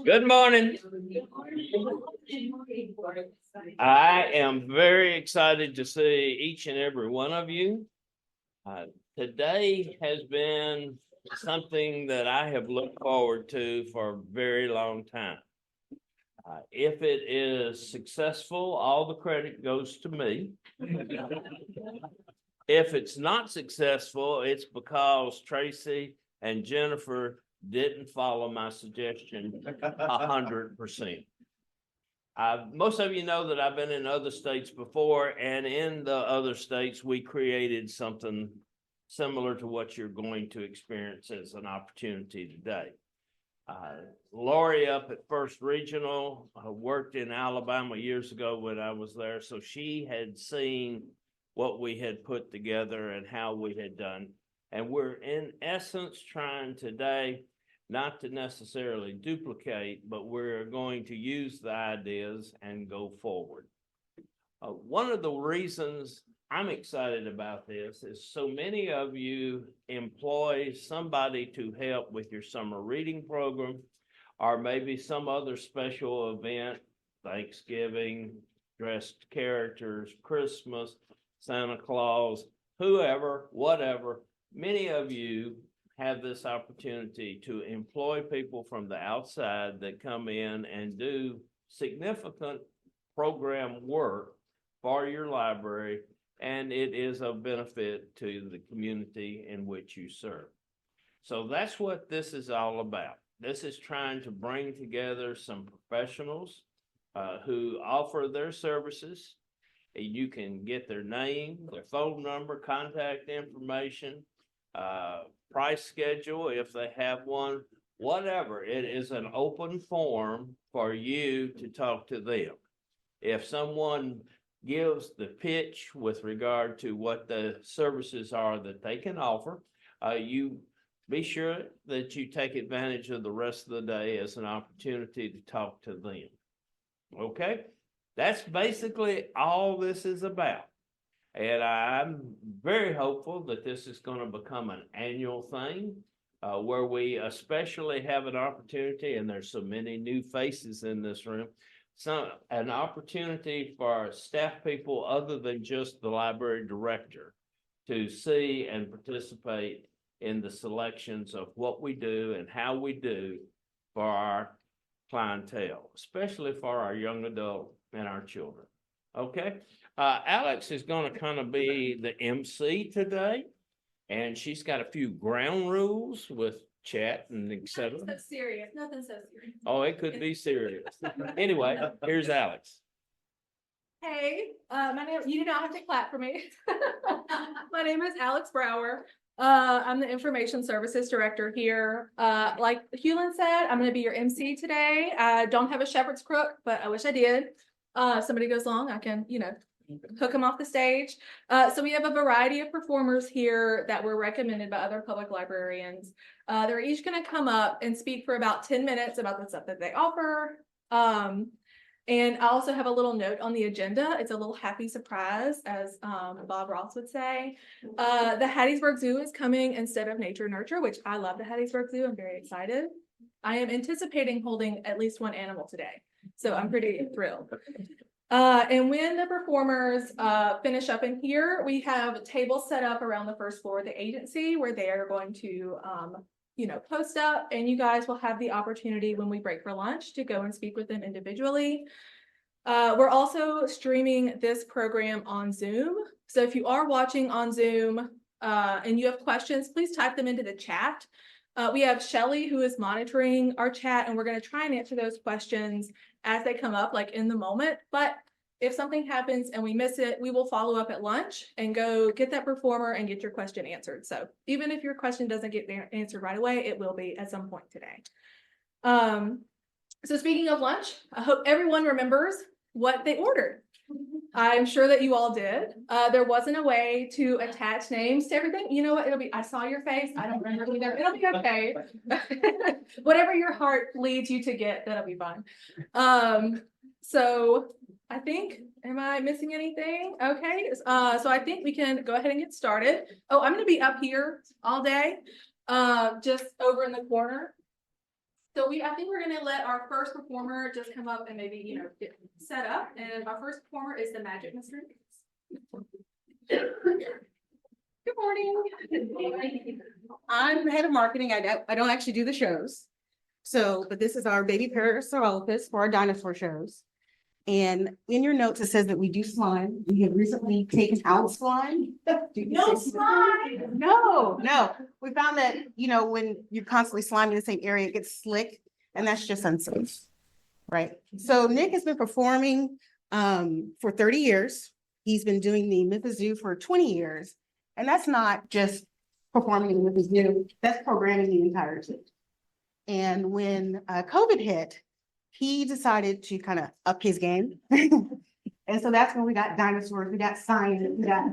Good morning. I am very excited to see each and every one of you. Today has been something that I have looked forward to for a very long time. If it is successful, all the credit goes to me. If it's not successful, it's because Tracy and Jennifer didn't follow my suggestion 100%. Most of you know that I've been in other states before, and in the other states, we created something similar to what you're going to experience as an opportunity today. Lori up at First Regional worked in Alabama years ago when I was there, so she had seen what we had put together and how we had done. And we're in essence trying today not to necessarily duplicate, but we're going to use the ideas and go forward. One of the reasons I'm excited about this is so many of you employ somebody to help with your summer reading program, or maybe some other special event, Thanksgiving, dressed characters, Christmas, Santa Claus, whoever, whatever. Many of you have this opportunity to employ people from the outside that come in and do significant program work for your library, and it is of benefit to the community in which you serve. So that's what this is all about. This is trying to bring together some professionals who offer their services. You can get their name, their phone number, contact information, price schedule if they have one, whatever. It is an open forum for you to talk to them. If someone gives the pitch with regard to what the services are that they can offer, you be sure that you take advantage of the rest of the day as an opportunity to talk to them. Okay? That's basically all this is about. And I'm very hopeful that this is going to become an annual thing where we especially have an opportunity, and there's so many new faces in this room, an opportunity for staff people other than just the library director to see and participate in the selections of what we do and how we do for our clientele, especially for our young adult and our children. Okay. Alex is going to kind of be the MC today, and she's got a few ground rules with chat and etc. Nothing so serious. Nothing so serious. Oh, it could be serious. Anyway, here's Alex. Hey, my name. You do not have to clap for me. My name is Alex Brower. I'm the Information Services Director here. Like Hewlin said, I'm going to be your MC today. I don't have a shepherd's crook, but I wish I did. If somebody goes long, I can, hook them off the stage. So we have a variety of performers here that were recommended by other public librarians. They're each going to come up and speak for about 10 minutes about the stuff that they offer. And I also have a little note on the agenda. It's a little happy surprise, as Bob Ross would say. The Hattiesburg Zoo is coming instead of Nature Nurture, which I love the Hattiesburg Zoo. I'm very excited. I am anticipating holding at least one animal today, so I'm pretty thrilled. And when the performers finish up in here, we have tables set up around the first floor of the agency where they are going to, post up, and you guys will have the opportunity when we break for lunch to go and speak with them individually. We're also streaming this program on Zoom. So if you are watching on Zoom and you have questions, please type them into the chat. We have Shelly who is monitoring our chat, and we're going to try and answer those questions as they come up, like in the moment. But if something happens and we miss it, we will follow up at lunch and go get that performer and get your question answered. So even if your question doesn't get answered right away, it will be at some point today. So speaking of lunch, I hope everyone remembers what they ordered. I'm sure that you all did. There wasn't a way to attach names to everything. You know what? It'll be, I saw your face. I don't remember either. It'll be okay. Whatever your heart leads you to get, that'll be fine. So I think, am I missing anything? Okay. So I think we can go ahead and get started. Oh, I'm going to be up here all day, just over in the corner. So I think we're gonna let our first performer just come up and maybe, get set up. And our first performer is the Magic Mr. Good morning. I'm head of marketing. I don't actually do the shows. So, but this is our baby Parasaurolophus for our dinosaur shows. And in your notes, it says that we do slime. We have recently taken out slime. No slime. No. We found that, when you're constantly sliming the same area, it gets slick, and that's just unsafe. Right. So Nick has been performing for 30 years. He's been doing the Memphis Zoo for 20 years. And that's not just performing in the Memphis Zoo, that's programming the entire zoo. And when COVID hit, he decided to kind of up his game. And so that's when we got dinosaurs, we got science, we got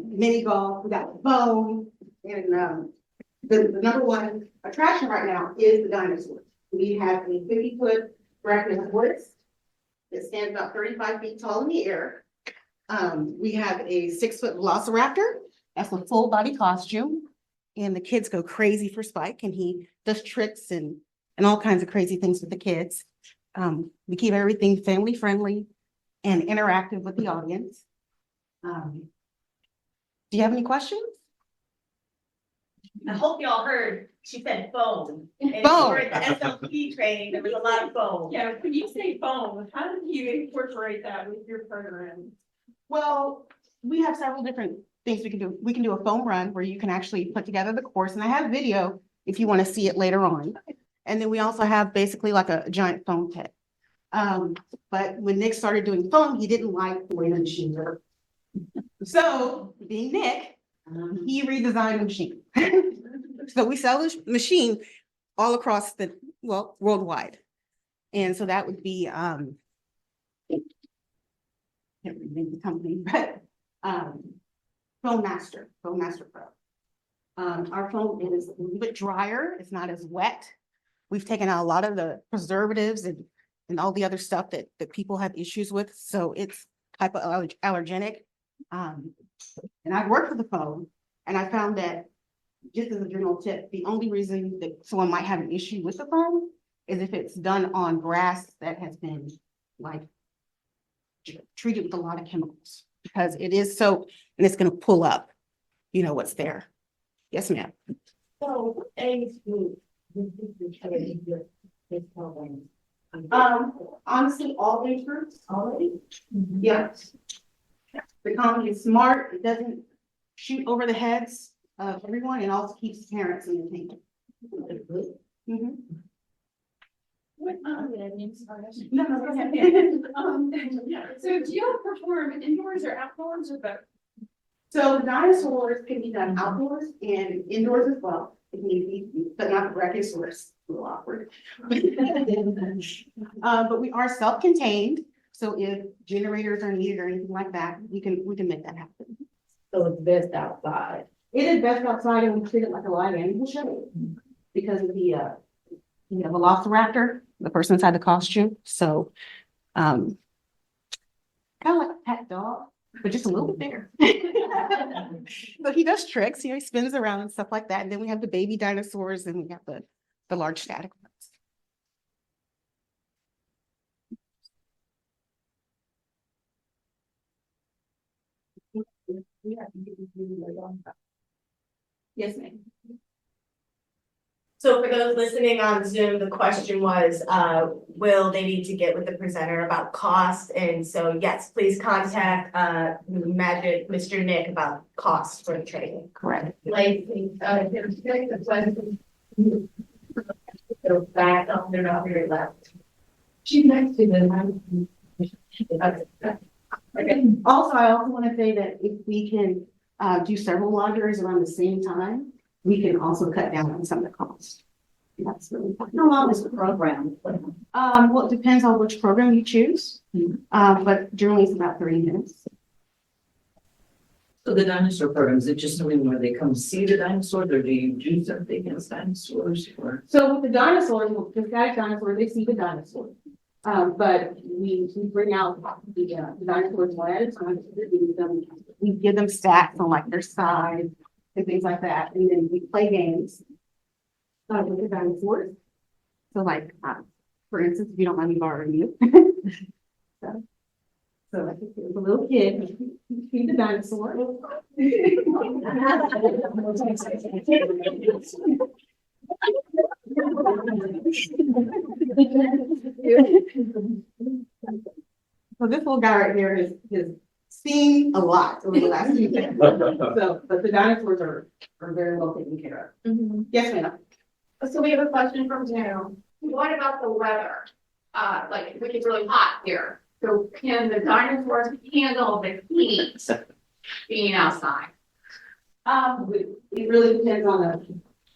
mini golf, we got foam. And the number one attraction right now is the dinosaurs. We have a 50-foot Brachiosaurus that stands about 35 feet tall in the air. We have a 6-foot Velociraptor. That's a full body costume. And the kids go crazy for Spike, and he does tricks and all kinds of crazy things with the kids. We keep everything family friendly and interactive with the audience. Do you have any questions? I hope y'all heard, she said foam. And if Foam. you were at the SLP training, there was a lot of foam. Yeah, when you say foam, how do you incorporate that with your program? Well, we have several different things we can do. We can do a foam run where you can actually put together the course, and I have video if you want to see it later on. And then we also have basically like a giant foam pit. But when Nick started doing foam, he didn't like the way the machines work. So being Nick, he redesigned the machine. So we sell this machine all across worldwide. And so that would be, can't remember the company, but Foam Master Pro. Our foam is a little bit drier. It's not as wet. We've taken out a lot of the preservatives and all the other stuff that people have issues with. So it's hypoallergenic. And I've worked with the foam, and I found that, just as a general tip, the only reason that someone might have an issue with the foam is if it's done on grass that has been like treated with a lot of chemicals, because it is soap and it's going to pull up, what's there. Yes, ma'am. So what age group would you training this program? Honestly, all age groups. Already? Yes. The comedy is smart. It doesn't shoot over the heads of everyone, and also keeps parents entertained. Mhm. What, No, go ahead. so do you perform indoors or outdoors or both? So the dinosaurs can be done outdoors and indoors as well, if need be, but not the Brachiosaurus. A little awkward. But we are self-contained, so if generators are needed or anything like that, we can make that happen. So it's best outside. It is best outside, and we treat it like a live animal show because of the Velociraptor, the person inside the costume. So kind of like a pet dog, but just a little bit bigger. But he does tricks, he spins around and stuff like that. And then we have the baby dinosaurs, and we have the large static ones. Yes, ma'am. So for those listening on Zoom, the question was, will they need to get with the presenter about cost? And so, yes, please contact Magic Mr. Nick about costs for the training. Correct. Like, the question. Go back on their very left. She's next to them. Okay. Also, I also want to say that if we can do several laundries around the same time, we can also cut down on some of the costs. That's really important. How long is the program? Well, it depends on which program you choose, but generally it's about 30 minutes. So the dinosaur program, is it just something where they come see the dinosaurs, or do you do something against dinosaurs? Or So with the dinosaurs, the static dinosaurs, they see the dinosaurs. But we bring out the dinosaurs one at a time. We give them stats on like their size and things like that, and then we play games with the dinosaurs. So like, for instance, if you don't mind me borrowing you. So like if you're a little kid, you feed the dinosaur. So this little guy right here has seen a lot over the last few years. So, but the dinosaurs are very well taken care of. Yes, ma'am. So we have a question from Jim. What about the weather? Like it gets really hot here. So can the dinosaurs handle the heat being outside? It really depends on the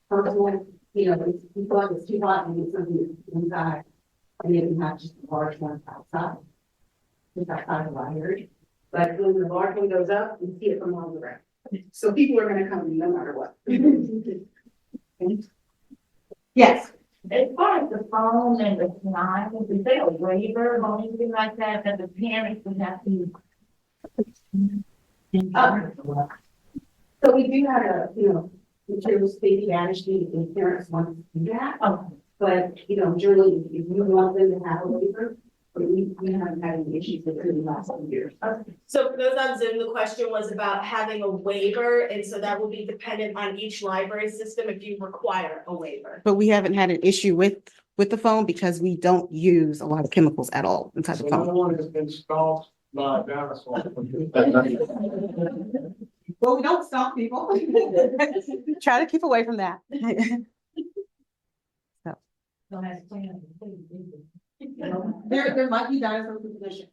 person, you know, if you feel like it's too hot and it's something inside. And then you have just a large one outside. Just outside of the area. But when the large one goes up, you see it from all around. So people are gonna come no matter what. Yes. As far as the phone and the line, is there a waiver or anything like that that the parents would have to? So we do have a, you know, material safety attitude and parents want to do that. But, you know, generally, if you want them to have a waiver, we haven't had any issues with it in the last few years. So for those on Zoom, the question was about having a waiver, and so that will be dependent on each library system if you require a waiver. But we haven't had an issue with the phone because we don't use a lot of chemicals at all inside the phone. one has been stopped by dinosaurs. Well, we don't stop people. Try to keep away from that. There might be dinosaurs in position.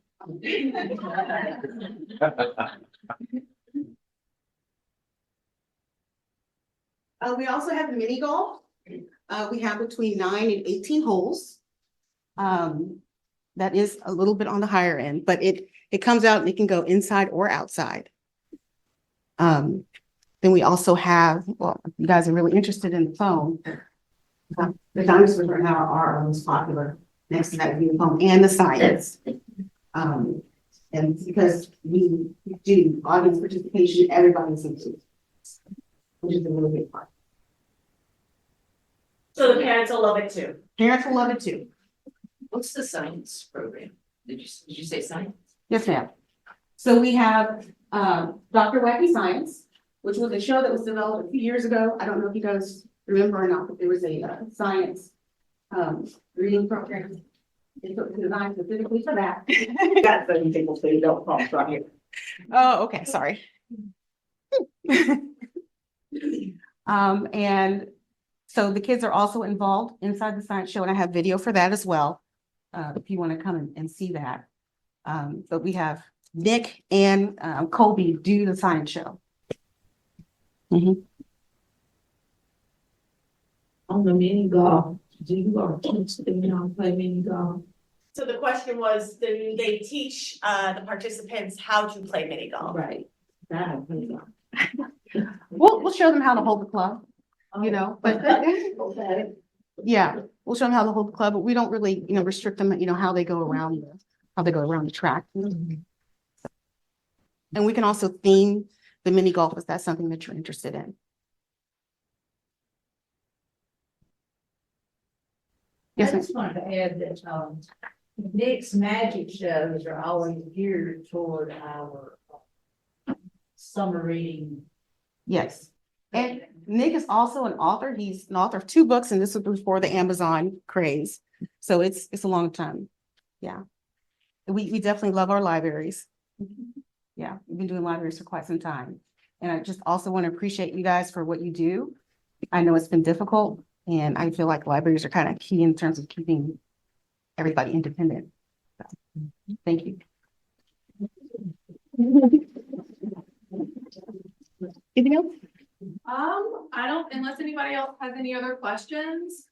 We also have the mini golf. We have between 9 and 18 holes. That is a little bit on the higher end, but it comes out and it can go inside or outside. Then we also have, well, if you guys are really interested in the phone, the dinosaurs right now are our most popular. Next to that, the phone and the science. And because we do audience participation, everybody's included, which is a really big part. So the parents will love it too. Parents will love it too. What's the science program? Did you say science? Yes, ma'am. So we have Dr. Wacky Science, which was a show that was developed a few years ago. I don't know if you guys remember or not, but there was a science reading program. It was designed specifically for that. Got so many people say don't cross right here. Oh, okay, sorry. And so the kids are also involved inside the science show, and I have video for that as well. If you want to come and see that. But we have Nick and Colby do the science show. On the mini golf, do you or kids play mini golf? So the question was, do they teach the participants how to play mini golf? Right. That I play golf. We'll show them how to hold the club, you know, but yeah, we'll show them how to hold the club, but we don't really, you know, restrict them, you know, how they go around the track. And we can also theme the mini golf if that's something that you're interested in. I Yes, ma'am. just wanted to add that, Nick's magic shows are always geared toward our summer reading. Yes. And Nick is also an author. He's an author of 2 books, and this was before the Amazon craze. So it's a long time. Yeah. We definitely love our libraries. Yeah, we've been doing libraries for quite some time. And I just also want to appreciate you guys for what you do. I know it's been difficult, and I feel like libraries are kind of key in terms of keeping everybody independent. So, thank you. Anything else? I don't, unless anybody else has any other questions,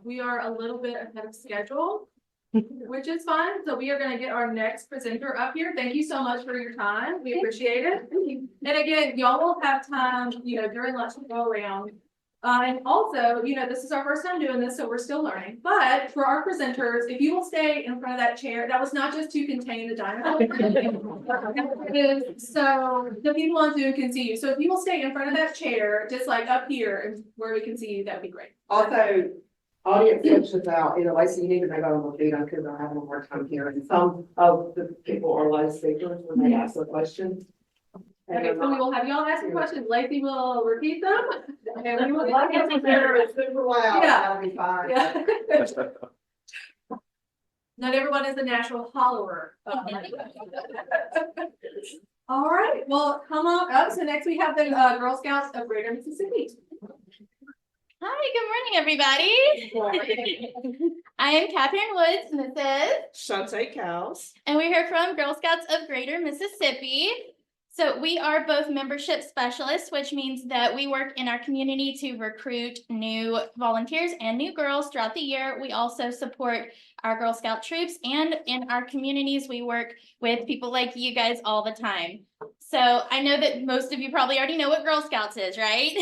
we are a little bit ahead of schedule, which is fine. So we are gonna get our next presenter up here. Thank you so much for your time. We appreciate it. And again, y'all will have time, you know, during lunch to go around. And also, you know, this is our first time doing this, so we're still learning. But for our presenters, if you will stay in front of that chair, that was not just to contain the dinosaurs. So the people on Zoom can see you. So if you will stay in front of that chair, just like up here, where we can see you, that'd be great. Also, audience questions out, Lacey, you need to make out on the feed, because I have one more time here, and some of the people are live speakers when they ask the question. And Okay, so we will have y'all asking questions. Lacey will repeat them. And we will. It's super loud, Yeah. that'll be fine. Yeah. Not everyone is a natural follower. All right, well, come on up. So next we have the Girl Scouts of Greater Mississippi. Hi, good morning, everybody. I am Catherine Woods, and this is Shante Cows. and we're here from Girl Scouts of Greater Mississippi. So we are both membership specialists, which means that we work in our community to recruit new volunteers and new girls throughout the year. We also support our Girl Scout troops, and in our communities, we work with people like you guys all the time. So I know that most of you probably already know what Girl Scouts is, right?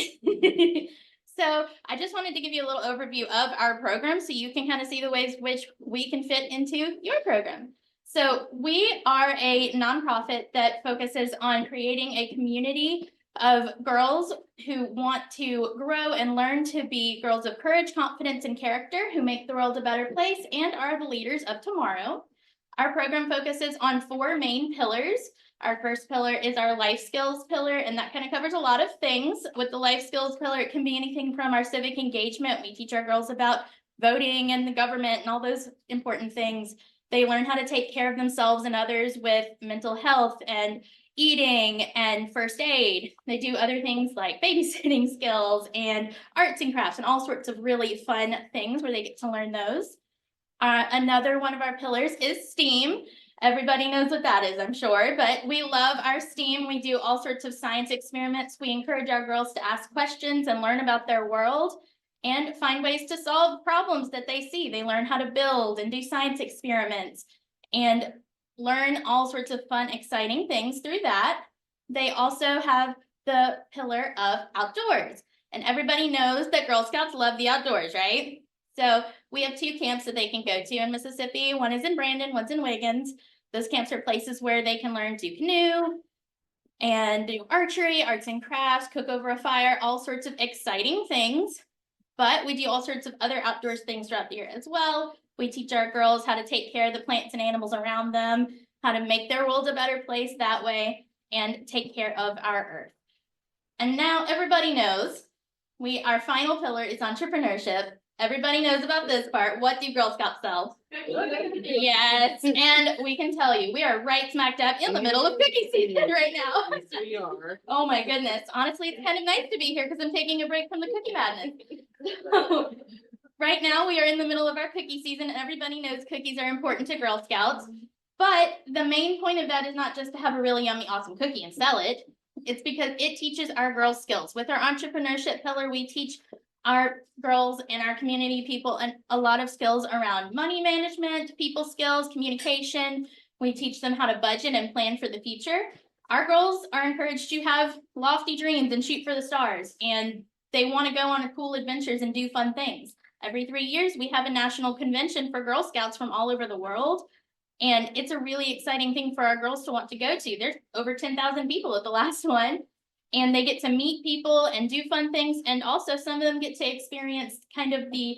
So I just wanted to give you a little overview of our program so you can kind of see the ways which we can fit into your program. So we are a nonprofit that focuses on creating a community of girls who want to grow and learn to be girls of courage, confidence, and character who make the world a better place and are the leaders of tomorrow. Our program focuses on 4 main pillars. Our first pillar is our life skills pillar, and that kind of covers a lot of things. With the life skills pillar, it can be anything from our civic engagement. We teach our girls about voting and the government and all those important things. They learn how to take care of themselves and others with mental health and eating and first aid. They do other things like babysitting skills and arts and crafts and all sorts of really fun things where they get to learn those. Another one of our pillars is STEAM. Everybody knows what that is, I'm sure, but we love our STEAM. We do all sorts of science experiments. We encourage our girls to ask questions and learn about their world and find ways to solve problems that they see. They learn how to build and do science experiments and learn all sorts of fun, exciting things through that. They also have the pillar of outdoors. And everybody knows that Girl Scouts love the outdoors, right? So we have 2 camps that they can go to in Mississippi. One is in Brandon, one's in Wiggins. Those camps are places where they can learn to canoe and do archery, arts and crafts, cook over a fire, all sorts of exciting things. But we do all sorts of other outdoors things throughout the year as well. We teach our girls how to take care of the plants and animals around them, how to make their world a better place that way, and take care of our earth. And now everybody knows our final pillar is entrepreneurship. Everybody knows about this part. What do Girl Scouts sell? Yes, and we can tell you, we are right smack dab in the middle of cookie season right now. Yes, we are. Oh my goodness. Honestly, it's kind of nice to be here because I'm taking a break from the cookie madness. Right now, we are in the middle of our cookie season, and everybody knows cookies are important to Girl Scouts. But the main point of that is not just to have a really yummy, awesome cookie and sell it. It's because it teaches our girls skills. With our entrepreneurship pillar, we teach our girls and our community people and a lot of skills around money management, people skills, communication. We teach them how to budget and plan for the future. Our girls are encouraged to have lofty dreams and shoot for the stars, and they want to go on cool adventures and do fun things. Every 3 years, we have a national convention for Girl Scouts from all over the world, and it's a really exciting thing for our girls to want to go to. There's over 10,000 people at the last one. And they get to meet people and do fun things. And also some of them get to experience kind of the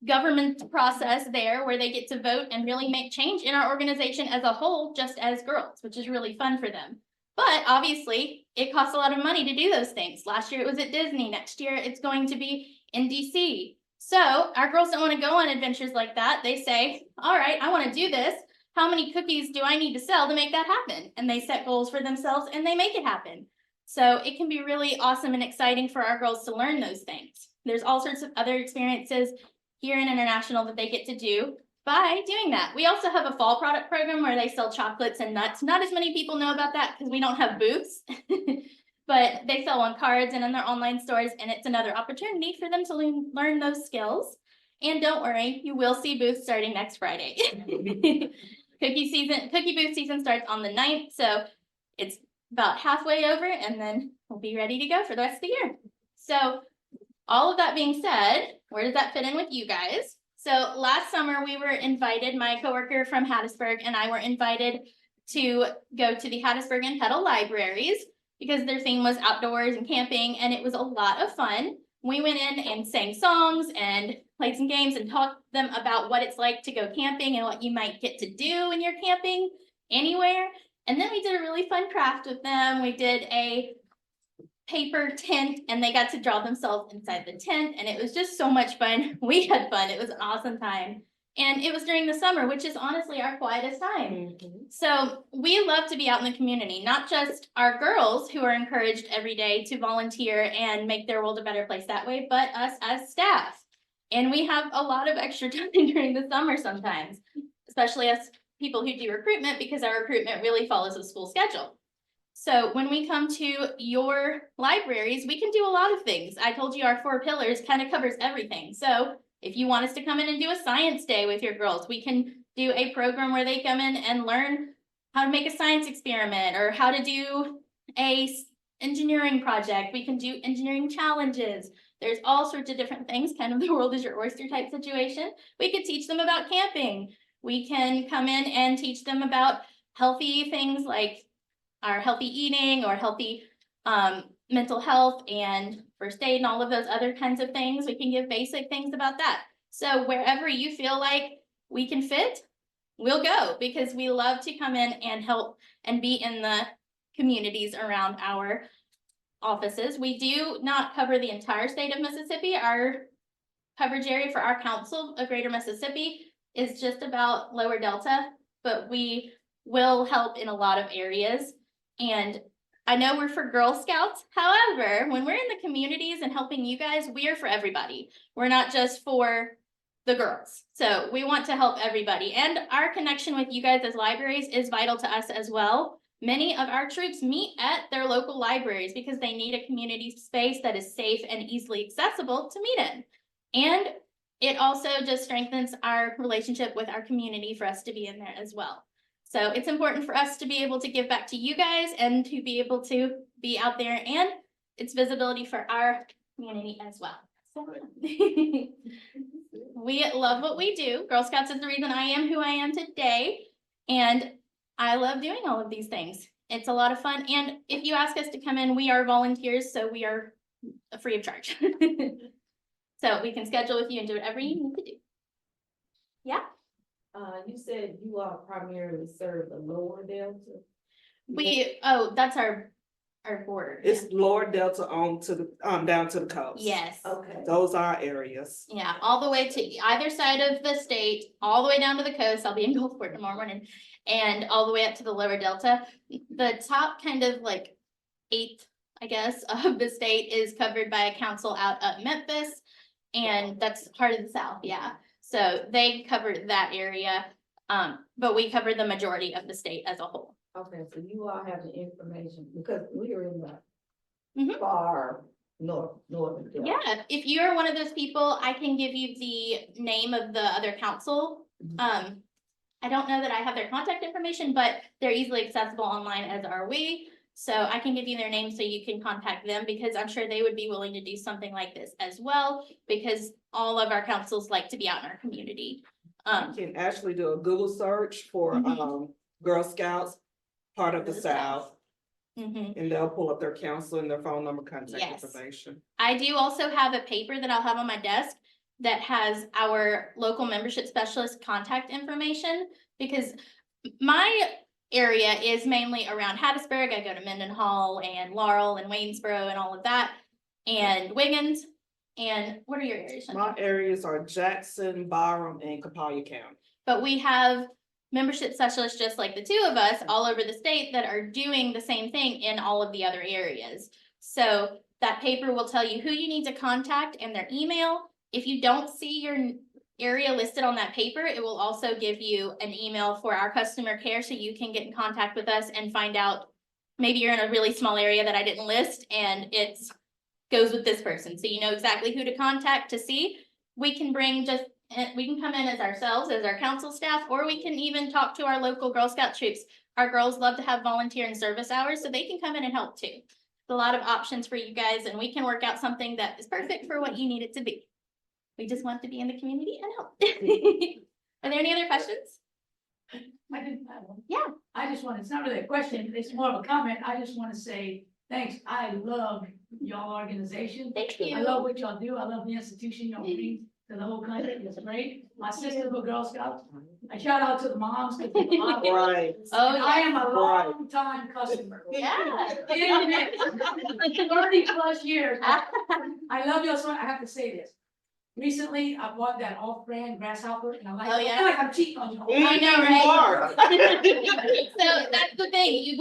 government process there where they get to vote and really make change in our organization as a whole, just as girls, which is really fun for them. But obviously it costs a lot of money to do those things. Last year it was at Disney. Next year it's going to be in DC. So our girls don't want to go on adventures like that. They say, all right, I want to do this. How many cookies do I need to sell to make that happen? And they set goals for themselves and they make it happen. So it can be really awesome and exciting for our girls to learn those things. There's all sorts of other experiences here in International that they get to do by doing that. We also have a fall product program where they sell chocolates and nuts. Not as many people know about that because we don't have booths, but they sell on cards and in their online stores, and it's another opportunity for them to learn those skills. And don't worry, you will see booths starting next Friday. Cookie booth season starts on the 9th, so it's about halfway over, and then we'll be ready to go for the rest of the year. So all of that being said, where does that fit in with you guys? So last summer we were invited, my coworker from Hattiesburg and I were invited to go to the Hattiesburg and Petal libraries because their theme was outdoors and camping, and it was a lot of fun. We went in and sang songs and played some games and taught them about what it's like to go camping and what you might get to do when you're camping anywhere. And then we did a really fun craft with them. We did a paper tent and they got to draw themselves inside the tent, and it was just so much fun. We had fun. It was an awesome time. And it was during the summer, which is honestly our quietest time. So we love to be out in the community, not just our girls who are encouraged every day to volunteer and make their world a better place that way, but us as staff. And we have a lot of extra time during the summer sometimes, especially us people who do recruitment, because our recruitment really follows a school schedule. So when we come to your libraries, we can do a lot of things. I told you our 4 pillars kind of covers everything. So if you want us to come in and do a science day with your girls, we can do a program where they come in and learn how to make a science experiment or how to do a engineering project. We can do engineering challenges. There's all sorts of different things, kind of the world is your oyster type situation. We could teach them about camping. We can come in and teach them about healthy things like our healthy eating or healthy mental health and first aid and all of those other kinds of things. We can give basic things about that. So wherever you feel like we can fit, we'll go, because we love to come in and help and be in the communities around our offices. We do not cover the entire state of Mississippi. Our coverage area for our council of Greater Mississippi is just about Lower Delta, but we will help in a lot of areas. And I know we're for Girl Scouts. However, when we're in the communities and helping you guys, we are for everybody. We're not just for the girls. So we want to help everybody. And our connection with you guys as libraries is vital to us as well. Many of our troops meet at their local libraries because they need a community space that is safe and easily accessible to meet in. And it also just strengthens our relationship with our community for us to be in there as well. So it's important for us to be able to give back to you guys and to be able to be out there, and it's visibility for our community as well. So we love what we do. Girl Scouts is the reason I am who I am today, and I love doing all of these things. It's a lot of fun, and if you ask us to come in, we are volunteers, so we are free of charge. So we can schedule with you and do whatever you need to do. Yeah. You said you all primarily serve the lower Delta? That's our border. It's lower Delta on to the, down to the coast. Yes. Okay. Those are our areas. Yeah, all the way to either side of the state, all the way down to the coast. I'll be in Gulfport tomorrow morning, and all the way up to the lower Delta. The top kind of like 8th, I guess, of the state is covered by a council out of Memphis, and that's part of the South. Yeah. So they cover that area, but we cover the majority of the state as a whole. Okay, so you all have the information, because we are in the Mhm. far northern Delta. Yeah, if you're one of those people, I can give you the name of the other council. I don't know that I have their contact information, but they're easily accessible online, as are we. So I can give you their name so you can contact them, because I'm sure they would be willing to do something like this as well, because all of our councils like to be out in our community. You can actually do a Google search for Girl Scouts, part of the South, Mhm. and they'll pull up their council and their phone number, contact Yes. information. I do also have a paper that I'll have on my desk that has our local membership specialist contact information, because my area is mainly around Hattiesburg. I go to Mendenhall and Laurel and Waynesboro and all of that, and Wiggins. And what are your areas? My areas are Jackson, Byram, and Capaya County. But we have membership specialists just like the two of us all over the state that are doing the same thing in all of the other areas. So that paper will tell you who you need to contact and their email. If you don't see your area listed on that paper, it will also give you an email for our customer care, so you can get in contact with us and find out, maybe you're in a really small area that I didn't list and it goes with this person, so you know exactly who to contact to see. We can come in as ourselves, as our council staff, or we can even talk to our local Girl Scout troops. Our girls love to have volunteer and service hours, so they can come in and help too. There's a lot of options for you guys, and we can work out something that is perfect for what you need it to be. We just want to be in the community and help. Are there any other questions? I didn't have one. Yeah. I just want, it's not really a question, it's more of a comment. I just want to say, thanks. I love y'all organization. Thank I you. love what y'all do. I love the institution y'all bring to the whole country. It's great. My sister's a Girl Scout. I shout out to the moms. 'Cause there's a lot of- Right. Oh, I am a Right. long time customer. Yeah. 30+ years. I love you so much. I have to say this. Recently, I bought that off-brand grasshopper and I Oh, I yeah? feel like I'm cheating on you. I know, You are. So that's the thing, you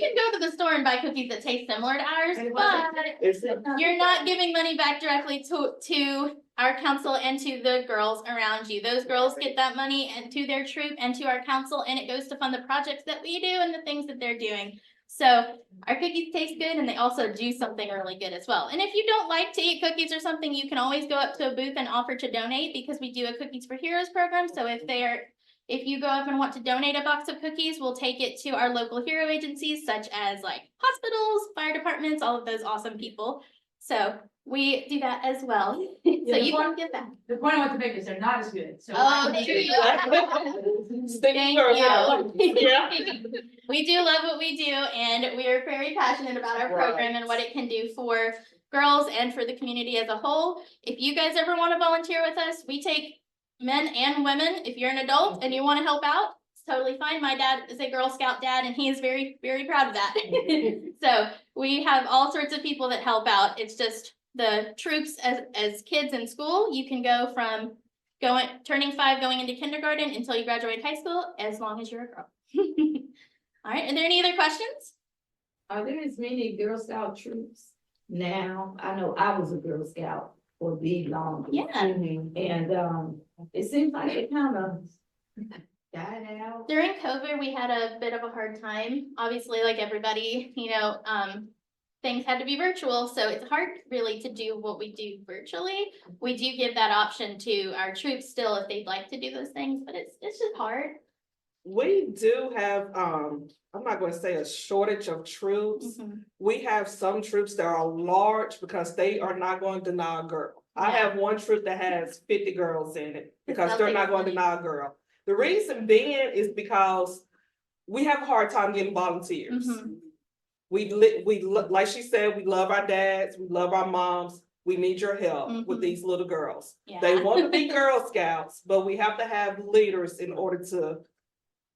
can go to the store and buy cookies that taste similar to ours, but you're not giving money back directly to our council and to the girls around you. Those girls get that money and to their troop and to our council, and it goes to fund the projects that we do and the things that they're doing. So our cookies taste good and they also do something really good as well. And if you don't like to eat cookies or something, you can always go up to a booth and offer to donate, because we do a Cookies for Heroes program. So if you go up and want to donate a box of cookies, we'll take it to our local hero agencies such as like hospitals, fire departments, all of those awesome people. So we do that as well. So you can get that. The point I want to make is they're not as good. So Oh, there you go. Thank you. We do love what we do, and we are very passionate about our program and what it can do for girls and for the community as a whole. If you guys ever want to volunteer with us, we take men and women. If you're an adult and you want to help out, it's totally fine. My dad is a Girl Scout dad, and he is very, very proud of that. So we have all sorts of people that help out. It's just the troops as kids in school. You can go from turning 5, going into kindergarten until you graduate high school, as long as you're a girl. All right, are there any other questions? Are there as many Girl Scout troops now? I know I was a Girl Scout for the longest. Yeah. And it seems like it kind of died out. During COVID, we had a bit of a hard time. Obviously, like everybody, things had to be virtual, so it's hard really to do what we do virtually. We do give that option to our troops still if they'd like to do those things, but it's just hard. We do have, I'm not going to say a shortage of troops. Mhm. We have some troops that are large because they are not going to deny a girl. I Yeah. have one troop that has 50 girls in it because That's they're not going to funny. deny a girl. The reason being is because we have a hard time getting volunteers. Mhm. Like she said, we love our dads, we love our moms. We need your help with Mhm. these little girls. Yeah. They want to be Girl Scouts, but we have to have leaders in order to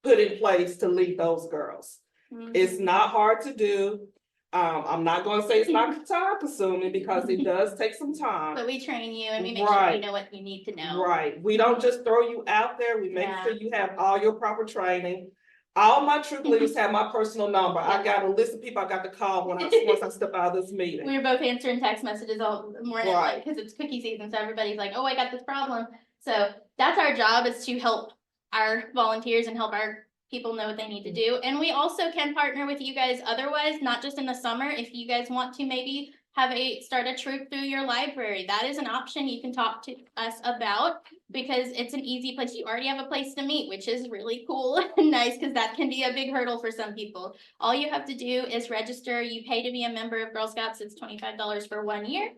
put in place to lead those girls. Mhm. It's not hard to do. I'm not gonna say it's not time consuming because it does take some time. But we train you and we make sure you Right. know what you need to know. Right, we don't just throw you out there, we make Yeah. sure you have all your proper training. All my troop leaders have my personal number. I got a list of people I got to call once I step out of this meeting. We were both answering text messages all morning, Right. like, because it's cookie season, so everybody's like, oh, I got this problem. So that's our job, is to help our volunteers and help our people know what they need to do. And we also can partner with you guys otherwise, not just in the summer. If you guys want to maybe start a troop through your library, that is an option you can talk to us about, because it's an easy place. You already have a place to meet, which is really cool and nice, because that can be a big hurdle for some people. All you have to do is register. You pay to be a member of Girl Scouts. It's $25 for 1 year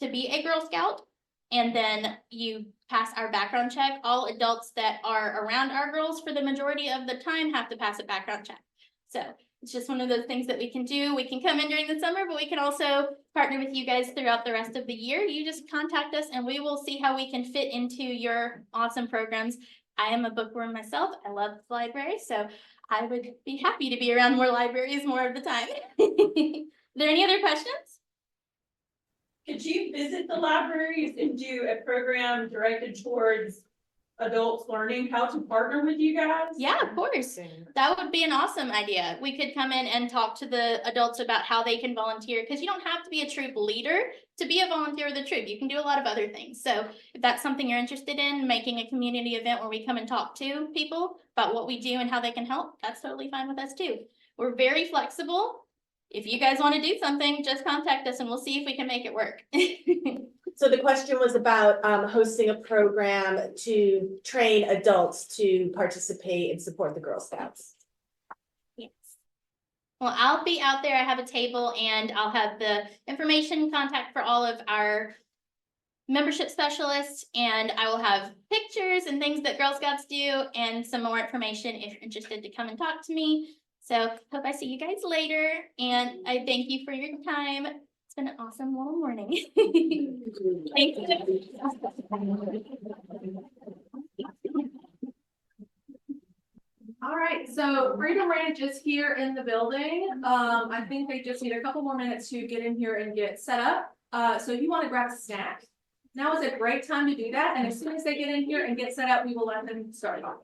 to be a Girl Scout. And then you pass our background check. All adults that are around our girls for the majority of the time have to pass a background check. So it's just one of those things that we can do. We can come in during the summer, but we can also partner with you guys throughout the rest of the year. You just contact us and we will see how we can fit into your awesome programs. I am a bookworm myself. I love the library, so I would be happy to be around more libraries more of the time. Are there any other questions? Could you visit the libraries and do a program directed towards adults learning how to partner with you guys? Yeah, of course. That would be an awesome idea. We could come in and talk to the adults about how they can volunteer, because you don't have to be a troop leader to be a volunteer with a troop. You can do a lot of other things. So if that's something you're interested in, making a community event where we come and talk to people about what we do and how they can help, that's totally fine with us too. We're very flexible. If you guys want to do something, just contact us and we'll see if we can make it work. So the question was about hosting a program to train adults to participate and support the Girl Scouts. Yes. Well, I'll be out there. I have a table and I'll have the information contact for all of our membership specialists, and I will have pictures and things that Girl Scouts do and some more information if you're interested to come and talk to me. So hope I see you guys later, and I thank you for your time. It's been an awesome little morning. Thank you. All right, so Freedom Ranch is here in the building. I think they just need a couple more minutes to get in here and get set up. So if you want to grab a snack, now is a great time to do that. And as soon as they get in here and get set up, we will let them start off.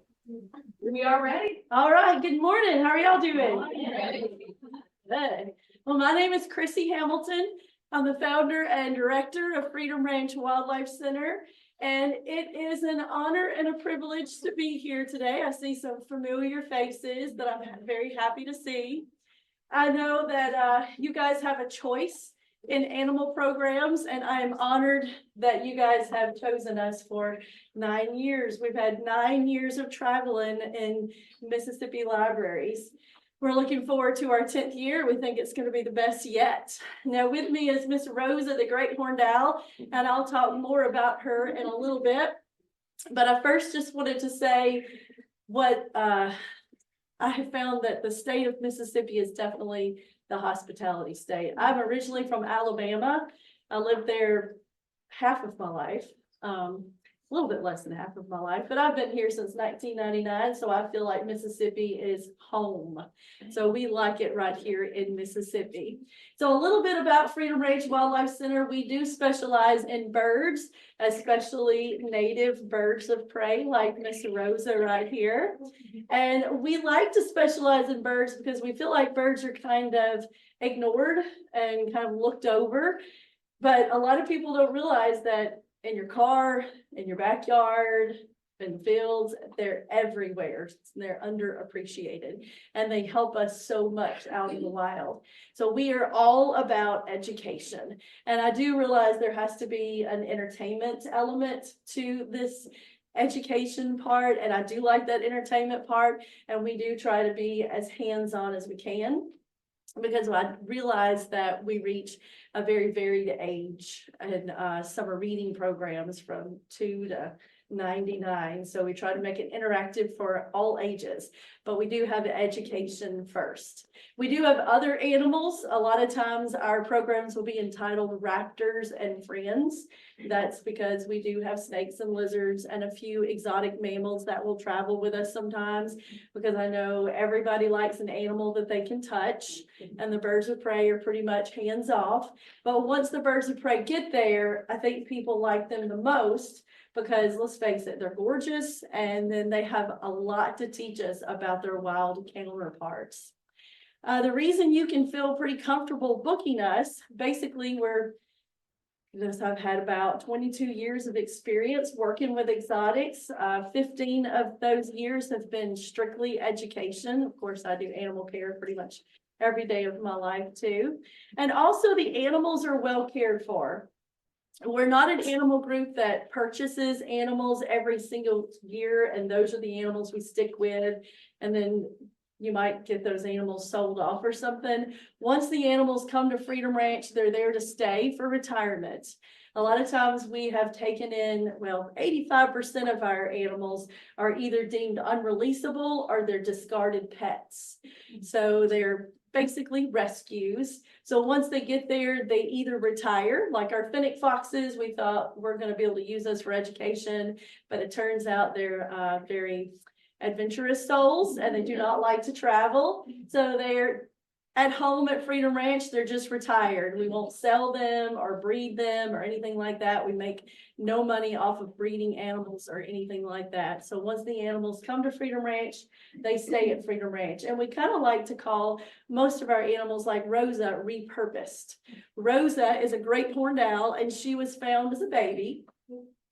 We are ready. All right, good morning. How are y'all doing? Good. Well, my name is Chrissy Hamilton. I'm the founder and director of Freedom Ranch Wildlife Center. And it is an honor and a privilege to be here today. I see some familiar faces that I'm very happy to see. I know that you guys have a choice in animal programs, and I am honored that you guys have chosen us for 9 years. We've had 9 years of traveling in Mississippi libraries. We're looking forward to our 10th year. We think it's going to be the best yet. Now with me is Miss Rosa, the Great Horned Owl, and I'll talk more about her in a little bit. But I first just wanted to say what I have found that the state of Mississippi is definitely the hospitality state. I'm originally from Alabama. I lived there half of my life, a little bit less than half of my life, but I've been here since 1999, so I feel like Mississippi is home. So we like it right here in Mississippi. So a little bit about Freedom Ranch Wildlife Center. We do specialize in birds, especially native birds of prey like Miss Rosa right here. And we like to specialize in birds because we feel like birds are kind of ignored and kind of looked over. But a lot of people don't realize that in your car, in your backyard, in fields, they're everywhere. They're underappreciated, and they help us so much out in the wild. So we are all about education. And I do realize there has to be an entertainment element to this education part, and I do like that entertainment part, and we do try to be as hands-on as we can, because I realize that we reach a very varied age in summer reading programs from 2 to 99. So we try to make it interactive for all ages, but we do have education first. We do have other animals. A lot of times our programs will be entitled Raptors and Friends. That's because we do have snakes and lizards and a few exotic mammals that will travel with us sometimes, because I know everybody likes an animal that they can touch, and the birds of prey are pretty much hands off. But once the birds of prey get there, I think people like them the most, because let's face it, they're gorgeous, and then they have a lot to teach us about their wild counterparts. The reason you can feel pretty comfortable booking us, basically I've had about 22 years of experience working with exotics. 15 of those years have been strictly education. Of course, I do animal care pretty much every day of my life too. And also the animals are well cared for. We're not an animal group that purchases animals every single year, and those are the animals we stick with, and then you might get those animals sold off or something. Once the animals come to Freedom Ranch, they're there to stay for retirement. A lot of times we have taken in, 85% of our animals are either deemed unreleasable or they're discarded pets. So they're basically rescues. So once they get there, they either retire, like our fennec foxes. We thought we're going to be able to use those for education, but it turns out they're very adventurous souls, and they do not like to travel. So they're at home at Freedom Ranch. They're just retired. We won't sell them or breed them or anything like that. We make no money off of breeding animals or anything like that. So once the animals come to Freedom Ranch, they stay at Freedom Ranch. And we kind of like to call most of our animals, like Rosa, repurposed. Rosa is a great horned owl, and she was found as a baby.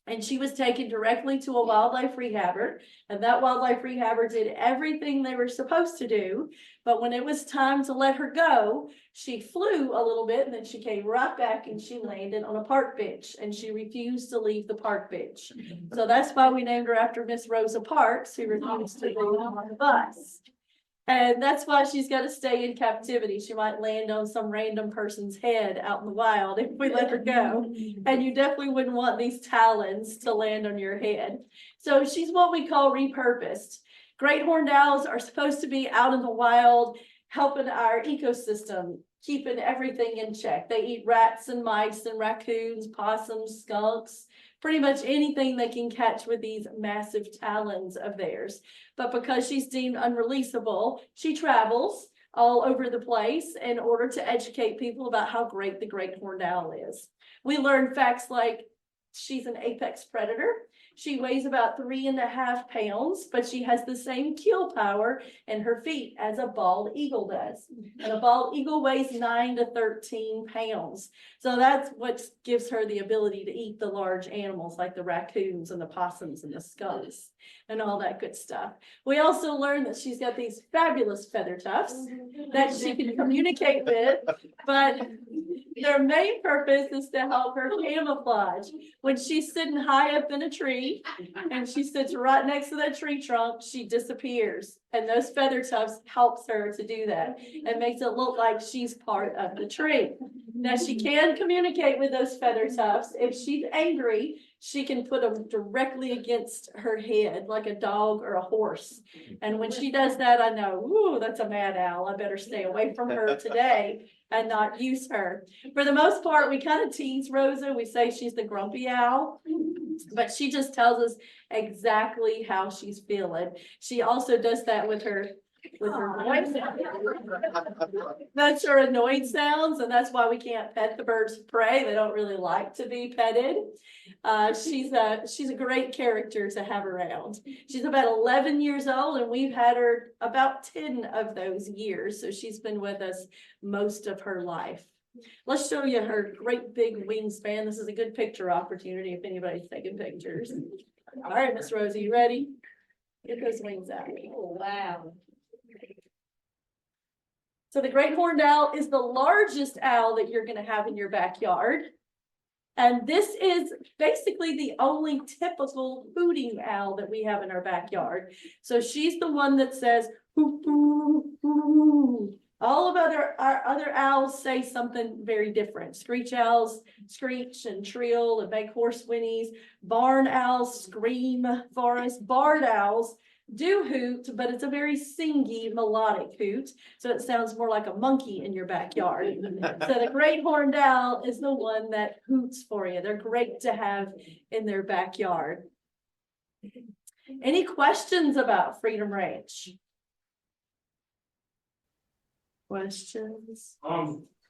And she was taken directly to a wildlife rehabber, and that wildlife rehabber did everything they were supposed to do. But when it was time to let her go, she flew a little bit, and then she came right back and she landed on a park bench, and she refused to leave the park bench. So that's why we named her after Miss Rosa Parks, who refused to leave on the bus. And that's why she's got to stay in captivity. She might land on some random person's head out in the wild if we let her go. And you definitely wouldn't want these talons to land on your head. So she's what we call repurposed. Great horned owls are supposed to be out in the wild, helping our ecosystem. keeping everything in check. They eat rats and mice and raccoons, possums, skunks, pretty much anything they can catch with these massive talons of theirs. But because she's deemed unreleasable, she travels all over the place in order to educate people about how great the great horned owl is. We learn facts like she's an apex predator. She weighs about 3.5 pounds, but she has the same kill power in her feet as a bald eagle does. And a bald eagle weighs 9 to 13 pounds. So that's what gives her the ability to eat the large animals like the raccoons and the possums and the skunks and all that good stuff. We also learned that she's got these fabulous feather tufts that she can communicate with, but their main purpose is to help her camouflage. When she's sitting high up in a tree and she sits right next to that tree trunk, she disappears. And those feather tufts helps her to do that. It makes it look like she's part of the tree. Now she can communicate with those feather tufts. If she's angry, she can put them directly against her head like a dog or a horse. And when she does that, I know, ooh, that's a mad owl. I better stay away from her today and not use her. For the most part, we kind of tease Rosa. We say she's the grumpy owl, but she just tells us exactly how she's feeling. She also does that with her voice. That's her annoyed sounds, and that's why we can't pet the birds of prey. They don't really like to be petted. She's a great character to have around. She's about 11 years old, and we've had her about 10 of those years. So she's been with us most of her life. Let's show you her great big wingspan. This is a good picture opportunity if anybody's taking pictures. All right, Miss Rosie, you ready? Get those wings out. Oh, wow. So the great horned owl is the largest owl that you're going to have in your backyard. And this is basically the only typical hooting owl that we have in our backyard. So she's the one that says, hoo, hoo, hoo. All of our other owls say something very different. Screech owls screech and trill and make horse whinnies. Barn owls scream for us. Barred owls do hoot, but it's a very singy, melodic hoot. So it sounds more like a monkey in your backyard. So the great horned owl is the one that hoots for you. They're great to have in their backyard. Any questions about Freedom Ranch? Questions?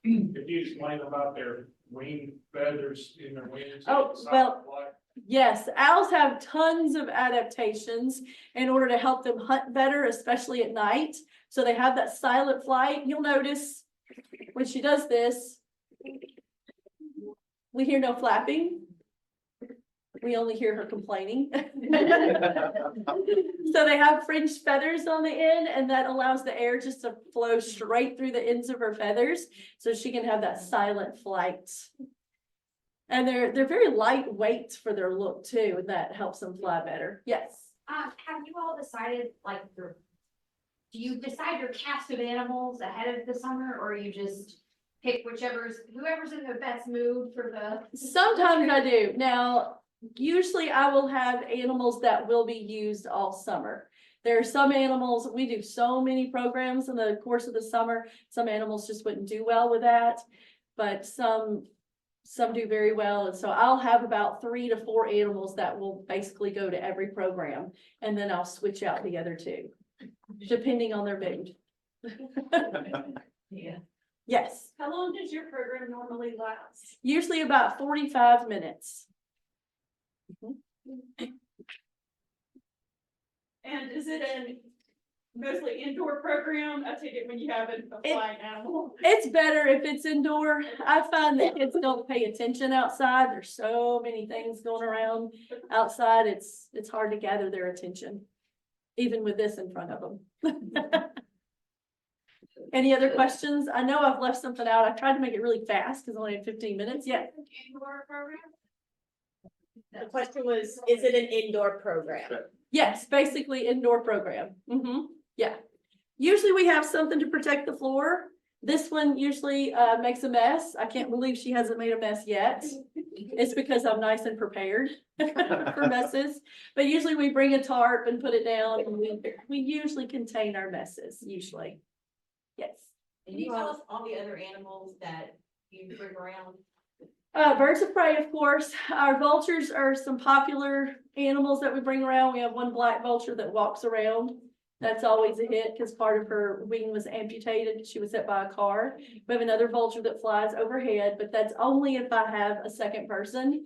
If you explain about their wing feathers in their wings. Oh, well, yes, owls have tons of adaptations in order to help them hunt better, especially at night. So they have that silent flight. You'll notice when she does this, we hear no flapping. We only hear her complaining. So they have fringed feathers on the end, and that allows the air just to flow straight through the ends of her feathers so she can have that silent flight. And they're very lightweight for their look too, and that helps them fly better. Yes. Have you all decided, like, do you decide your cast of animals ahead of the summer, or you just pick whoever's in the best mood for the? Sometimes I do. Now, usually I will have animals that will be used all summer. There are some animals, we do so many programs in the course of the summer. Some animals just wouldn't do well with that, but some do very well. And so I'll have about 3 to 4 animals that will basically go to every program. And then I'll switch out the other 2, depending on their mood. Yeah. Yes. How long does your program normally last? Usually about 45 minutes. And is it a mostly indoor program? I take it when you have a flying animal. It's better if it's indoor. I find that kids don't pay attention outside. There's so many things going around outside. It's hard to gather their attention, even with this in front of them. Any other questions? I know I've left something out. I tried to make it really fast because I only had 15 minutes. Yeah. Indoor program? The question was, is it an indoor program? Yes, basically indoor program. Yeah. Usually we have something to protect the floor. This one usually makes a mess. I can't believe she hasn't made a mess yet. It's because I'm nice and prepared for messes. But usually we bring a tarp and put it down, and we usually contain our messes, usually. Yes. Can you tell us all the other animals that you bring around? Birds of prey, of course. Our vultures are some popular animals that we bring around. We have one black vulture that walks around. That's always a hit because part of her wing was amputated. She was hit by a car. We have another vulture that flies overhead, but that's only if I have a second person.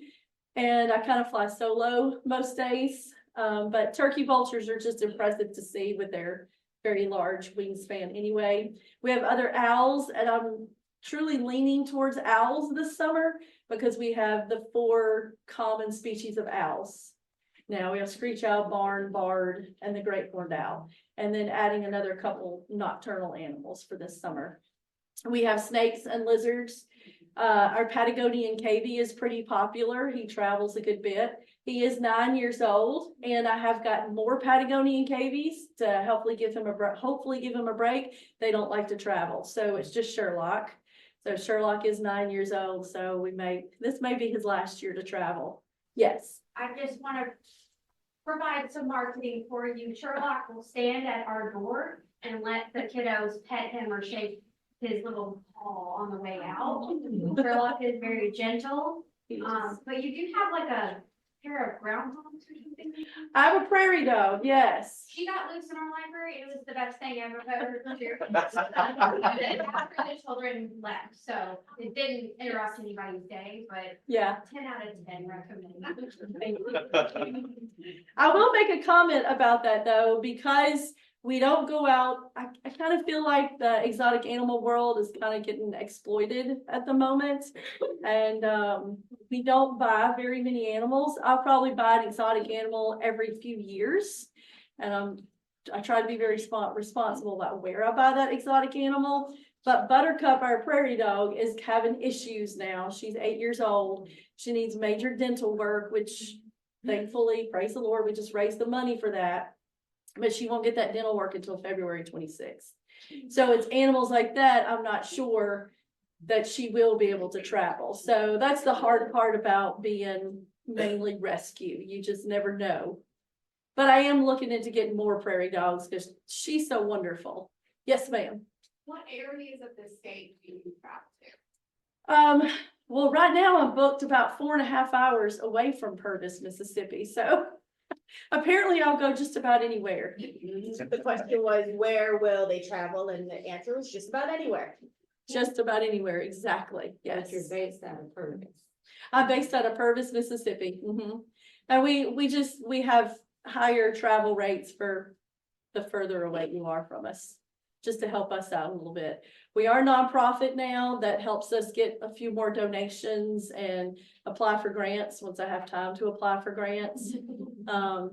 And I kind of fly solo most days. But turkey vultures are just impressive to see with their very large wingspan anyway. We have other owls, and I'm truly leaning towards owls this summer because we have the 4 common species of owls. Now we have screech owl, barn, bard, and the great horned owl, and then adding another couple nocturnal animals for this summer. We have snakes and lizards. Our Patagonian cavy is pretty popular. He travels a good bit. He is 9 years old, and I have gotten more Patagonian cavies to hopefully give him a break. They don't like to travel, so it's just Sherlock. So Sherlock is 9 years old, so this may be his last year to travel. Yes. I just want to provide some marketing for you. Sherlock will stand at our door and let the kiddos pet him or shake his little paw on the way out. Sherlock is very gentle. But you do have like a pair of groundhogs or something? I have a prairie dog, yes. She got loose in our library. It was the best thing I've ever heard. After the children left, so it didn't interrupt anybody's day, but Yeah. 10 out of 10 recommend. I will make a comment about that though, because we don't go out. I kind of feel like the exotic animal world is kind of getting exploited at the moment. And we don't buy very many animals. I'll probably buy an exotic animal every few years. And I try to be very responsible about where I buy that exotic animal. But Buttercup, our prairie dog, is having issues now. She's 8 years old. She needs major dental work, which thankfully, praise the Lord, we just raised the money for that. But she won't get that dental work until February 26th. So it's animals like that, I'm not sure that she will be able to travel. So that's the hard part about being mainly rescue. You just never know. But I am looking into getting more prairie dogs because she's so wonderful. Yes, ma'am. What areas of the state do you travel to? Well, right now I'm booked about 4.5 hours away from Purvis, Mississippi. So apparently I'll go just about anywhere. The question was, where will they travel? And the answer was just about anywhere. Just about anywhere, exactly. Yes. You're based out of Purvis. I'm based out of Purvis, Mississippi. And we have higher travel rates for the further away you are from us, just to help us out a little bit. We are a nonprofit now that helps us get a few more donations and apply for grants once I have time to apply for grants.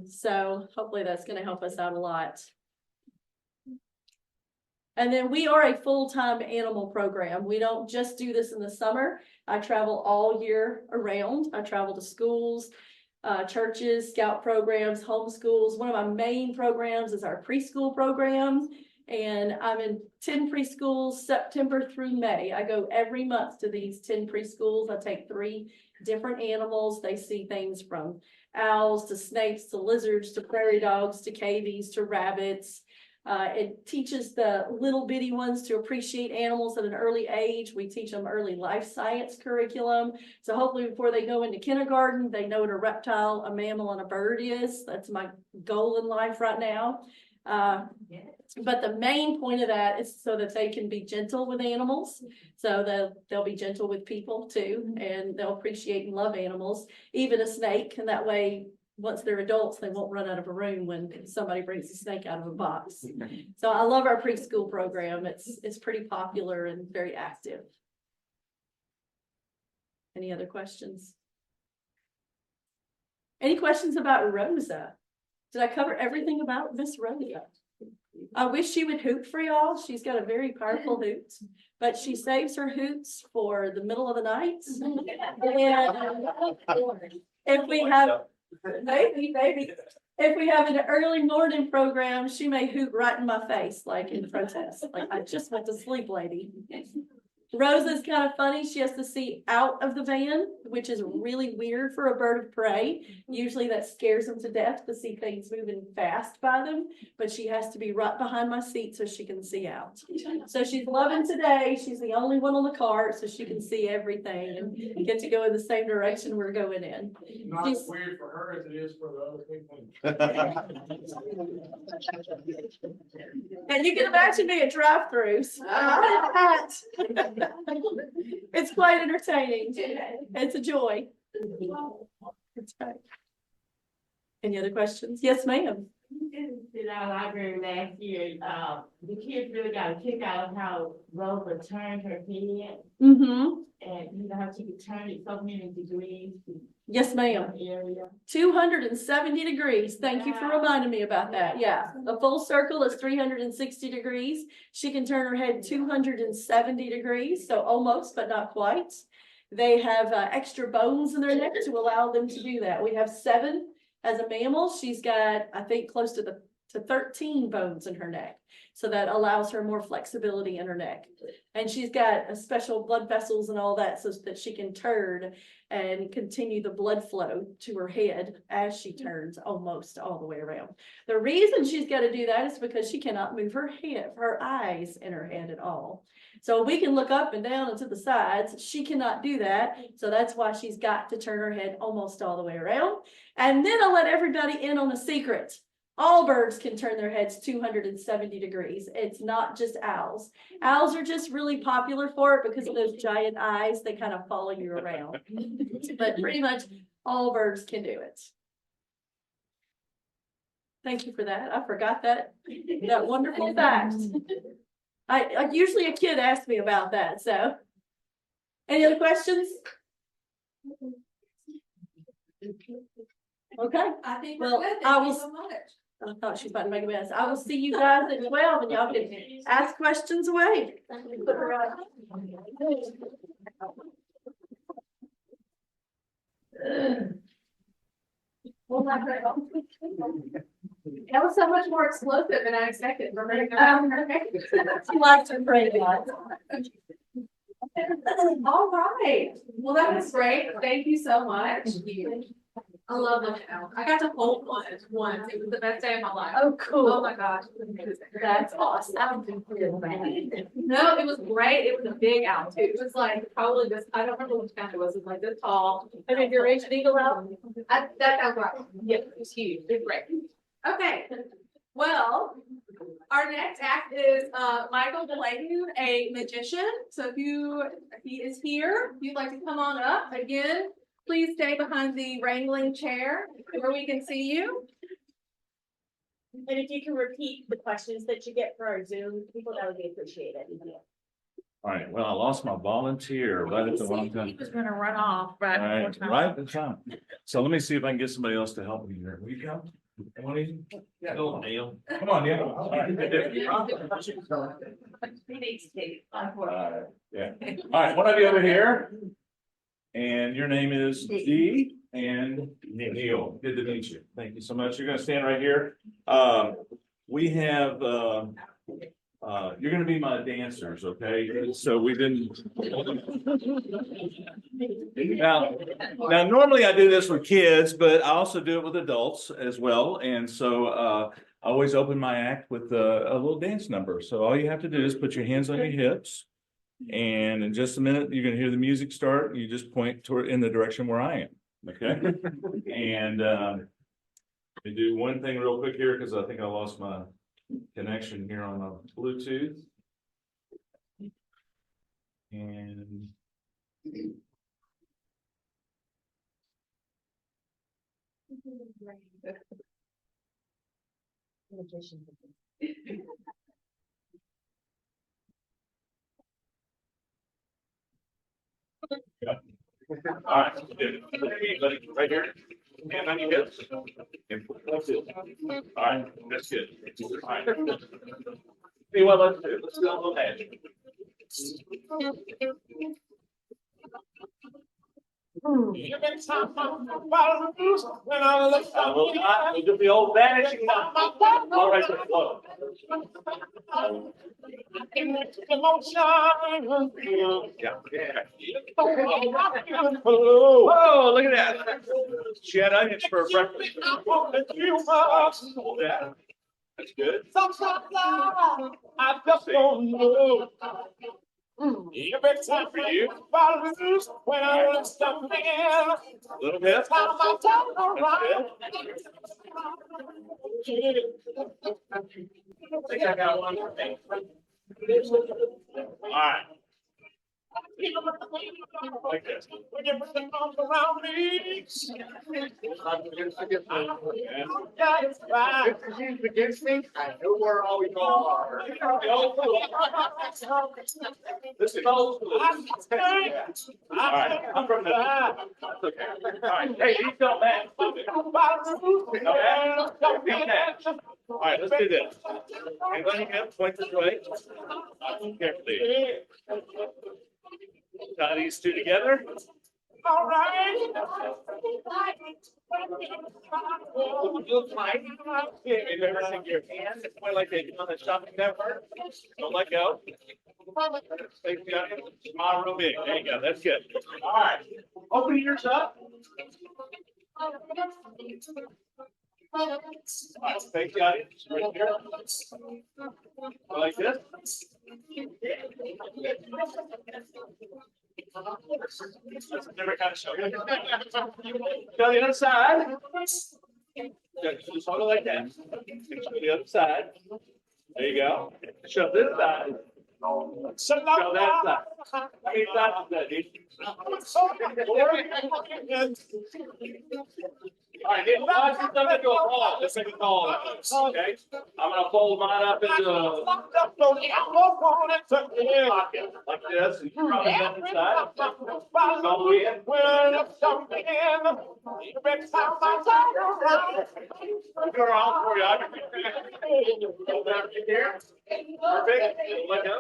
So hopefully that's going to help us out a lot. And then we are a full-time animal program. We don't just do this in the summer. I travel all year around. I travel to schools, churches, scout programs, homeschools. One of my main programs is our preschool program. And I'm in 10 preschools, September through May. I go every month to these 10 preschools. I take 3 different animals. They see things from owls to snakes to lizards to prairie dogs to cavies to rabbits. It teaches the little bitty ones to appreciate animals at an early age. We teach them early life science curriculum. So hopefully before they go into kindergarten, they know what a reptile, a mammal, and a bird is. That's my goal in life right now. But the main point of that is so that they can be gentle with animals. So they'll be gentle with people too, and they'll appreciate and love animals, even a snake. And that way, once they're adults, they won't run out of a room when somebody brings a snake out of a box. So I love our preschool program. It's pretty popular and very active. Any other questions? Any questions about Rosa? Did I cover everything about Miss Rosa? I wish she would hoot for y'all. She's got a very powerful hoot, but she saves her hoots for the middle of the night. And if we have, maybe, if we have an early morning program, she may hoot right in my face, like in protest. Like, I just went to sleep, lady. Rosa's kind of funny. She has to see out of the van, which is really weird for a bird of prey. Usually that scares them to death to see things moving fast by them, but she has to be right behind my seat so she can see out. So she's loving today. She's the only one on the cart, so she can see everything and get to go in the same direction we're going in. Not She's- as weird for her as it is for the other people. And you can imagine me at drive-throughs. It's quite entertaining. It's a joy. That's right. Any other questions? Yes, ma'am. In our library last year, the kids really got a kick out of how Rosa turned her head. Mm-hmm. And you know how she could turn it so many degrees. Yes, ma'am. Area. 270 degrees. Thank you for Wow. reminding me about that. Yeah, the full circle is 360 degrees. She can turn her head 270 degrees, so almost, but not quite. They have extra bones in their neck to allow them to do that. We have 7 as a mammal. She's got, I think, close to 13 bones in her neck. So that allows her more flexibility in her neck. And she's got a special blood vessels and all that so that she can turn and continue the blood flow to her head as she turns almost all the way around. The reason she's got to do that is because she cannot move her head, her eyes in her head at all. So we can look up and down and to the sides. She cannot do that. So that's why she's got to turn her head almost all the way around. And then I'll let everybody in on a secret. All birds can turn their heads 270 degrees. It's not just owls. Owls are just really popular for it because of those giant eyes. They kind of follow you around. But pretty much all birds can do it. Thank you for that. I forgot that wonderful fact. I usually a kid asks me about that. So, any other questions? Okay. I think Well, we're good. I Thank you will- so much. I thought she was about to make a mess. I will see you guys at 12 and y'all can ask questions away. That was so much more explosive than I expected. She likes to pray a lot. All right. Well, that was great. Thank you so much. I love looking out. I got to hold one once. It was the best day of my life. Oh, cool. Oh my gosh. That's awesome. No, it was great. It was a big owl too. It was like probably this, I don't remember which kind it was. It was like this tall. I mean, your Asian eagle out? That sounds right. Yeah, it was huge. It's great. Okay. Well, our next act is Michael Clayton, a magician. So he is here. If you'd like to come on up again, please stay behind the wrangling chair where we can see you. And if you can repeat the questions that you get for our Zoom people, that would be appreciated. All right, well, I lost my volunteer right at the one He time. was gonna run off All right, right at the time. So let me see if I can get somebody else to help me here. Will you come? One of you? Yeah, go on, Neil. Come on, Neil. All right. He needs to. Yeah. All right, one of you over here. And your name is Dee and Neil. Good to meet you. Thank you so much. You're gonna stand right here. We have, you're gonna be my dancers, okay? So we've been. Now, normally I do this with kids, but I also do it with adults as well. And so, I always open my act with a little dance number. So all you have to do is put your hands on your hips. And in just a minute, you're gonna hear the music start. You just point toward in the direction where I am, okay? And let me do one thing real quick here because I think I lost my connection here on the Bluetooth. And all right, good. Right here. And on your hips. All right, that's good. All right. See what let's do. Let's go a little magic. We'll do the old vanishing. All right, let's flow. Whoa, look at that. She had onions for breakfast. Yeah. That's good. I just don't know. Every time for you, I lose when I lose something. A little bit. Time I turn around. I think I got one more thing. All right. Like this. When you bring the arms around me. I know where all we go are. This is old school. All right, I'm from the. That's okay. All right, hey, these don't match. All right, let's do this. Anybody have point this way? Carefully. Tie these two together. All right. You've ever seen your hand point like they do on the shopping network? Don't let go. Smile real big. There you go. That's good. All right. Open yours up. All right. Thank you, audience. Right here. Like this. That's a different kind of show. Go the other side. Just hold it like that. Show the other side. There you go. Show this side. Show that side. How many sides is that, dude? All right, I'm gonna do a ball. Let's make a ball. Okay. I'm gonna fold mine up into a pocket like this. And you probably got inside. Go in. Go around for you. Hold that right there. Perfect. Let go.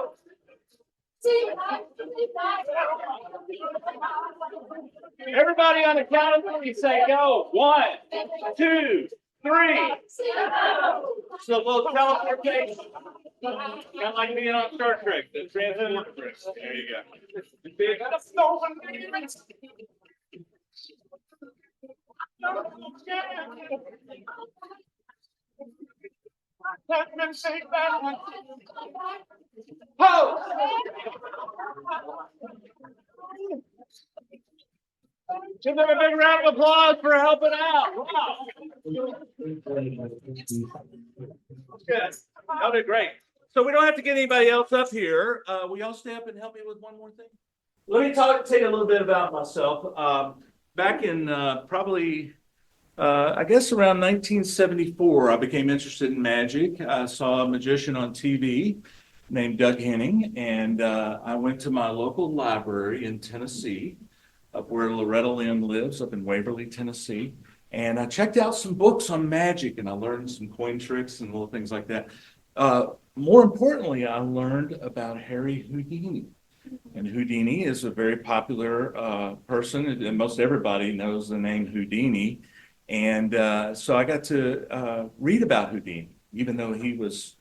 Everybody on the count of three say go. 1, 2, 3. It's a little teleportation. Kind of like being on Star Trek, the transporter trick. There you go. Big. Give them a big round of applause for helping out. Wow. Good. Y'all did great. So we don't have to get anybody else up here. Will y'all stay up and help me with one more thing? Let me tell you a little bit about myself. Back in probably, I guess around 1974, I became interested in magic. I saw a magician on TV named Doug Henning, and I went to my local library in Tennessee, up where Loretta Lynn lives, up in Waverly, Tennessee. And I checked out some books on magic, and I learned some coin tricks and little things like that. More importantly, I learned about Harry Houdini. And Houdini is a very popular person, and most everybody knows the name Houdini. And so I got to read about Houdini, even though he was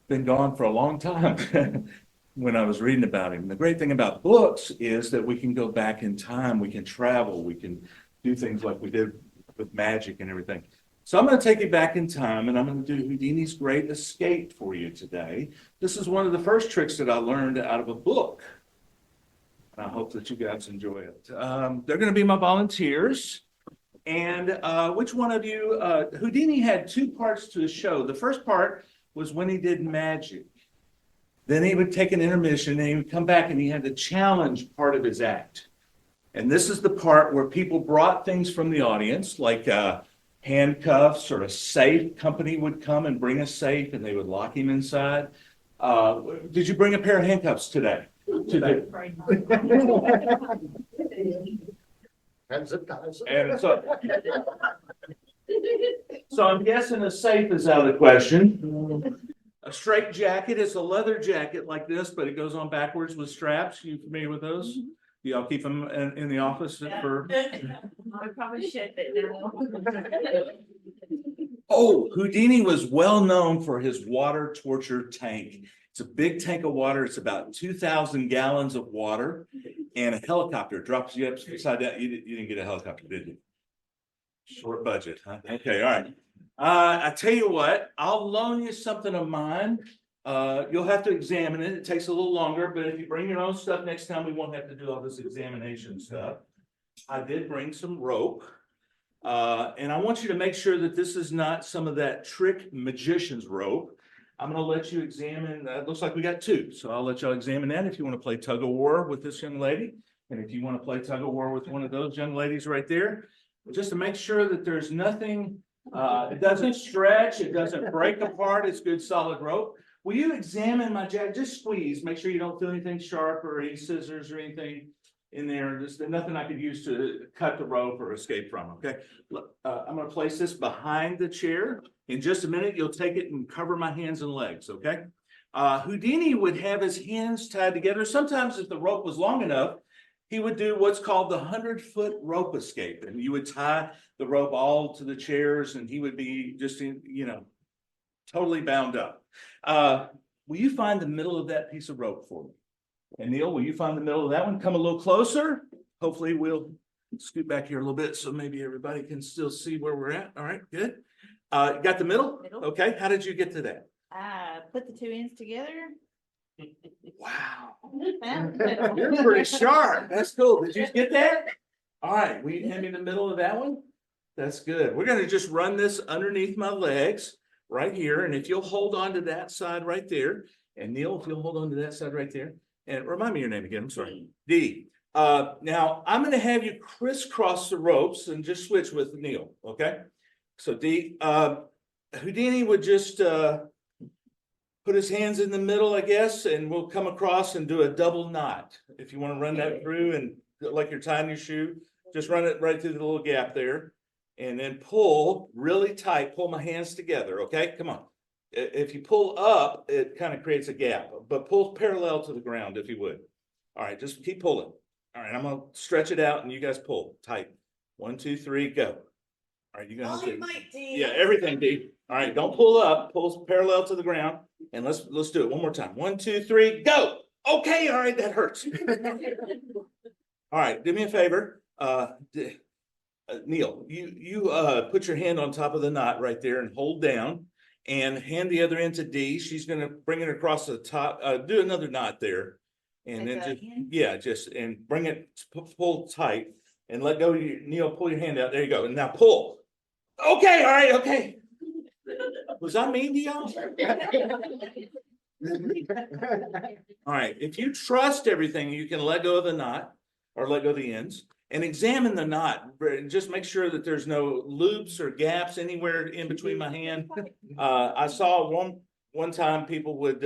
been gone for a long time when I was reading about him. The great thing about books is that we can go back in time, we can travel, we can do things like we did with magic and everything. So I'm going to take you back in time, and I'm going to do Houdini's Great Escape for you today. This is one of the first tricks that I learned out of a book. And I hope that you guys enjoy it. They're going to be my volunteers. And which one of you, Houdini had two parts to his show. The first part was when he did magic. Then he would take an intermission and he would come back and he had the challenge part of his act. And this is the part where people brought things from the audience, like handcuffs or a safe. Company would come and bring a safe and they would lock him inside. Did you bring a pair of handcuffs today? And so I'm guessing a safe is out of the question. A straight jacket is a leather jacket like this, but it goes on backwards with straps. You familiar with those? Do y'all keep them in the office for? I probably should, but no. Oh, Houdini was well known for his water torture tank. It's a big tank of water. It's about 2,000 gallons of water, and a helicopter drops you up beside that. You didn't get a helicopter, did you? Short budget, huh? Okay, all right. I tell you what, I'll loan you something of mine. You'll have to examine it. It takes a little longer, but if you bring your own stuff next time, we won't have to do all this examination stuff. I did bring some rope. And I want you to make sure that this is not some of that trick magician's rope. I'm gonna let you examine, it looks like we got two, so I'll let y'all examine that if you want to play tug of war with this young lady. And if you want to play tug of war with one of those young ladies right there, just to make sure that there's nothing, it doesn't stretch, it doesn't break apart, it's good solid rope. Will you examine my jacket? Just squeeze, make sure you don't feel anything sharp or any scissors or anything in there. Just nothing I could use to cut the rope or escape from, okay? Look, I'm gonna place this behind the chair. In just a minute, you'll take it and cover my hands and legs, okay? Houdini would have his hands tied together. Sometimes if the rope was long enough, he would do what's called the 100-foot rope escape. And you would tie the rope all to the chairs and he would be just, totally bound up. Will you find the middle of that piece of rope for me? And Neil, will you find the middle of that one? Come a little closer. Hopefully we'll scoot back here a little bit so maybe everybody can still see where we're at. All right, good. Got the middle? Okay, how did you get to that? Put the two ends together. Wow. You're pretty sharp. That's cool. Did you get that? All right, will you hand me the middle of that one? That's good. We're gonna just run this underneath my legs right here. And if you'll hold on to that side right there, and Neil, if you'll hold on to that side right there, and remind me your name again, I'm sorry. D. Now I'm gonna have you crisscross the ropes and just switch with Neil, okay? So D, Houdini would just put his hands in the middle, I guess, and we'll come across and do a double knot. If you want to run that through and like you're tying your shoe, just run it right through the little gap there. And then pull really tight, pull my hands together, okay? Come on. If you pull up, it kind of creates a gap, but pull parallel to the ground if you would. All right, just keep pulling. All right, I'm gonna stretch it out and you guys pull tight. 1, 2, 3, go. All right, you guys. Yeah, everything, D. All right, don't pull up, pull parallel to the ground. And let's do it one more time. 1, 2, 3, go. Okay, all right, that hurts. All right, do me a favor. Neil, you put your hand on top of the knot right there and hold down and hand the other end to D. She's gonna bring it across the top, do another knot there. And then just, and bring it, pull tight and let go. Neil, pull your hand out. There you go. And now pull. Okay, all right, okay. Was I mean to y'all? All right, if you trust everything, you can let go of the knot or let go of the ends and examine the knot. Just make sure that there's no loops or gaps anywhere in between my hand. I saw one time people would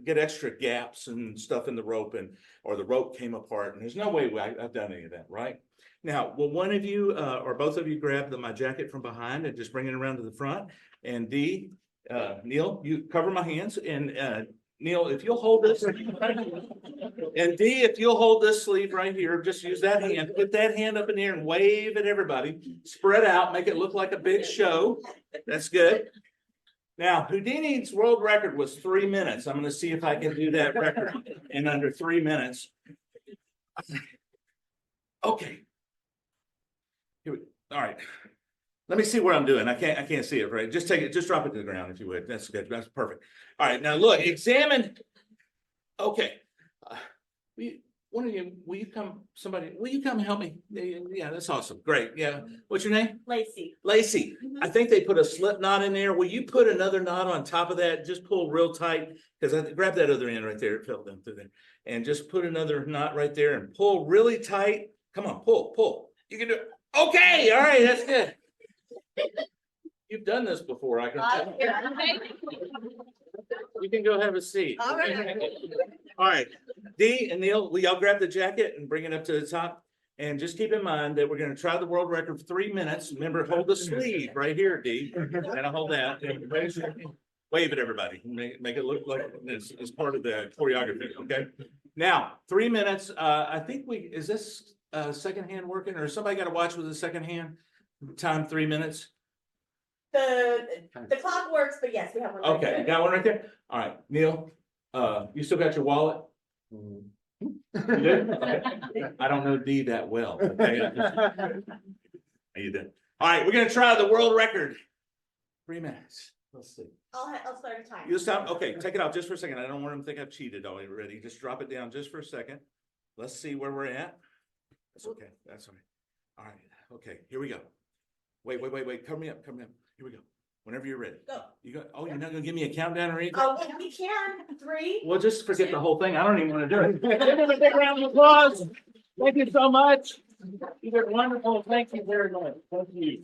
get extra gaps and stuff in the rope or the rope came apart, and there's no way I've done any of that, right? Now, will one of you or both of you grab my jacket from behind and just bring it around to the front? And D, Neil, you cover my hands, and Neil, if you'll hold this, and D, if you'll hold this sleeve right here, just use that hand, put that hand up in the air and wave at everybody, spread out, make it look like a big show. That's good. Now, Houdini's world record was 3 minutes. I'm going to see if I can do that record in under 3 minutes. Okay. All right. Let me see what I'm doing. I can't see it, right? Just drop it to the ground if you would. That's good. That's perfect. All right. Now look, examine. Okay. One of you, will you come help me? Yeah, that's awesome. Great. Yeah. What's your name? Lacey. Lacey. I think they put a slip knot in there. Will you put another knot on top of that? Just pull real tight, because I grab that other end right there. It fell down through there. And just put another knot right there and pull really tight. Come on, pull. You can do it. Okay. All right. That's good. You've done this before, I can tell. You can go have a seat. All right. D and Neil, will y'all grab the jacket and bring it up to the top? And just keep in mind that we're going to try the world record for 3 minutes. Remember, hold the sleeve right here, D. And I'll hold that. And wave at everybody. Make it look like it's part of the choreography. Okay. Now, 3 minutes. I think is this second hand working, or somebody got to watch with the second hand? Time 3 minutes. The clock works, but yes, we have one. Okay, you got one right there. All right, Neil, You still got your wallet? You do? Okay. I don't know D that well. Okay. You did. All right, we're gonna try the world record. 3 minutes. Let's see. I'll start a time. You stop. Okay, take it off just for a second. I don't want them to think I've cheated already. Just drop it down just for a second. Let's see where we're at. That's okay. That's all right. All right. Okay, here we go. Wait. Cover me up. Here we go. Whenever you're ready. Go. You got. Oh, you're not gonna give me a countdown or anything? Oh, we can. 3. Well, just forget the whole thing. I don't even want to do it. Give them a big round of applause. Thank you so much. You did wonderful. Thank you very much. Thank you.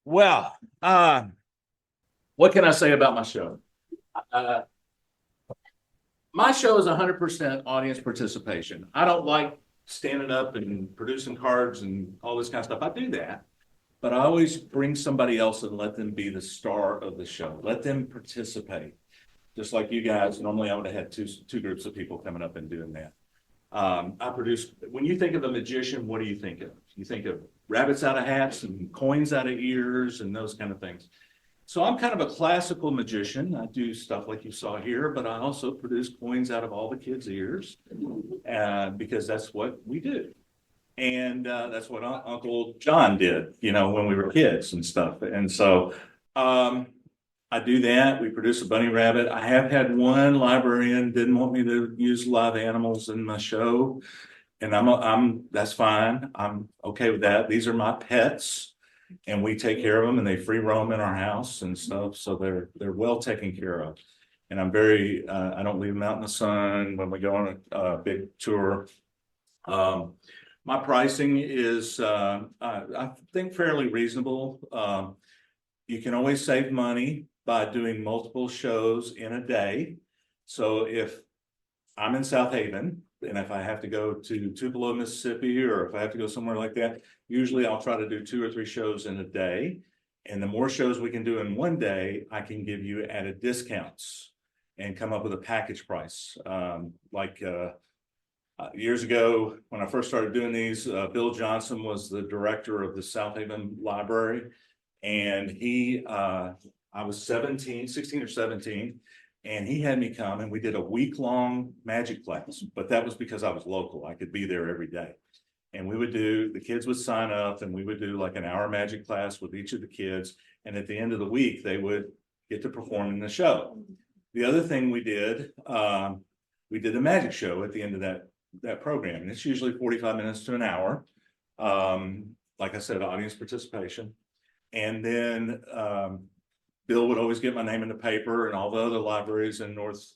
Well, what can I say about my show? My show is 100% audience participation. I don't like standing up and producing cards and all this kind of stuff. I do that, but I always bring somebody else and let them be the star of the show. Let them participate. Just like you guys, normally I would have had two groups of people coming up and doing that. I produce, when you think of a magician, what do you think of? You think of rabbits out of hats and coins out of ears and those kind of things. So I'm kind of a classical magician. I do stuff like you saw here, but I also produce coins out of all the kids' ears because that's what we do. And that's what Uncle John did, when we were kids and stuff. And so I do that. We produce a bunny rabbit. I have had one librarian didn't want me to use live animals in my show. And that's fine. I'm okay with that. These are my pets and we take care of them and they free roam in our house and stuff. So they're well taken care of. And I'm I don't leave them out in the sun when we go on a big tour. My pricing is, I think, fairly reasonable. You can always save money by doing multiple shows in a day. So if I'm in South Haven, and if I have to go to Tupelo, Mississippi, or if I have to go somewhere like that, usually I'll try to do 2 or 3 shows in a day. And the more shows we can do in one day, I can give you added discounts and come up with a package price. Years ago, when I first started doing these, Bill Johnson was the director of the South Haven Library. And I was 16 or 17. And he had me come and we did a week-long magic class, but that was because I was local. I could be there every day. And the kids would sign up and we would do like an hour magic class with each of the kids. And at the end of the week, they would get to perform in the show. The other thing we did a magic show at the end of that program. And it's usually 45 minutes to an hour. Like I said, audience participation. And then Bill would always get my name in the paper, and all the other libraries in North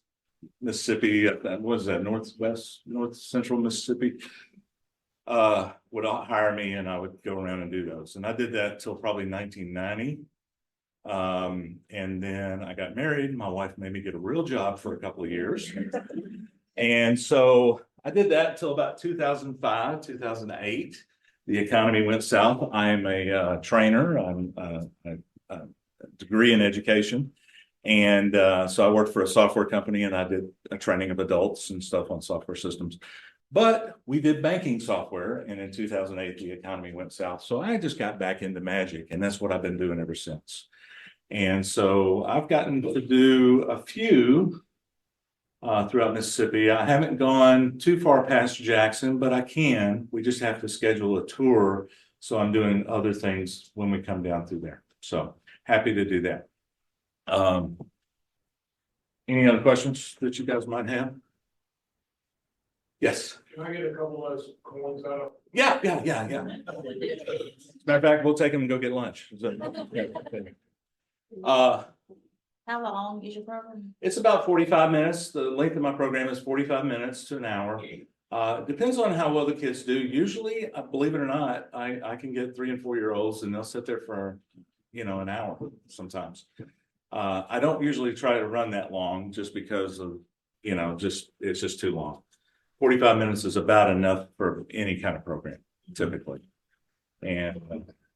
Mississippi, North Central Mississippi, would hire me and I would go around and do those. And I did that till probably 1990. And then I got married. My wife made me get a real job for a couple of years. And so I did that until about 2005, 2008. The economy went south. I am a trainer. I'm a degree in education. And so I worked for a software company and I did a training of adults and stuff on software systems. But we did banking software. And in 2008, the economy went south. So I just got back into magic and that's what I've been doing ever since. And so I've gotten to do a few throughout Mississippi. I haven't gone too far past Jackson, but I can. We just have to schedule a tour. So I'm doing other things when we come down through there. So happy to do that. Any other questions that you guys might have? Yes. Can I get a couple of those coins out of? Yeah. As a matter of fact, we'll take them and go get lunch. How long is your program? It's about 45 minutes. The length of my program is 45 minutes to an hour. Depends on how well the kids do. Usually, believe it or not, I can get 3 and 4 year olds and they'll sit there for, an hour sometimes. I don't usually try to run that long just because of, it's just too long. 45 minutes is about enough for any kind of program, typically. And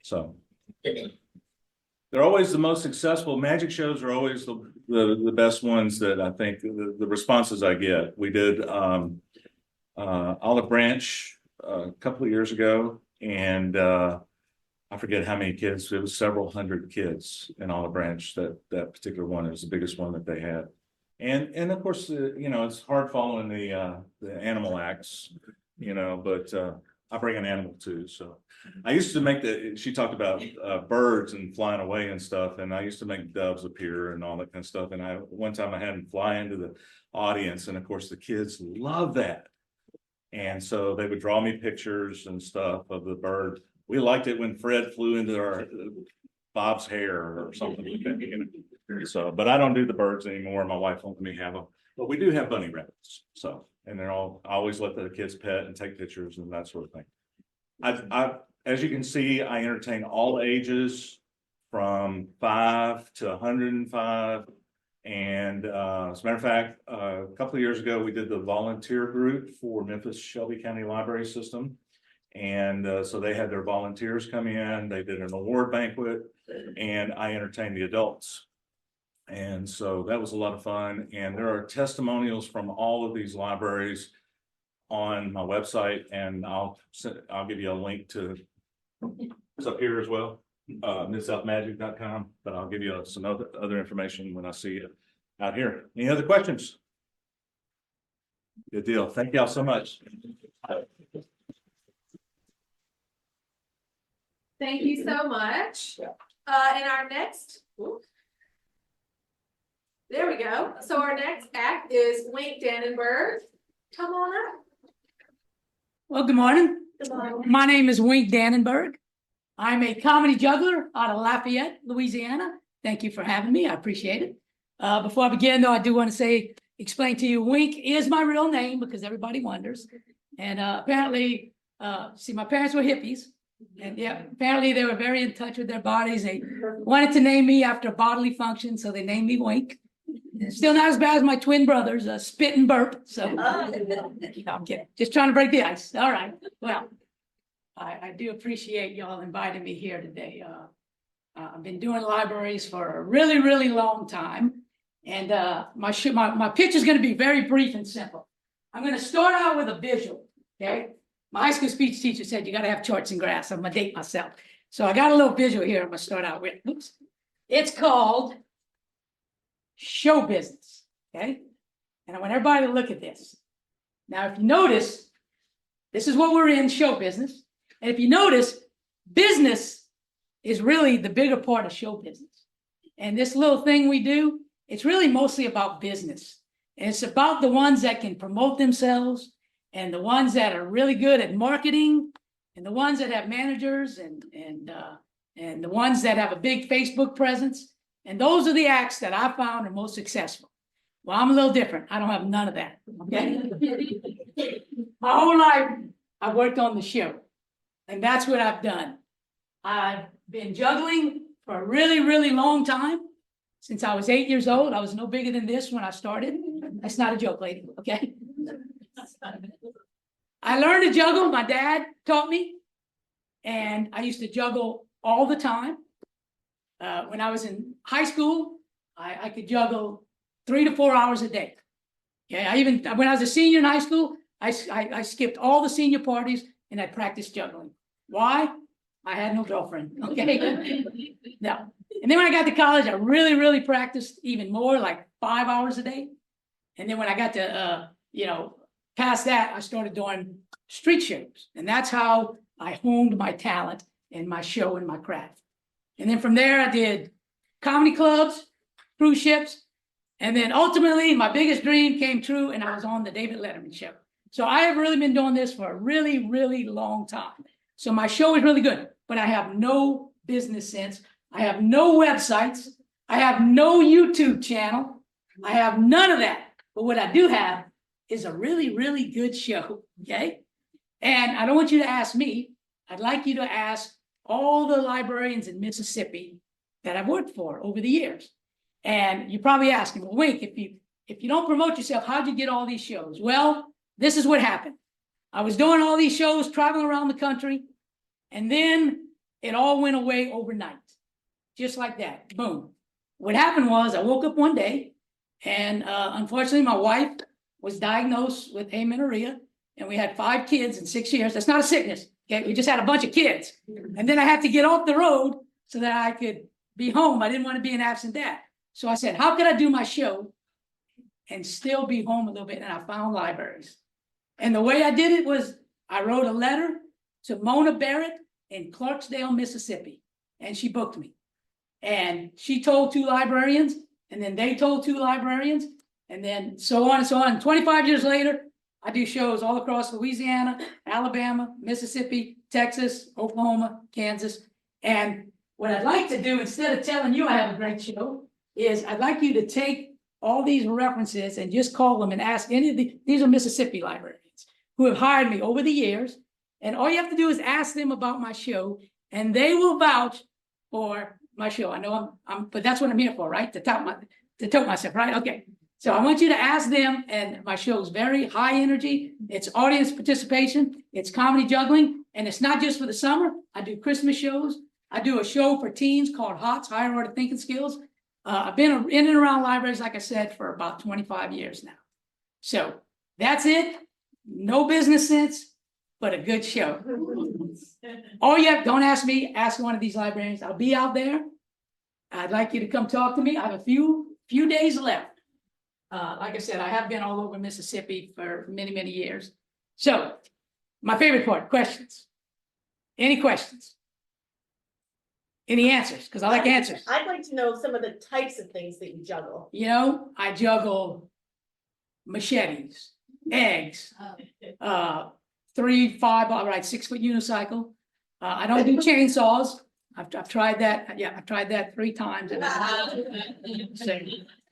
so they're always the most successful. Magic shows are always the best ones that I think the responses I get. We did Olive Branch a couple of years ago, and I forget how many kids. It was several hundred kids in Olive Branch. That particular one is the biggest one that they had. And of course, you know, it's hard following the animal acts, you know, but I bring an animal too. So I used to make she talked about birds and flying away and stuff. And I used to make doves appear and all that kind of stuff. And one time I had them fly into the audience. And of course, the kids love that. And so they would draw me pictures and stuff of the bird. We liked it when Fred flew into our Bob's hair or something like that, you know. So, but I don't do the birds anymore. My wife won't let me have them, but we do have bunny rabbits. So, and I always let the kids pet and take pictures and that sort of thing. As you can see, I entertain all ages from 5 to 105. And as a matter of fact, a couple of years ago, we did the volunteer group for Memphis Shelby County Library System. And so they had their volunteers come in, they did an award banquet, and I entertained the adults. And so that was a lot of fun. And there are testimonials from all of these libraries on my website, and I'll give you a link to it's up here as well, memphismagicevents.com, but I'll give you some other information when I see it out here. Any other questions? Good deal. Thank y'all so much. Thank you so much. And our next, there we go. So our next act is Wink Danenberg. Come on up. Well, good morning. Good morning. My name is Wink Danenberg. I'm a comedy juggler out of Lafayette, Louisiana. Thank you for having me. I appreciate it. Before I begin, though, I do want to explain to you, Wink is my real name because everybody wonders. And apparently, my parents were hippies. And yeah, apparently they were very in touch with their bodies. They wanted to name me after a bodily function, so they named me Wink. Still not as bad as my twin brothers, Spit and Burp. So no, I'm kidding. Just trying to break the ice. All right. Well, I do appreciate y'all inviting me here today. I've been doing libraries for a really, really long time. And my pitch is going to be very brief and simple. I'm going to start out with a visual. Okay. My high school speech teacher said you got to have charts and graphs. I'm going to date myself. So I got a little visual here I'm going to start out with. Oops. It's called show business. Okay. And I want everybody to look at this. Now, if you notice, this is what we're in, show business. And if you notice, business is really the bigger part of show business. And this little thing we do, it's really mostly about business. And it's about the ones that can promote themselves and the ones that are really good at marketing and the ones that have managers and the ones that have a big Facebook presence. And those are the acts that I found are most successful. Well, I'm a little different. I don't have none of that. Okay. My whole life, I worked on the show. And that's what I've done. I've been juggling for a really, really long time. Since I was 8 years old. I was no bigger than this when I started. That's not a joke, lady. Okay. I learned to juggle. My dad taught me. And I used to juggle all the time. When I was in high school, I could juggle 3 to 4 hours a day. Yeah, when I was a senior in high school, I skipped all the senior parties and I practiced juggling. Why? I had no girlfriend. Okay. No. And then when I got to college, I really, really practiced even more, like 5 hours a day. And then when I got to, past that, I started doing street shows. And that's how I honed my talent and my show and my craft. And then from there, I did comedy clubs, cruise ships. And then ultimately, my biggest dream came true and I was on the David Letterman show. So I have really been doing this for a really, really long time. So my show is really good, but I have no business sense. I have no websites. I have no YouTube channel. I have none of that. But what I do have is a really, really good show. Okay. And I don't want you to ask me. I'd like you to ask all the librarians in Mississippi that I've worked for over the years. And you're probably asking, well, Wink, if you don't promote yourself, how'd you get all these shows? Well, this is what happened. I was doing all these shows, traveling around the country, and then it all went away overnight. Just like that, boom. What happened was I woke up one day and unfortunately my wife was diagnosed with amenorrhea and we had 5 kids in 6 years. That's not a sickness. Okay, we just had a bunch of kids. And then I had to get off the road so that I could be home. I didn't want to be an absent dad. So I said, how could I do my show and still be home a little bit, and I found libraries. And the way I did it was I wrote a letter to Mona Barrett in Clarksdale, Mississippi, and she booked me. And she told 2 librarians, and then they told 2 librarians, and then so on and so on. 25 years later, I do shows all across Louisiana, Alabama, Mississippi, Texas, Oklahoma, Kansas. And what I'd like to do, instead of telling you I have a great show, is I'd like you to take all these references and just call them and ask any of these are Mississippi librarians who have hired me over the years. And all you have to do is ask them about my show, and they will vouch for my show. I know but that's what I'm here for, right? To tote myself, right? Okay. So I want you to ask them, and my show is very high energy. It's audience participation. It's comedy juggling, and it's not just for the summer. I do Christmas shows. I do a show for teens called HOTS, Higher Order Thinking Skills. I've been in and around libraries, like I said, for about 25 years now. So that's it. No business sense, but a good show. Oh yeah, don't ask me, ask one of these librarians. I'll be out there. I'd like you to come talk to me. I have a few days left. Like I said, I have been all over Mississippi for many, many years. So my favorite part, questions. Any questions? Any answers? Because I like answers. I'd like to know some of the types of things that you juggle. You know, I juggle machetes, eggs, 3, 5, all right, 6-foot unicycle. I don't do chainsaws. I've tried that. Yeah, I've tried that 3 times. So I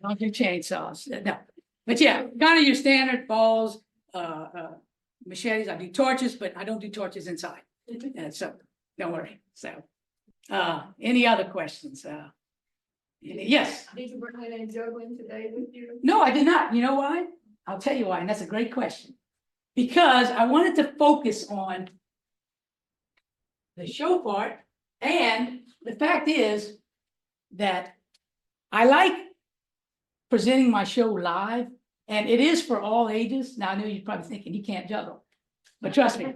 don't do chainsaws. No, but yeah, kind of your standard balls, machetes. I do torches, but I don't do torches inside. So don't worry. So. Any other questions? Yes. Did you bring in juggling today with you? No, I did not. You know why? I'll tell you why, and that's a great question. Because I wanted to focus on the show part, and the fact is that I like presenting my show live, and it is for all ages. Now, I know you're probably thinking you can't juggle, but trust me,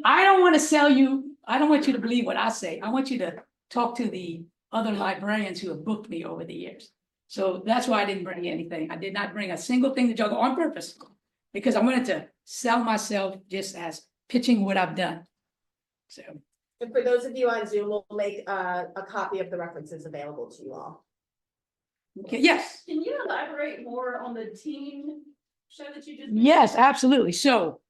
I don't want to sell you. I don't want you to believe what I say. I want you to talk to the other librarians who have booked me over the years. So that's why I didn't bring anything. I did not bring a single thing to juggle on purpose, because I wanted to sell myself just as pitching what I've done. So. And for those of you on Zoom, we'll make a copy of the references available to you all. Okay, yes. Can you elaborate more on the teen show that you just? Yes, absolutely. So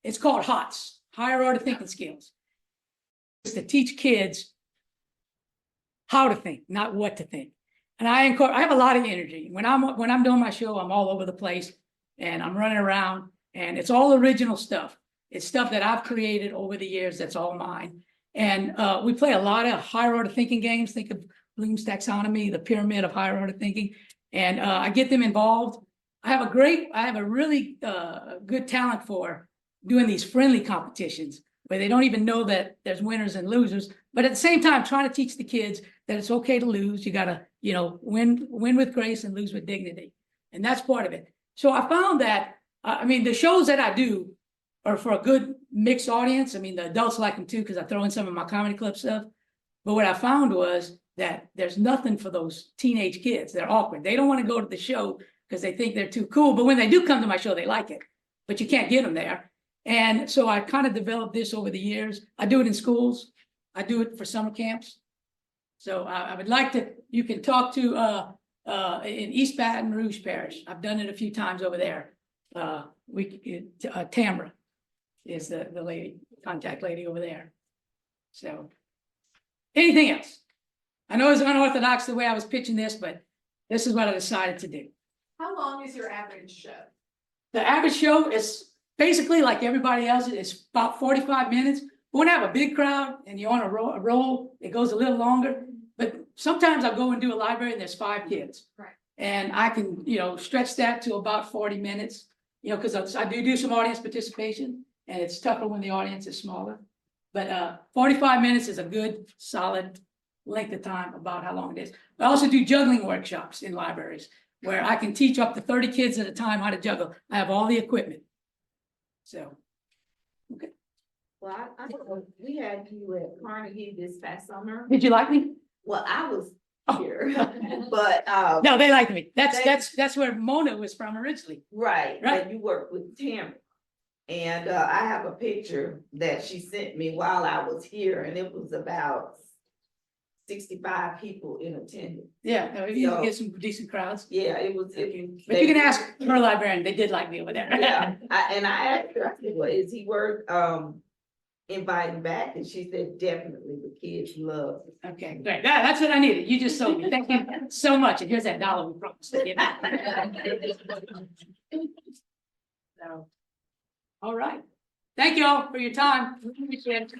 it's called HOTS, Higher Order Thinking Skills. It's to teach kids how to think, not what to think. And I have a lot of energy. When I'm doing my show, I'm all over the place and I'm running around, and it's all original stuff. It's stuff that I've created over the years. That's all mine. And we play a lot of higher order thinking games. Think of Bloom's taxonomy, the pyramid of higher order thinking. And I get them involved. I have a really good talent for doing these friendly competitions where they don't even know that there's winners and losers, but at the same time, trying to teach the kids that it's okay to lose. You gotta, win with grace and lose with dignity. And that's part of it. So I found that, the shows that I do are for a good mixed audience. The adults like them too, because I throw in some of my comedy club stuff. But what I found was that there's nothing for those teenage kids. They're awkward. They don't want to go to the show because they think they're too cool. But when they do come to my show, they like it. But you can't get them there. And so I kind of developed this over the years. I do it in schools. I do it for summer camps. So I would like to, you can talk to in East Baton Rouge Parish. I've done it a few times over there. Tamra is the lady, contact lady over there. So anything else? I know it's unorthodox the way I was pitching this, but this is what I decided to do. How long is your average show? The average show is basically like everybody else. It's about 45 minutes. When I have a big crowd and you're on a roll, it goes a little longer. But sometimes I'll go and do a library and there's 5 kids. Right. And I can, stretch that to about 40 minutes, because I do some audience participation, and it's tougher when the audience is smaller. But 45 minutes is a good, solid length of time, about how long it is. I also do juggling workshops in libraries where I can teach up to 30 kids at a time how to juggle. I have all the equipment. So, okay. Well, we had you at Carnegie this past summer. Did you like me? Well, I was here. But, No, they like me. They- That's where Mona was from originally. right, Right. and you work with Tamara. And, I have a picture that she sent me while I was here, and it was about 65 people in attendance. Yeah, no, you So- get some decent crowds. Yeah, it was. But you can ask her librarian, they did like me over there. Yeah, I asked her, I said, well, is he worth, inviting back? And she said, definitely, the kids love it. Okay, great. That's what I needed. You just sold me. Thank you so much. And here's that dollar we promised to give. So, all right. Thank you all for your time. Appreciate it.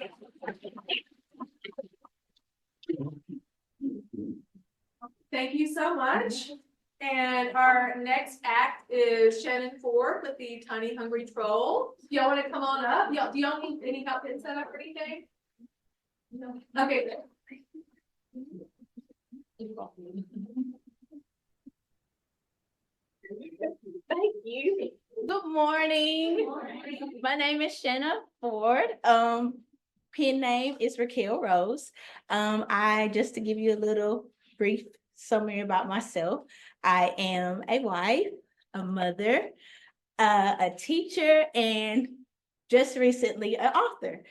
Thank you so much. And our next act is Shannon Ford with the Tiny Hungry Troll. Y'all want to come on up? Do y'all need any help in setup or anything? No. Okay. Thank you. Good morning. My name is Shana Ford. Pen name is Rickquel Rose. I just to give you a little brief summary about myself. I am a wife, a mother, a teacher, and just recently an author.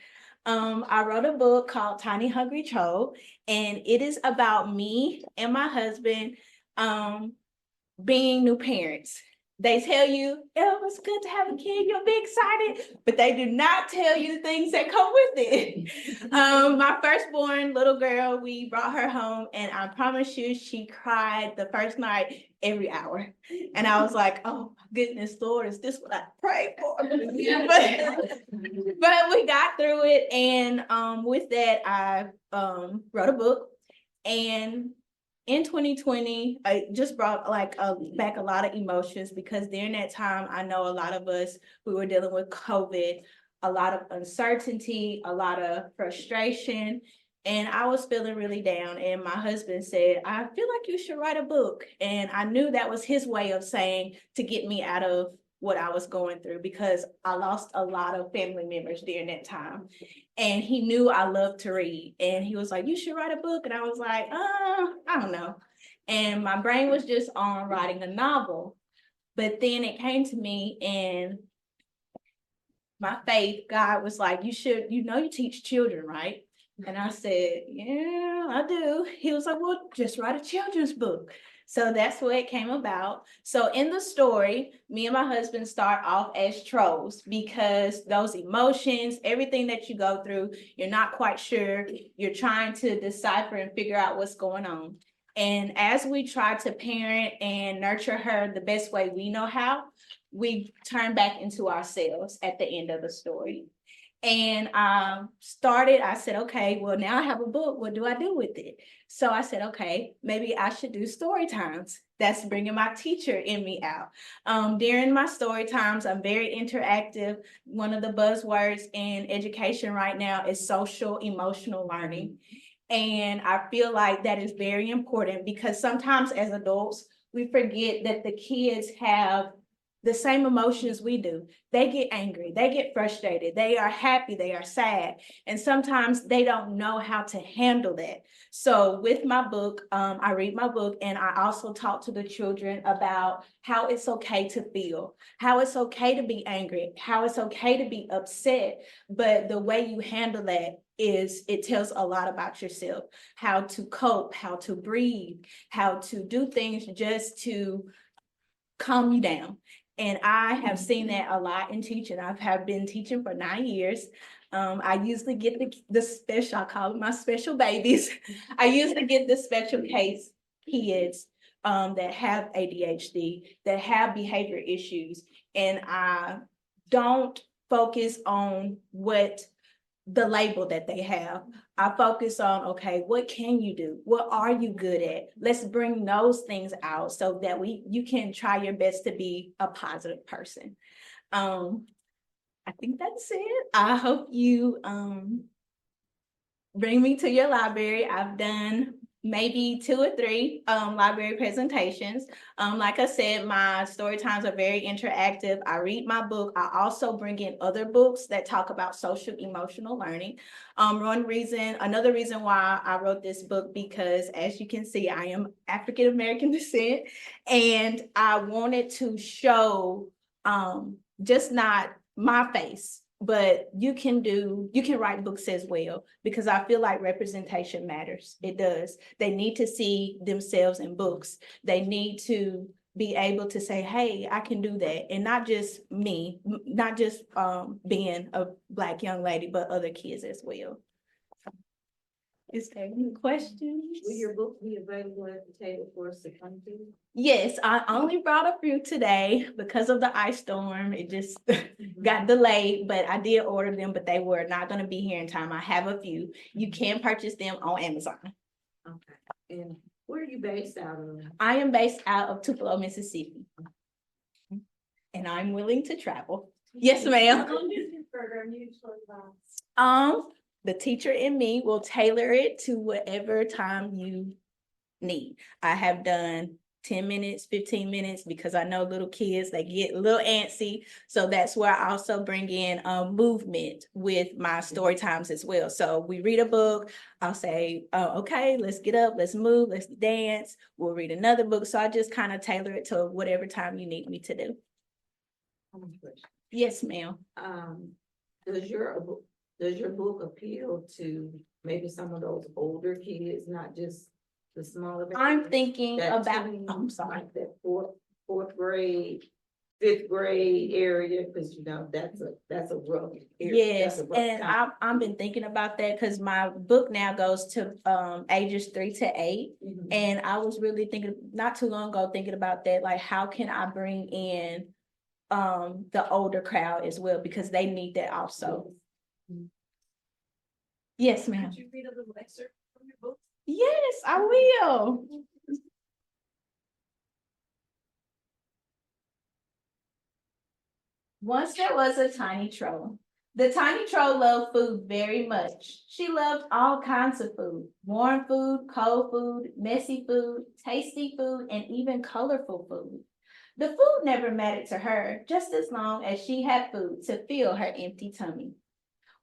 I wrote a book called Tiny Hungry Troll, and it is about me and my husband being new parents. They tell you, oh, it's good to have a kid, you'll be excited, but they do not tell you the things that come with it. My firstborn little girl, we brought her home, and I promise you, she cried the first night every hour. And I was like, oh my goodness, Lord, is this what I prayed for? But we got through it, and with that, I wrote a book, and in 2020, I just brought back a lot of emotions, because during that time, I know a lot of us, we were dealing with COVID, a lot of uncertainty, a lot of frustration, and I was feeling really down. And my husband said, I feel like you should write a book. And I knew that was his way of saying to get me out of what I was going through, because I lost a lot of family members during that time. And he knew I loved to read. And he was like, you should write a book. And I was like, I don't know. And my brain was just on writing a novel. But then it came to me, and my faith, God was like, you teach children, right? And I said, yeah, I do. He was like, well, just write a children's book. So that's where it came about. So in the story, me and my husband start off as trolls, because those emotions, everything that you go through, you're not quite sure. You're trying to decipher and figure out what's going on. And as we try to parent and nurture her the best way we know how, we turn back into ourselves at the end of the story. And I said, okay, well, now I have a book. What do I do with it? So I said, okay, maybe I should do story times. That's bringing my teacher in me out. During my story times, I'm very interactive. One of the buzzwords in education right now is social emotional learning. And I feel like that is very important, because sometimes as adults, we forget that the kids have the same emotions we do. They get angry, they get frustrated, they are happy, they are sad. And sometimes they don't know how to handle that. So with my book, I read my book, and I also talk to the children about how it's okay to feel, how it's okay to be angry, how it's okay to be upset. But the way you handle that it tells a lot about yourself, how to cope, how to breathe, how to do things just to calm you down. And I have seen that a lot in teaching. I have been teaching for 9 years. I usually get the special, I call them my special babies. I usually get the special case kids that have ADHD, that have behavior issues. And I don't focus on what the label that they have. I focus on, okay, what can you do? What are you good at? Let's bring those things out so that you can try your best to be a positive person. I think that's it. I hope you bring me to your library. I've done maybe 2 or 3 library presentations. Like I said, my story times are very interactive. I read my book. I also bring in other books that talk about social emotional learning. Another reason why I wrote this book, because as you can see, I am African American descent, and I wanted to show just not my face, but you can write books as well, because I feel like representation matters. It does. They need to see themselves in books. They need to be able to say, hey, I can do that. And not just me, not just being a Black young lady, but other kids as well. Is there any questions? Will your book be available at the table for us to come to? Yes, I only brought a few today because of the ice storm. It just got delayed, but I did order them, but they were not going to be here in time. I have a few. You can purchase them on Amazon. Okay. And where are you based out of? I am based out of Tupelo, Mississippi. And I'm willing to travel. Yes, ma'am. How long is your program usually last? The teacher in me will tailor it to whatever time you need. I have done 10 minutes, 15 minutes, because I know little kids, they get a little antsy. So that's where I also bring in movement with my story times as well. So we read a book, I'll say, oh, okay, let's get up, let's move, let's dance. We'll read another book. So I just kind of tailor it to whatever time you need me to do. Yes, ma'am. Does your book appeal to maybe some of those older kids, not just the smaller? I'm thinking about, I'm sorry. Like that fourth grade, 5th grade area, because you know that's a rough area. Yes, and I've been thinking about that because my book now goes to ages 3 to 8, and I was really thinking not too long ago thinking about that, like how can I bring in the older crowd as well, because they need that also. Yes, ma'am. Could you read a little excerpt from your book? Yes, I will. Once there was a tiny troll. The tiny troll loved food very much. She loved all kinds of food: warm food, cold food, messy food, tasty food, and even colorful food. The food never mattered to her, just as long as she had food to fill her empty tummy.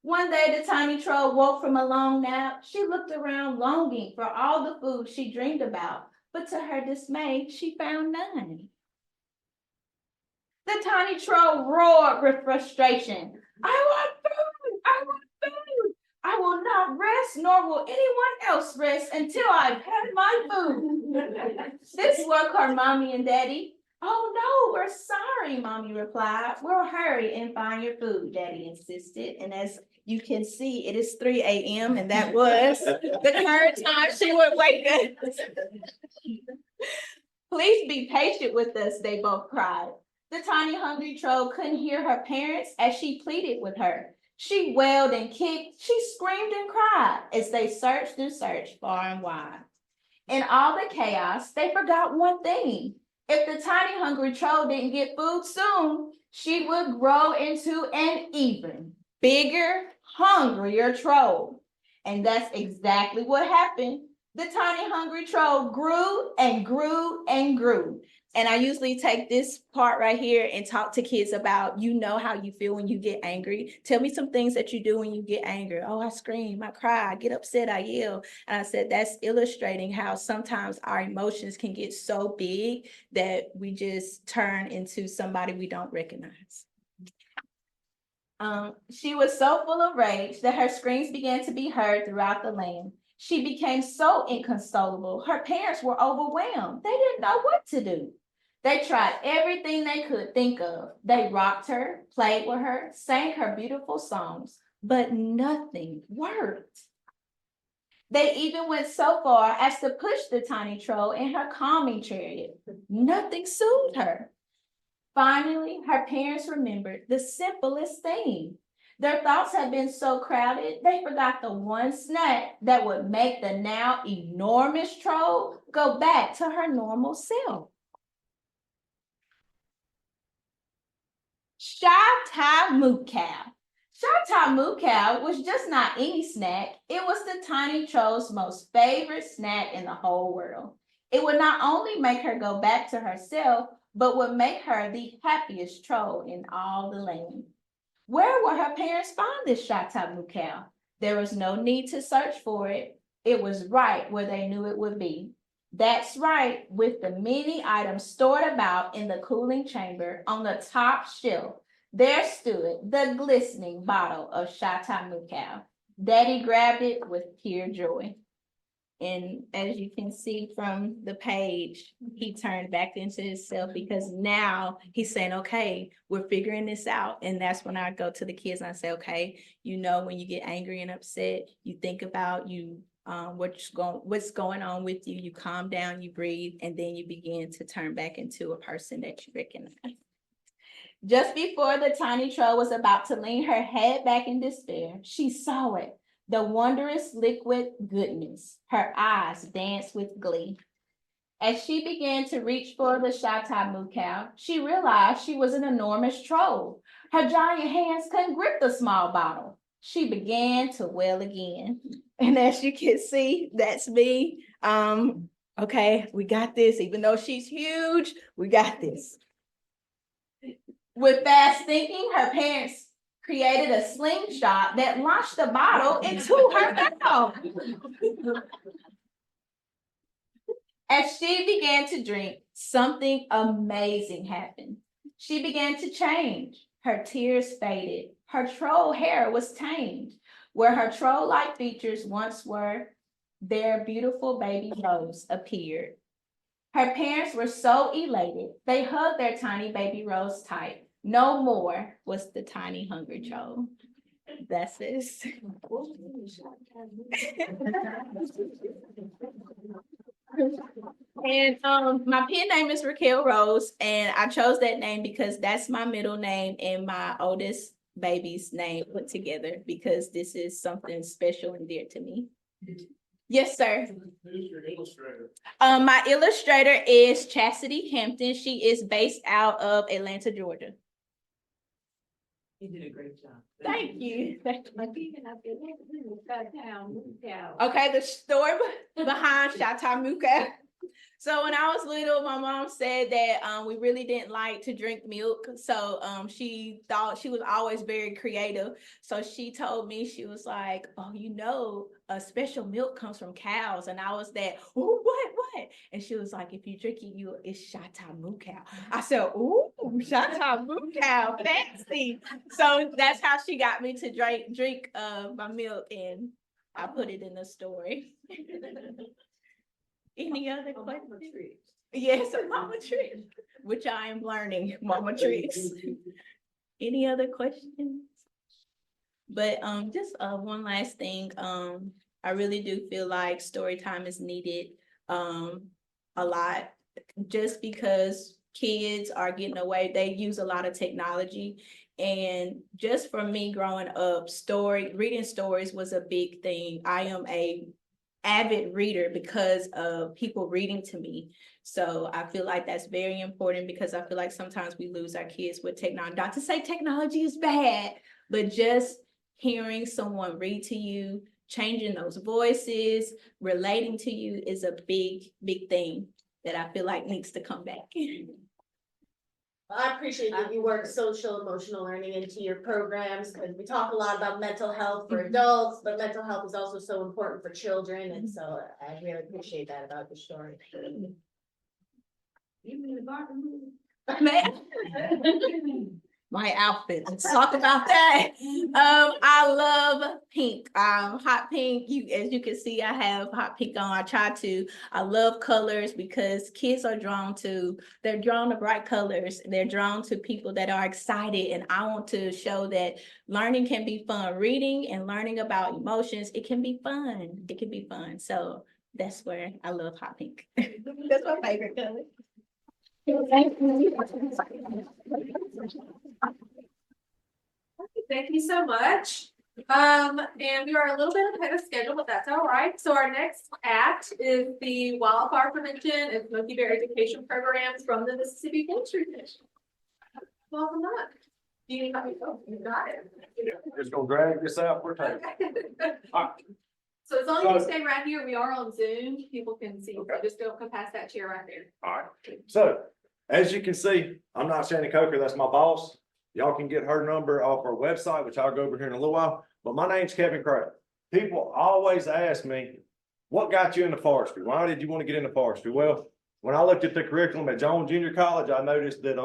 One day, the tiny troll woke from a long nap. She looked around, longing for all the food she dreamed about, but to her dismay, she found none. The tiny troll roared with frustration. I want food! I want food! I will not rest, nor will anyone else rest until I've had my food. This woke her mommy and daddy. Oh no, we're sorry, mommy replied. We'll hurry and find your food, daddy insisted. And as you can see, it is 3 a.m. and that was the current time she would wake up. Please be patient with us, they both cried. The tiny hungry troll couldn't hear her parents as she pleaded with her. She wailed and kicked, she screamed and cried as they searched and searched far and wide. In all the chaos, they forgot one thing. If the tiny hungry troll didn't get food soon, she would grow into an even bigger, hungrier troll. And that's exactly what happened. The tiny hungry troll grew and grew and grew. And I usually take this part right here and talk to kids about, you know how you feel when you get angry. Tell me some things that you do when you get angry. Oh, I scream, I cry, I get upset, I yell. And I said, that's illustrating how sometimes our emotions can get so big that we just turn into somebody we don't recognize. She was so full of rage that her screams began to be heard throughout the land. She became so inconsolable. Her parents were overwhelmed. They didn't know what to do. They tried everything they could think of. They rocked her, played with her, sang her beautiful songs, but nothing worked. They even went so far as to push the tiny troll in her calming chariot. Nothing soothed her. Finally, her parents remembered the simplest thing. Their thoughts had been so crowded, they forgot the one snack that would make the now enormous troll go back to her normal self. Shy-tie moo cow. Shata Moo Cow was just not any snack. It was the tiny troll's most favorite snack in the whole world. It would not only make her go back to herself, but would make her the happiest troll in all the land. Where would her parents find this Shata Moo Cow? There was no need to search for it. It was right where they knew it would be. That's right, with the many items stored about in the cooling chamber on the top shelf, there stood the glistening bottle of Shata Moo Cow. Daddy grabbed it with pure joy. And as you can see from the page, he turned back into himself because now he's saying, okay, we're figuring this out. And that's when I go to the kids and I say, okay, you know, when you get angry and upset, you think about what's going on with you, you calm down, you breathe, and then you begin to turn back into a person that you recognize. Just before the tiny troll was about to lean her head back in despair, she saw it. The wondrous liquid goodness. Her eyes danced with glee. As she began to reach for the Shata Moo Cow, she realized she was an enormous troll. Her giant hands couldn't grip the small bottle. She began to wail again. And as you can see, that's me. Okay, we got this. Even though she's huge, we got this. With fast thinking, her parents created a slingshot that launched the bottle into her mouth. As she began to drink, something amazing happened. She began to change. Her tears faded. Her troll hair was tamed. Where her troll-like features once were, their beautiful baby Rose appeared. Her parents were so elated, they hugged their tiny baby Rose tight. No more was the tiny hungry troll. That's it. And my pen name is Rickquel Rose, and I chose that name because that's my middle name and my oldest baby's name put together because this is something special and dear to me. Yes, sir. Who's your illustrator? My illustrator is Chastity Hampton. She is based out of Atlanta, Georgia. You did a great job. Thank you. Yeah. Okay, the story behind Shata Moo Cow. So when I was little, my mom said that we really didn't like to drink milk. So she thought she was always very creative. So she told me, she was like, oh, you know, a special milk comes from cows. And I was that, oh, what? And she was like, if you drink it, it's Shata Moo Cow. I said, ooh, Shata Moo Cow, fancy. So that's how she got me to drink my milk, and I put it in the story. Any other questions? Yes, a mama trick, which I am learning mama tricks. Any other questions? But just one last thing. I really do feel like story time is needed a lot, just because kids are getting away. They use a lot of technology. And just for me growing up, reading stories was a big thing. I am a avid reader because of people reading to me. So I feel like that's very important because I feel like sometimes we lose our kids with technology. Not to say technology is bad, but just hearing someone read to you, changing those voices, relating to you is a big, big thing that I feel like needs to come back. I appreciate that you work social emotional learning into your programs, because we talk a lot about mental health for adults, but mental health is also so important for children, and so I really appreciate that about your story. My outfit. Let's talk about that. I love pink. Hot pink. As you can see, I have hot pink on. I love colors because kids are they're drawn to bright colors. They're drawn to people that are excited. And I want to show that learning can be fun. Reading and learning about emotions, it can be fun. It can be fun. So that's where I love hot pink. That's my favorite color. Thank you so much. And we are a little bit ahead of schedule, but that's all right. So our next act is the Wildfire Prevention and Smokey Bear Education Programs from the Mississippi Forestry Commission. Welcome back. You got it. Just gonna drag this out for time. So as long as you stay right here, we are on Zoom, people can see, so just don't come past that chair right there. All right, so as you can see, I'm not Shana Coker, that's my boss. Y'all can get her number off our website, which I'll go over here in a little while, but my name's Kevin Craig. People always ask me, what got you into forestry? Why did you want to get into forestry? Well, when I looked at the curriculum at Jones Junior College, I noticed that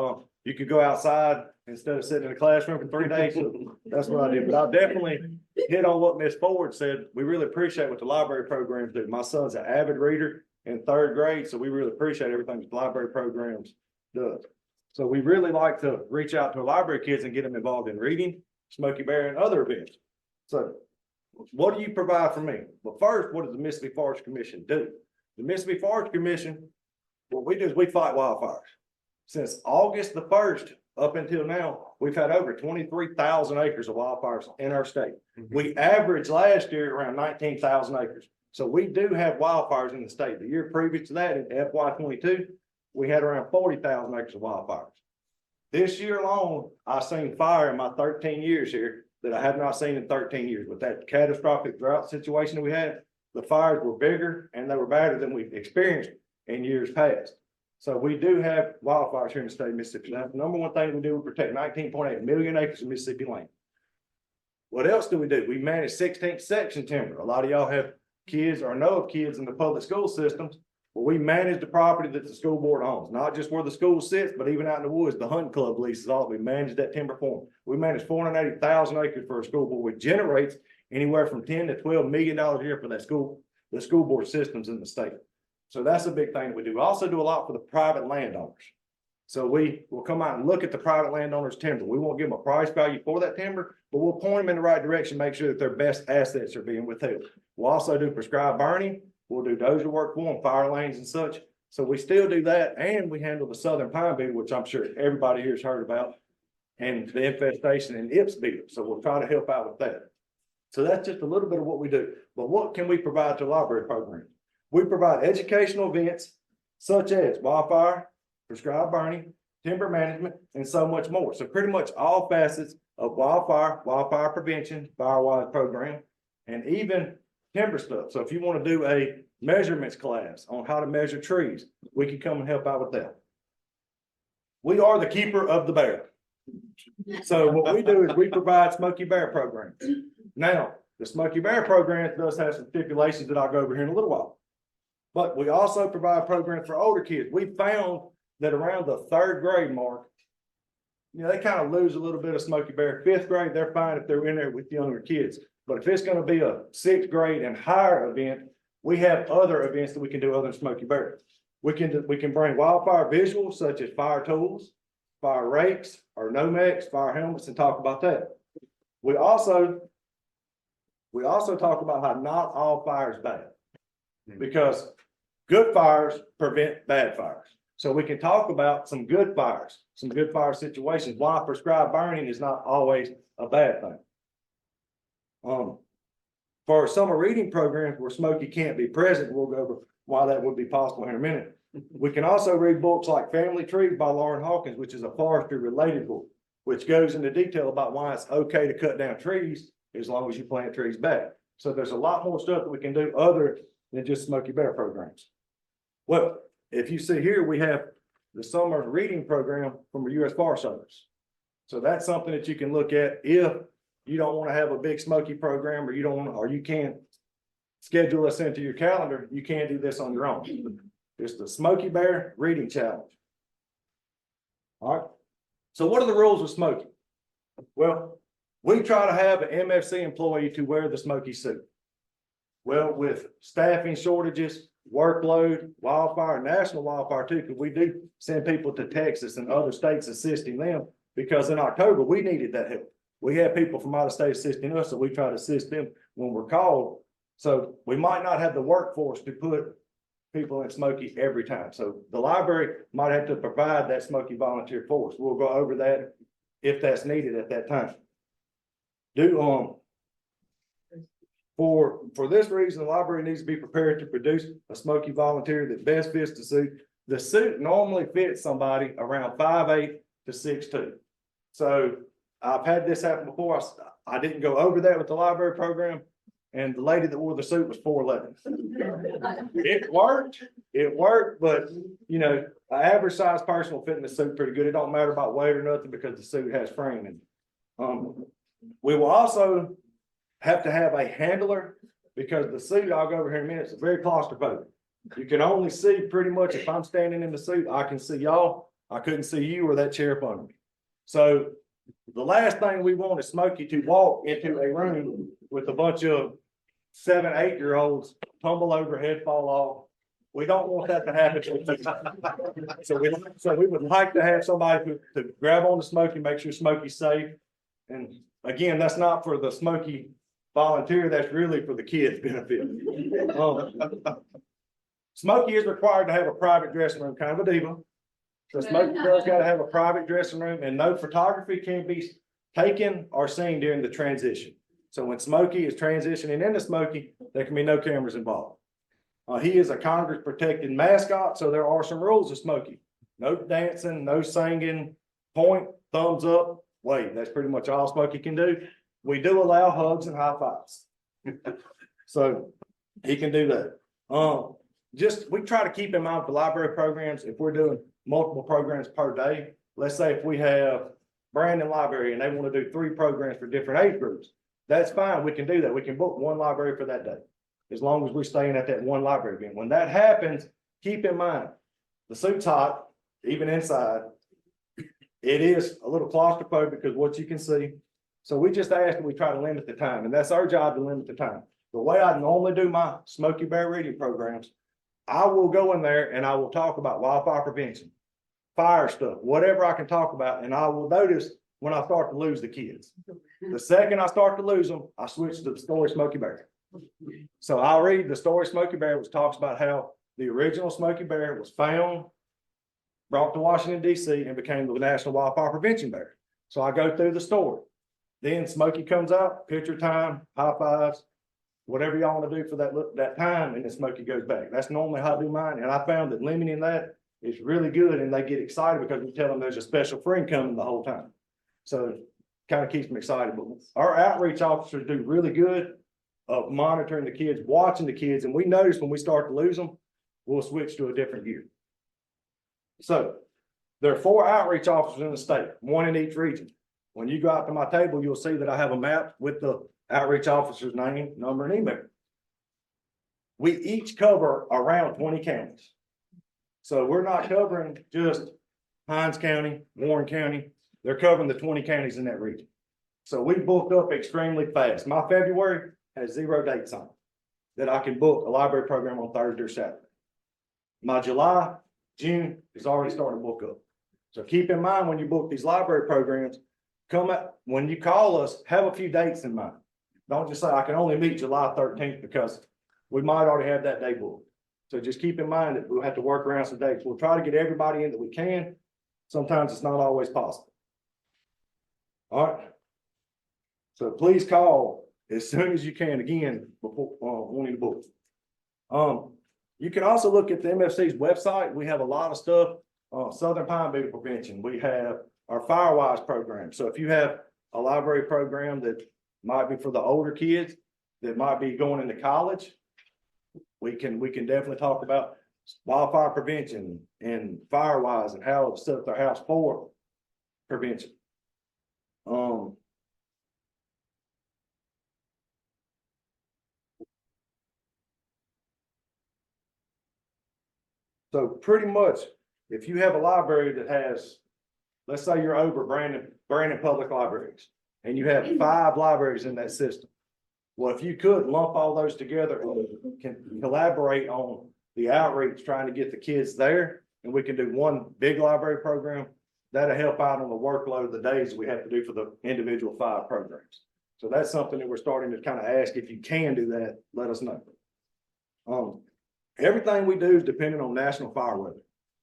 you could go outside instead of sitting in a classroom for 3 days. So that's what I did. But I definitely hit on what Miss Ford said. We really appreciate what the library programs do. My son's an avid reader in 3rd grade, so we really appreciate everything that the library programs does. So we really like to reach out to our library kids and get them involved in reading, Smokey Bear, and other events. So what do you provide for me? Well, first, what does the Mississippi Forest Commission do? The Mississippi Forest Commission, what we do is we fight wildfires. Since August the 1st up until now, we've had over 23,000 acres of wildfires in our state. We averaged last year around 19,000 acres. So we do have wildfires in the state. The year previous to that, in FY22, we had around 40,000 acres of wildfires. This year alone, I've seen fire in my 13 years here that I have not seen in 13 years. With that catastrophic drought situation that we had, the fires were bigger and they were badder than we've experienced in years past. So we do have wildfires here in the state of Mississippi. That's the number one thing we do, we protect 19.8 million acres of Mississippi land. What else do? We manage 16th section timber. A lot of y'all have kids or know of kids in the public school systems. Well, we manage the property that the school board owns, not just where the school sits, but even out in the woods, the hunting club leases all. We manage that timber for them. We manage 480,000 acres for a school board, which generates anywhere from $10 to $12 million a year for the school board systems in the state. So that's a big thing that we do. We also do a lot for the private landowners. So we will come out and look at the private landowners' timber. We won't give them a price value for that timber, but we'll point them in the right direction, make sure that their best assets are being withheld. We'll also do prescribed burning. We'll do dozer work for them, fire lanes and such. So we still do that, and we handle the southern pine beetle, which I'm sure everybody here has heard about, and the infestation in Ips beetle. So we'll try to help out with that. So that's just a little bit of what we do. But what can we provide to library programs? We provide educational events such as wildfire, prescribed burning, timber management, and so much more. So pretty much all facets of wildfire prevention, firewise program, and even timber stuff. So if you want to do a measurements class on how to measure trees, we can come and help out with that. We are the keeper of the bear. So what we do is we provide Smokey Bear programs. Now, the Smokey Bear program does have some stipulations that I'll go over here in a little while. But we also provide programs for older kids. We found that around the 3rd grade mark, they kind of lose a little bit of Smokey Bear. 5th grade, they're fine if they're in there with younger kids. But if it's going to be a 6th grade and higher event, we have other events that we can do other than Smokey Bear. We can bring wildfire visuals such as fire tools, fire rakes, or Nomex, fire helmets, and talk about that. We also talk about how not all fire is bad, because good fires prevent bad fires. So we can talk about some good fires, some good fire situations, why prescribed burning is not always a bad thing. For summer reading programs where Smokey can't be present, we'll go over why that would be possible in a minute. We can also read books like Family Tree by Lauren Hawkins, which is a forestry related book, which goes into detail about why it's okay to cut down trees as long as you plant trees back. So there's a lot more stuff that we can do other than just Smokey Bear programs. Well, if you see here, we have the summer reading program from the U.S. Forest Service. So that's something that you can look at if you don't want to have a big Smokey program, or you can't schedule us into your calendar. You can do this on your own. It's the Smokey Bear Reading Challenge. All right. So what are the rules of Smokey? Well, we try to have an MFC employee to wear the Smokey suit. Well, with staffing shortages, workload, wildfire, national wildfire too, because we do send people to Texas and other states assisting them, because in October, we needed that help. We have people from out of state assisting us, so we try to assist them when we're called. So we might not have the workforce to put people in Smokey every time. So the library might have to provide that Smokey volunteer force. We'll go over that if that's needed at that time. For this reason, the library needs to be prepared to produce a Smokey volunteer that best fits the suit. The suit normally fits somebody around 5'8" to 6'2". So I've had this happen before. I didn't go over that with the library program. And the lady that wore the suit was 4'11". It worked, but you know, an average size person will fit in the suit pretty good. It don't matter about weight or nothing because the suit has framing. We will also have to have a handler because the suit, I'll go over here in a minute, is very claustrophobic. You can only see pretty much if I'm standing in the suit, I can see y'all. I couldn't see you or that chair up under me. So the last thing we want is Smokey to walk into a room with a bunch of 7, 8-year-olds, tumble over, head fall off. We don't want that to happen. So we would like to have somebody to grab on to Smokey, make sure Smokey's safe. And again, that's not for the Smokey volunteer, that's really for the kids' benefit. Smokey is required to have a private dressing room, kind of a diva. So Smokey does got to have a private dressing room, and no photography can be taken or seen during the transition. So when Smokey is transitioning into Smokey, there can be no cameras involved. He is a Congress protected mascot, so there are some rules of Smokey. No dancing, no singing, point, thumbs up, wave. That's pretty much all Smokey can do. We do allow hugs and high fives. So he can do that. We try to keep in mind the library programs. If we're doing multiple programs per day, let's say if we have Brandon Library and they want to do 3 programs for different age groups, that's fine. We can do that. We can book one library for that day, as long as we're staying at that one library event. When that happens, keep in mind, the suit's hot, even inside. It is a little claustrophobic because what you can see. So we just ask that we try to limit the time, and that's our job to limit the time. The way I normally do my Smokey Bear reading programs, I will go in there and I will talk about wildfire prevention, fire stuff, whatever I can talk about, and I will notice when I start to lose the kids. The second I start to lose them, I switch to the story Smokey Bear. So I'll read the story Smokey Bear, which talks about how the original Smokey Bear was found, brought to Washington, D.C., and became the National Wildfire Prevention Bear. So I go through the story. Then Smokey comes out, picture time, high fives, whatever y'all want to do for that time, and then Smokey goes back. That's normally how I do mine, and I found that limiting that is really good, and they get excited because we tell them there's a special friend coming the whole time. So kind of keeps them excited. But our outreach officers do really good of monitoring the kids, watching the kids, and we notice when we start to lose them, we'll switch to a different gear. So there are 4 outreach officers in the state, 1 in each region. When you go out to my table, you'll see that I have a map with the outreach officer's name, number, and email. We each cover around 20 counties. So we're not covering just Hines County, Warren County. They're covering the 20 counties in that region. So we book up extremely fast. My February has 0 dates on it that I can book a library program on Thursday or Saturday. My July, June is already starting to book up. So keep in mind when you book these library programs, when you call us, have a few dates in mind. Don't just say, I can only meet July 13th because we might already have that day booked. So just keep in mind that we'll have to work around some dates. We'll try to get everybody in that we can. Sometimes it's not always possible. All right. So please call as soon as you can, again, before wanting to book. You can also look at the MFC's website. We have a lot of stuff, Southern Pine Beetle Prevention. We have our Firewise program. So if you have a library program that might be for the older kids that might be going into college, we can definitely talk about wildfire prevention and Firewise and how to set up their house for prevention. So pretty much, if you have a library that has, let's say you're over Brandon Public Libraries, and you have 5 libraries in that system. Well, if you could lump all those together and can collaborate on the outreach, trying to get the kids there, and we can do one big library program, that'll help out on the workload of the days we have to do for the individual 5 programs. So that's something that we're starting to kind of ask. If you can do that, let us know. Everything we do is dependent on national fire weather.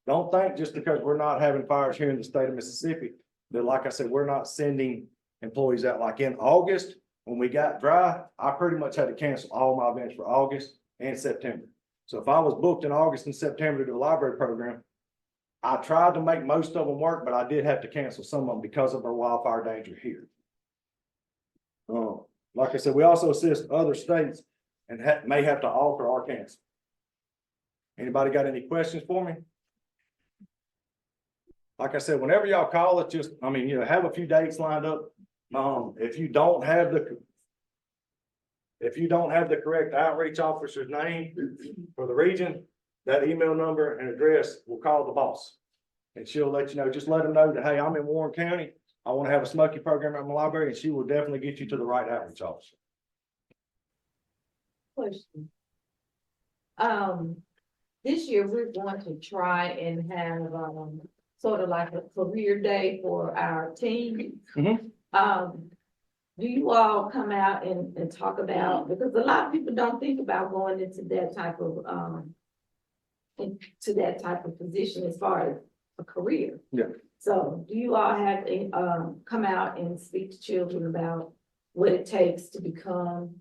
Don't think just because we're not having fires here in the state of Mississippi that, like I said, we're not sending employees out. Like in August, when we got dry, I pretty much had to cancel all my events for August and September. So if I was booked in August and September to do a library program, I tried to make most of them work, but I did have to cancel some of them because of our wildfire danger here. Like I said, we also assist other states and may have to alter our cancel. Anybody got any questions for me? Like I said, whenever y'all call it, just, I mean, you know, have a few dates lined up. If you don't have the correct outreach officer's name for the region, that email number and address will call the boss. And she'll let you know, just let them know that, hey, I'm in Warren County. I want to have a Smokey program at my library, and she will definitely get you to the right outreach officer. Question. This year we're going to try and have, sort of like a career day for our team. Do you all come out and talk about, because a lot of people don't think about going into that type of position as far as a career. Yeah. So do you all have a, come out and speak to children about what it takes to become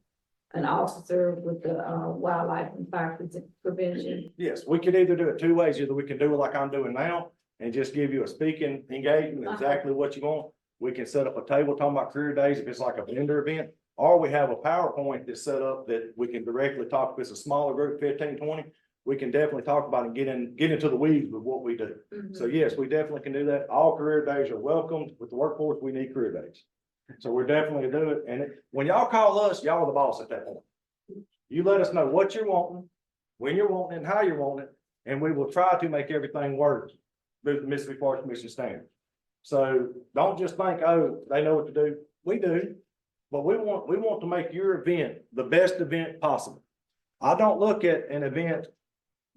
an officer with the wildlife and fire prevention? Yes, we could either do it two ways. Either we can do it like I'm doing now and just give you a speaking engagement, exactly what you want. We can set up a table talking about career days if it's like a vendor event, or we have a PowerPoint that's set up that we can directly talk. If it's a smaller group, 15, 20, we can definitely talk about and get into the weeds with what we do. So yes, we definitely can do that. All career days are welcomed. With the workforce, we need career days. So we're definitely gonna do it. And when y'all call us, y'all are the boss at that point. You let us know what you're wanting, when you're wanting it, and how you're wanting it, and we will try to make everything work with the Mississippi Forest Commission standards. So don't just think, oh, they know what to do. We do, but we want to make your event the best event possible. I don't look at an event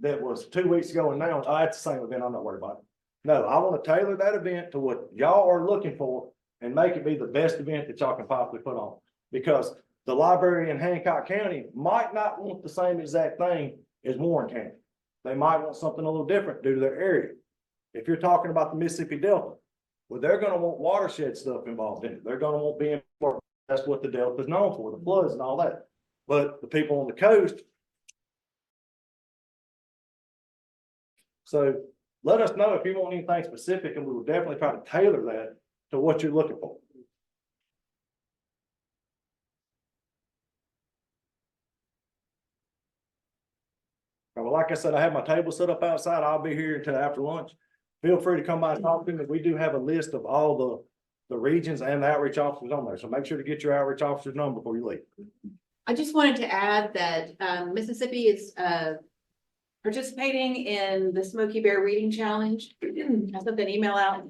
that was 2 weeks ago and now, oh, it's the same event, I'm not worried about it. No, I want to tailor that event to what y'all are looking for and make it be the best event that y'all can possibly put on. Because the library in Hancock County might not want the same exact thing as Warren County. They might want something a little different due to their area. If you're talking about the Mississippi Delta, well, they're going to want watershed stuff involved in it. They're going to want being, that's what the Delta is known for, the floods and all that. But the people on the coast, so let us know if you want anything specific, and we will definitely try to tailor that to what you're looking for. Well, like I said, I have my table set up outside. I'll be here until after lunch. Feel free to come by and talk to me. We do have a list of all the regions and the outreach officers on there. So make sure to get your outreach officer's number before you leave. I just wanted to add that Mississippi is participating in the Smokey Bear Reading Challenge. I sent an email out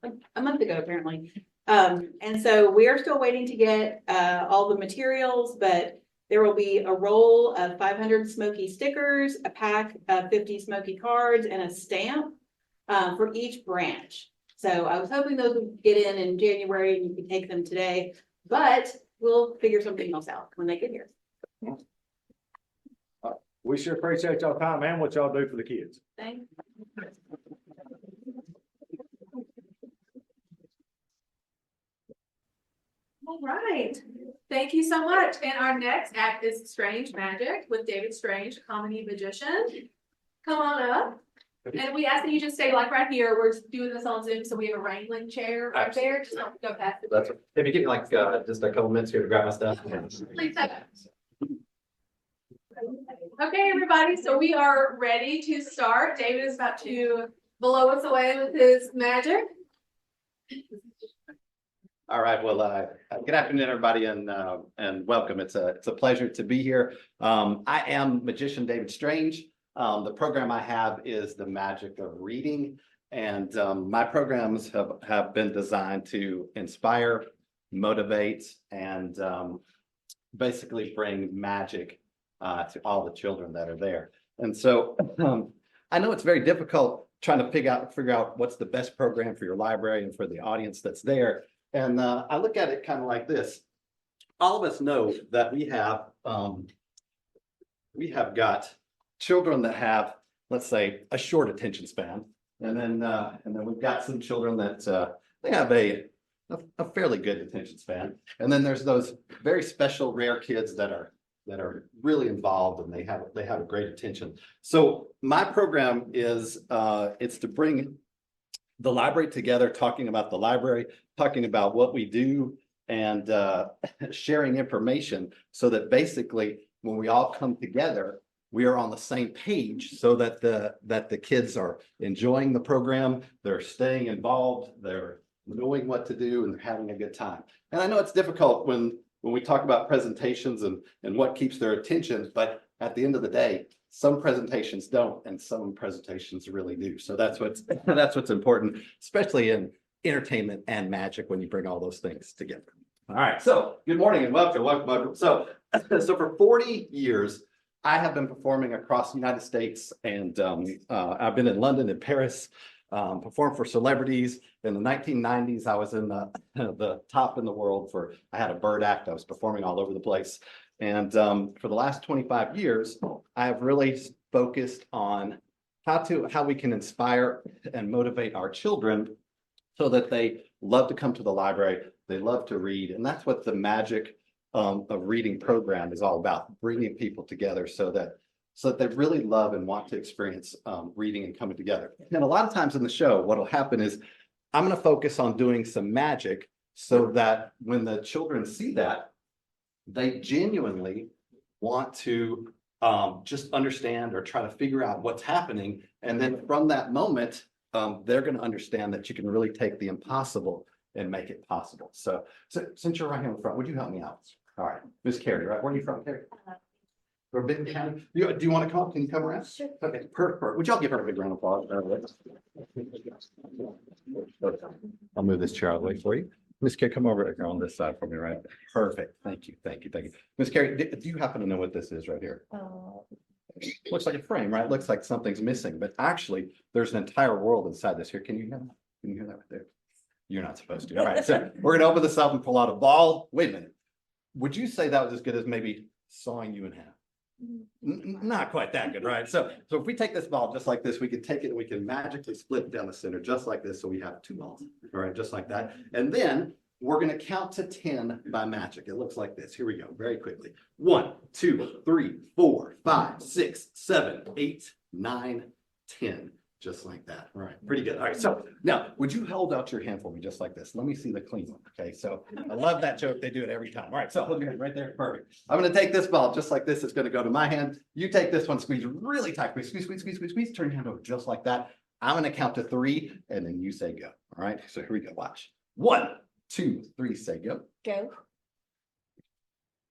like a month ago apparently. And so we are still waiting to get all the materials, but there will be a roll of 500 Smokey stickers, a pack of 50 Smokey cards, and a stamp for each branch. So I was hoping those would get in January and you could take them today, but we'll figure something else out when they get here. We sure appreciate y'all time and what y'all do for the kids. Thanks. All right, thank you so much. And our next act is Strange Magic with David Strange, a comedy magician. Come on up. And we ask that you just stay like right here. We're doing this on Zoom, so we have a wrangling chair right there. Just don't go past it. That's if you give me like just a couple minutes here to grab my stuff. Please have it. Okay, everybody, so we are ready to start. David is about to blow us away with his magic. All right, well, good afternoon, everybody, and welcome. It's a pleasure to be here. I am magician David Strange. The program I have is the magic of reading, and my programs have been designed to inspire, motivate, and basically bring magic to all the children that are there. And so I know it's very difficult trying to figure out what's the best program for your library and for the audience that's there. And I look at it kind of like this. All of us know that we have got children that have, let's say, a short attention span, and then we've got some children that they have a fairly good attention span, and then there's those very special rare kids that are that are really involved and they have a great attention. So my program is, it's to bring the library together, talking about the library, talking about what we do, and sharing information so that basically when we all come together, we are on the same page so that the kids are enjoying the program, they're staying involved, they're knowing what to do, and they're having a good time. And I know it's difficult when we talk about presentations and what keeps their attention, but at the end of the day, some presentations don't, and some presentations really do. So that's what's important, especially in entertainment and magic when you bring all those things together. All right, so good morning and welcome. So for 40 years, I have been performing across the United States, and I've been in London and Paris, performed for celebrities. In the 1990s, I was in the top in the world I had a bird act. I was performing all over the place. And for the last 25 years, I have really focused on how we can inspire and motivate our children so that they love to come to the library, they love to read. And that's what the Magic of Reading program is all about, bringing people together so that they really love and want to experience reading and coming together. And a lot of times in the show, what will happen is I'm going to focus on doing some magic so that when the children see that, they genuinely want to just understand or try to figure out what's happening. And then from that moment, they're going to understand that you can really take the impossible and make it possible. So since you're right here in the front, would you help me out? All right, Miss Carrie, right? Where are you from, Carrie? Or Benton County? Do you want to come up? Can you come around? Sure. Okay, perfect. Would y'all give her a big round of applause? I'll move this chair out of the way for you. Miss Carrie, come over here on this side for me, right? Perfect. Thank you. Miss Carrie, do you happen to know what this is right here? Looks like a frame, right? Looks like something's missing, but actually there's an entire world inside this here. Can you hear that? Can you hear that right there? You're not supposed to. All right, so we're gonna open this up and pull out a ball. Wait a minute. Would you say that was as good as maybe sawing you in half? Not quite that good, right? So if we take this ball just like this, we can take it and we can magically split down the center just like this. So we have two balls, all right, just like that. And then we're going to count to 10 by magic. It looks like this. Here we go, very quickly. 1, 2, 3, 4, 5, 6, 7, 8, 9, 10. Just like that. All right, pretty good. All right, so now would you hold out your hand for me just like this? Let me see the clean one. Okay, so I love that joke. They do it every time. All right, so hold your hand right there. Perfect. I'm going to take this ball just like this. It's going to go to my hand. You take this one, squeeze really tight. Squeeze. Turn your hand over just like that. I'm going to count to 3, and then you say go. All right, so here we go. Watch. 1, 2, 3. Say go. Go.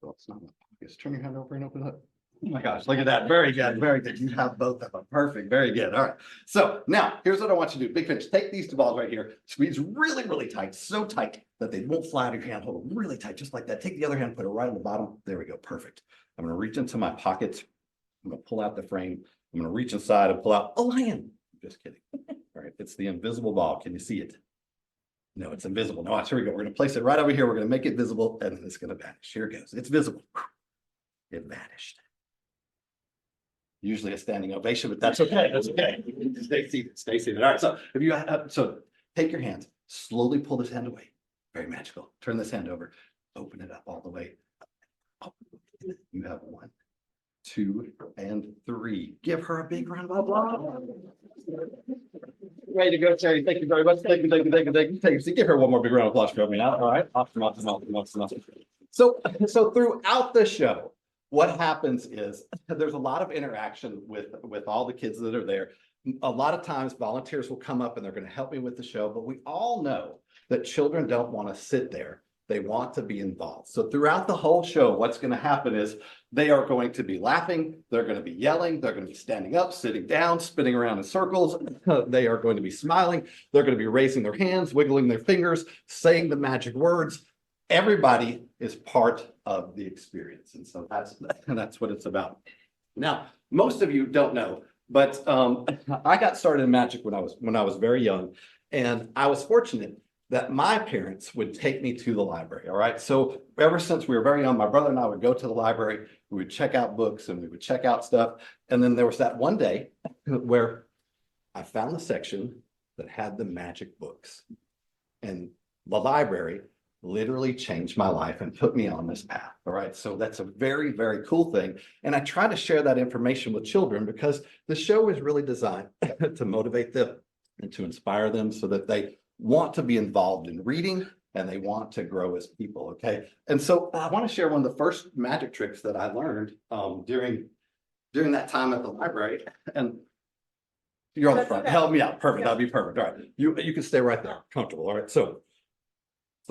Well, it's not my pockets. Turn your hand over and open it up. Oh my gosh, look at that. Very good. Very good. You have both of them. Perfect. Very good. All right. So now here's what I want you to do. Big finish. Take these two balls right here. Squeeze really, really tight. So tight that they won't fly out of your hand. Hold them really tight, just like that. Take the other hand, put it right on the bottom. There we go. Perfect. I'm going to reach into my pockets. I'm going to pull out the frame. I'm going to reach inside and pull out a lion. Just kidding. All right. It's the invisible ball. Can you see it? No, it's invisible. No, here we go. We're going to place it right over here. We're going to make it visible, and then it's going to vanish. Here it goes. It's visible. It vanished. Usually a standing ovation, but that's okay. That's okay. Stay seated. Stay seated. All right. So if you so take your hand, slowly pull this hand away. Very magical. Turn this hand over. Open it up all the way. You have 1, 2, and 3. Give her a big round of applause. Ready to go, Terry. Thank you very much. Thank you. Take your seat. Give her one more big round of applause for me now. All right. Awesome. So throughout the show, what happens is there's a lot of interaction with all the kids that are there. A lot of times volunteers will come up and they're going to help me with the show, but we all know that children don't want to sit there. They want to be involved. So throughout the whole show, what's going to happen is they are going to be laughing. They're going to be yelling. They're going to be standing up, sitting down, spinning around in circles. They are going to be smiling. They're going to be raising their hands, wiggling their fingers, saying the magic words. Everybody is part of the experience. And so that's what it's about. Now, most of you don't know, but I got started in magic when I was very young, and I was fortunate that my parents would take me to the library. All right. So ever since we were very young, my brother and I would go to the library, we would check out books and we would check out stuff. And then there was that one day where I found the section that had the magic books, and the library literally changed my life and put me on this path. All right. So that's a very, very cool thing. And I try to share that information with children because the show is really designed to motivate them and to inspire them so that they want to be involved in reading and they want to grow as people. Okay. And so I want to share one of the first magic tricks that I learned during that time at the library. And you're on the front. Help me out. Perfect. That'd be perfect. All right. You can stay right there. Comfortable. All right. So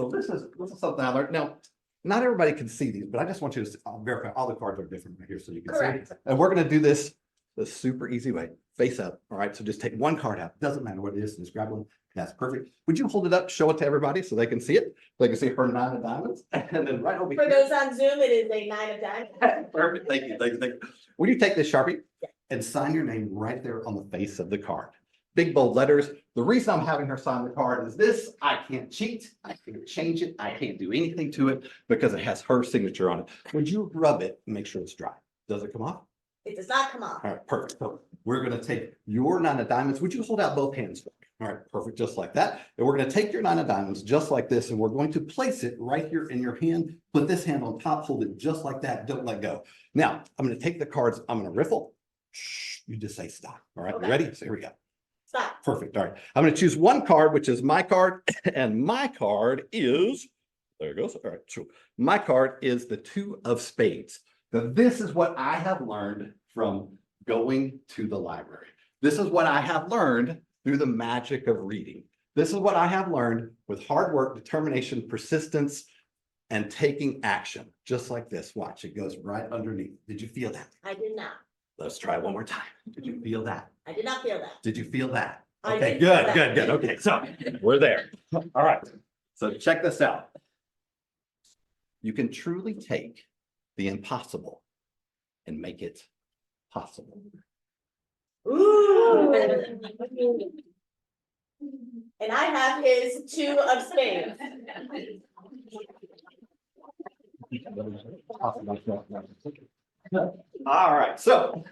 this is something I learned. Now, not everybody can see these, but I just want you to verify all the cards are different right here so you can see. And we're going to do this the super easy way, face up. All right. So just take one card out. Doesn't matter what it is. Just grab one. That's perfect. Would you hold it up, show it to everybody so they can see it? They can see her 9 of diamonds. And then right over For here. those on Zoom, it is a 9 of diamonds. Perfect. Thank you. Thank you. Would you take this Sharpie and sign your name right there on the face of the card? Big bold letters. The reason I'm having her sign the card is this: I can't cheat, I can't change it, I can't do anything to it because it has her signature on it. Would you rub it and make sure it's dry? Does it come off? It does not come off. All right, perfect. So we're going to take your 9 of diamonds. Would you hold out both hands? All right, perfect, just like that. And we're going to take your 9 of diamonds just like this, and we're going to place it right here in your hand. Put this hand on top, hold it just like that. Don't let go. Now, I'm going to take the cards. I'm going to riffle. Shh, you just say stop. All right, you ready? So here we go. Stop. Perfect. All right. I'm going to choose one card, which is my card. And my card is, there it goes. All right. So my card is the 2 of spades. Now, this is what I have learned from going to the library. This is what I have learned through the magic of reading. This is what I have learned with hard work, determination, persistence, and taking action. Just like this. Watch, it goes right underneath. Did you feel that? I did not. Let's try it one more time. Did you feel that? I did not feel that. Did you feel that? I Okay, did feel good, that. good, good. Okay, so we're there. All right. So check this out. You can truly take the impossible and make it possible. Ooh. And I have his 2 of spades. All right, so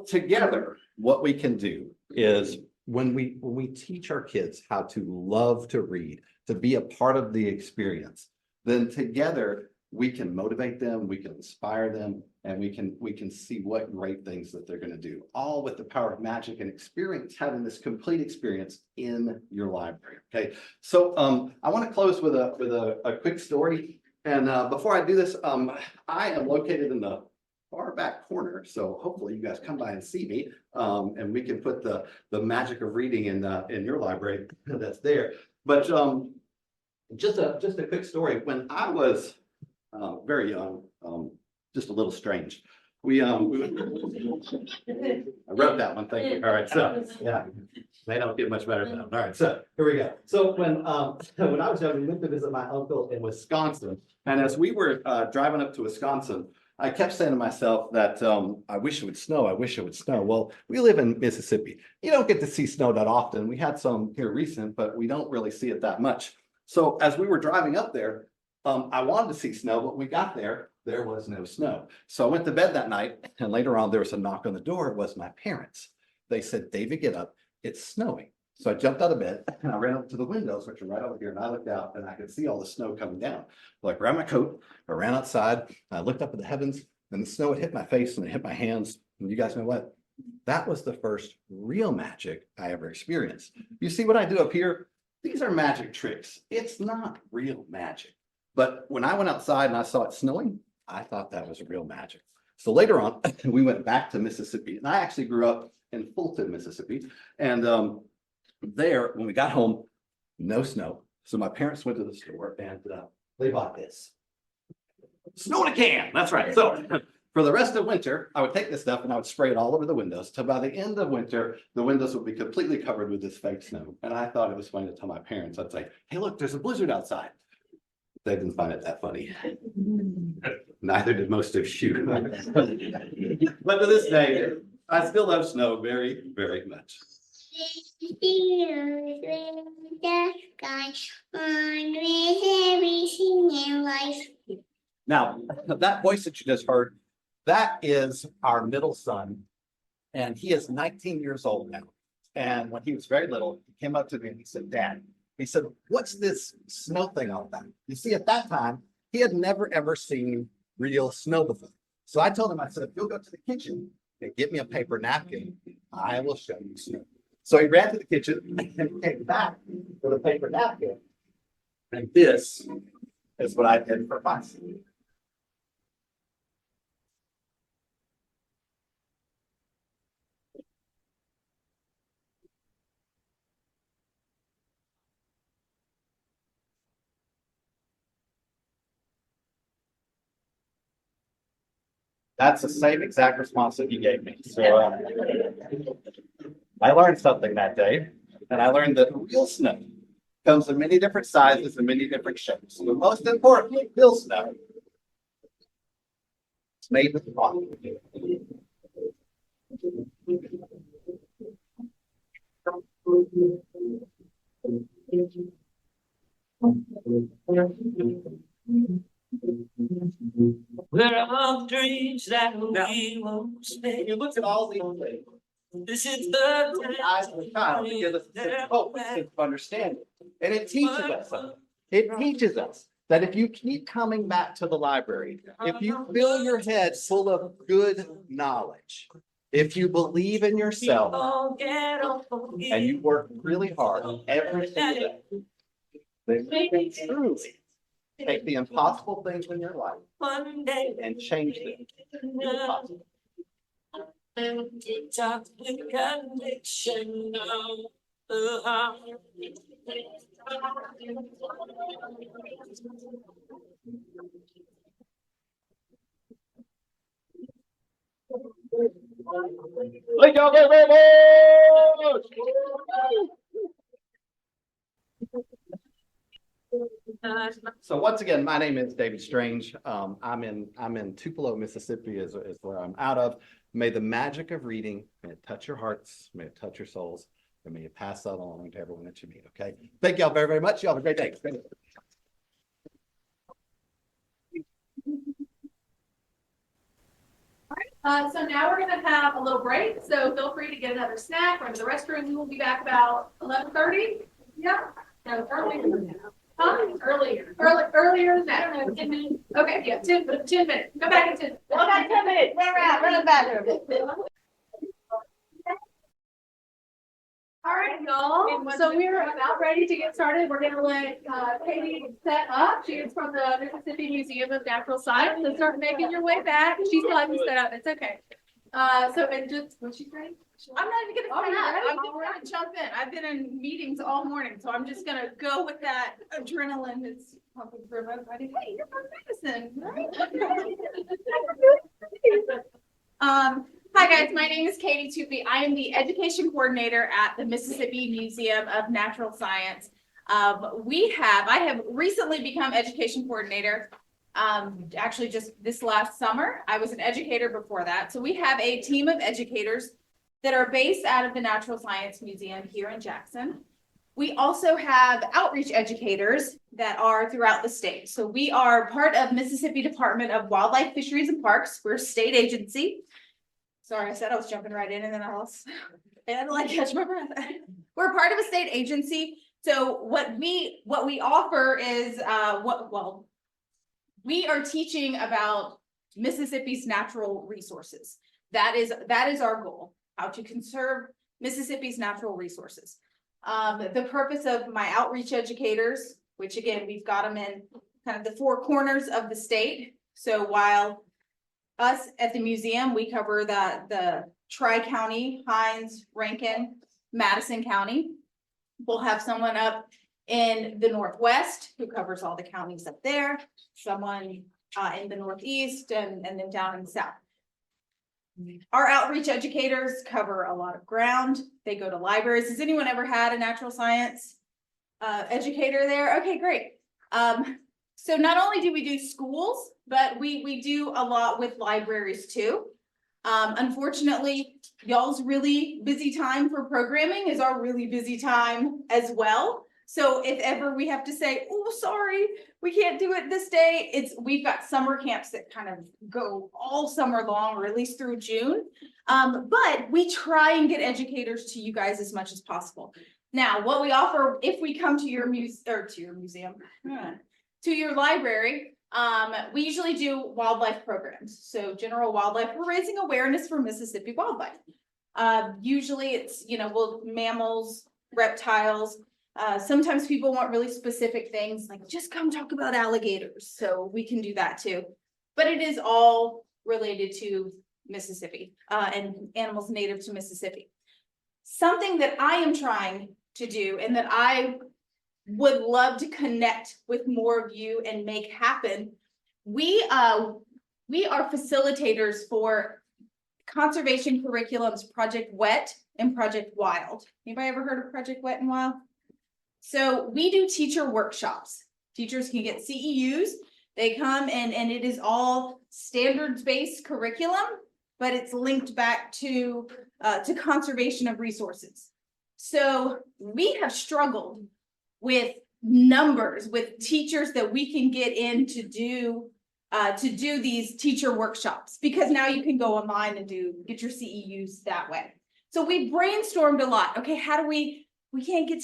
together, what we can do is when we teach our kids how to love to read, to be a part of the experience, then together we can motivate them, we can inspire them, and we can see what great things that they're going to do, all with the power of magic and experience, having this complete experience in your library. Okay, so I want to close with a quick story. And before I do this, I am located in the far back corner, so hopefully you guys come by and see me, and we can put the magic of reading in your library that's there. But just a quick story. When I was very young, just a little strange. I wrote that one. Thank you. All right, so yeah, they don't get much better than that. All right, so here we go. So when I was young, we went to visit my uncle in Wisconsin, and as we were driving up to Wisconsin, I kept saying to myself that I wish it would snow. I wish it would snow. Well, we live in Mississippi. You don't get to see snow that often. We had some here recent, but we don't really see it that much. So as we were driving up there, I wanted to see snow, but we got there was no snow. So I went to bed that night, and later on there was a knock on the door. It was my parents. They said, "David, get up. It's snowing." So I jumped out of bed and I ran up to the windows, which are right over here, and I looked out and I could see all the snow coming down. So I grabbed my coat, I ran outside, I looked up at the heavens, and the snow had hit my face and it hit my hands. And you guys know what? That was the first real magic I ever experienced. You see what I do up here? These are magic tricks. It's not real magic. But when I went outside and I saw it snowing, I thought that was real magic. So later on, we went back to Mississippi, and I actually grew up in Fulton, Mississippi. And there, when we got home, no snow. So my parents went to the store and they bought this. Snow in a can. That's right. So for the rest of winter, I would take this stuff and I would spray it all over the windows. Till by the end of winter, the windows would be completely covered with this fake snow. And I thought it was funny to tell my parents. I'd say, "Hey, look, there's a blizzard outside." They didn't find it that funny. Neither did most of you. But to this day, I still love snow very, very much. Now, that voice that you just heard, that is our middle son, and he is 19 years old now. And when he was very little, he came up to me and he said, "Dad, He said, what's this snow thing all about? You see, at that time, he had never ever seen real snow before. So I told him, I said, if you'll go to the kitchen and get me a paper napkin, I will show you snow. So he ran to the kitchen and came back with a paper napkin. And this is what I did for myself. That's the same exact response that you gave me. So I learned something that day, and I learned that real snow comes in many different sizes and many different shapes. But most importantly, real snow is made with water. We're all dreams that we won't stay. You look at all these things. This is the eyes of the child to give us a sense of hope, a sense of understanding. And it teaches us something. It teaches us that if you keep coming back to the library, if you fill your head full of good knowledge, if you believe in yourself and you work really hard every single day, then you can truly take the impossible things in your life and change them to be possible. Thank y'all very much. So once again, my name is David Strange. I'm in Tupelo, Mississippi is where I'm out of. May the magic of reading, may it touch your hearts, may it touch your souls, and may you pass that along to everyone that you meet, okay? Thank y'all very, very much. Y'all have a great day. So now we're gonna have a little break, so feel free to get another snack, run to the restroom. We will be back about 11:30. Yeah, no, earlier than that. Huh? Earlier than that. I don't know, 10 minutes. Okay, yeah, 10 minutes. Go back in 10. Well, about 10 minutes. Run around, run to the bathroom. All right, y'all. So we're about ready to get started. We're gonna let Katie set up. She is from the Mississippi Museum of Natural Science. So start making your way back. She still hasn't set up. It's okay. So and just when she's ready. I'm not even gonna Oh, sign up. ready? I'm just gonna jump in. I've been in meetings all morning, so I'm just gonna go with that adrenaline that's pumping through everybody. Hey, you're from medicine, right? Hi guys, my name is Katie Tupy. I am the education coordinator at the Mississippi Museum of Natural Science. I have recently become education coordinator. Actually just this last summer. I was an educator before that. So we have a team of educators that are based out of the Natural Science Museum here in Jackson. We also have outreach educators that are throughout the state. So we are part of Mississippi Department of Wildlife, Fisheries and Parks. We're a state agency. Sorry, I said I was jumping right in and then I had to like catch my breath. We're part of a state agency. So what we offer is we are teaching about Mississippi's natural resources. That is our goal, how to conserve Mississippi's natural resources. The purpose of my outreach educators, which again, we've got them in kind of the four corners of the state. So while us at the museum, we cover the Tri-County, Hinds, Rankin, Madison County. We'll have someone up in the Northwest who covers all the counties up there, someone in the Northeast and then down in the South. Our outreach educators cover a lot of ground. They go to libraries. Has anyone ever had a natural science educator there? Okay, great. So not only do we do schools, but we do a lot with libraries too. Unfortunately, y'all's really busy time for programming is our really busy time as well. So if ever we have to say, oh, sorry, we can't do it this day, we've got summer camps that kind of go all summer long, or at least through June. But we try and get educators to you guys as much as possible. Now, what we offer if we come to your museum, to your library, we usually do wildlife programs. So general wildlife, we're raising awareness for Mississippi wildlife. Usually it's, mammals, reptiles. Sometimes people want really specific things like just come talk about alligators. So we can do that too. But it is all related to Mississippi and animals native to Mississippi. Something that I am trying to do and that I would love to connect with more of you and make happen. We are facilitators for conservation curriculums, Project Wet and Project Wild. Anybody ever heard of Project Wet and Wild? So we do teacher workshops. Teachers can get CEUs. They come and it is all standards-based curriculum, but it's linked back to conservation of resources. So we have struggled with numbers, with teachers that we can get in to do these teacher workshops, because now you can go online and get your CEUs that way. So we brainstormed a lot. Okay, how do we can't get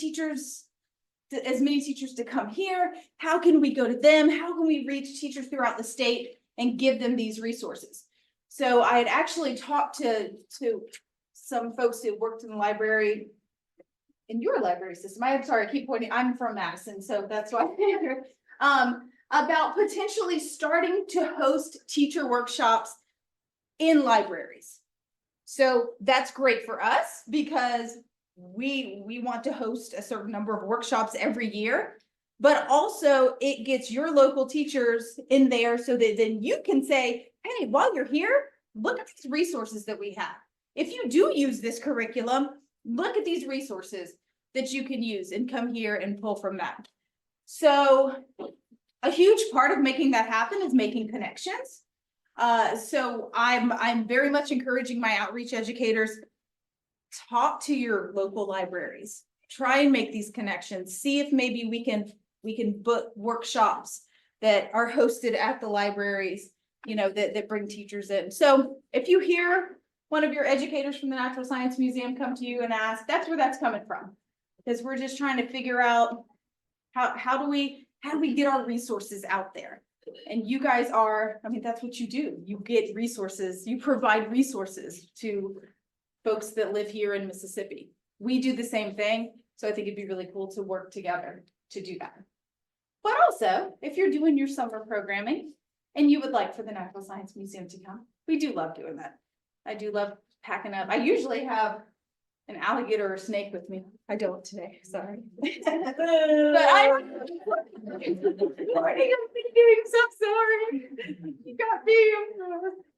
as many teachers to come here. How can we go to them? How can we reach teachers throughout the state and give them these resources? So I had actually talked to some folks who worked in the library, in your library system. I'm sorry, I keep pointing, I'm from Madison, so that's why I'm here. About potentially starting to host teacher workshops in libraries. So that's great for us because we want to host a certain number of workshops every year, but also it gets your local teachers in there so that then you can say, hey, while you're here, look at these resources that we have. If you do use this curriculum, look at these resources that you can use and come here and pull from that. So a huge part of making that happen is making connections. So I'm very much encouraging my outreach educators, talk to your local libraries, try and make these connections, see if maybe we can book workshops that are hosted at the libraries, that bring teachers in. So if you hear one of your educators from the Natural Science Museum come to you and ask, that's where that's coming from. Because we're just trying to figure out how do we get our resources out there? And you guys that's what you do. You get resources, you provide resources to folks that live here in Mississippi. We do the same thing. So I think it'd be really cool to work together to do that. But also, if you're doing your summer programming and you would like for the Natural Science Museum to come, we do love doing that. I do love packing up. I usually have an alligator or a snake with me. I don't today, sorry. But I'm so sorry. You got me.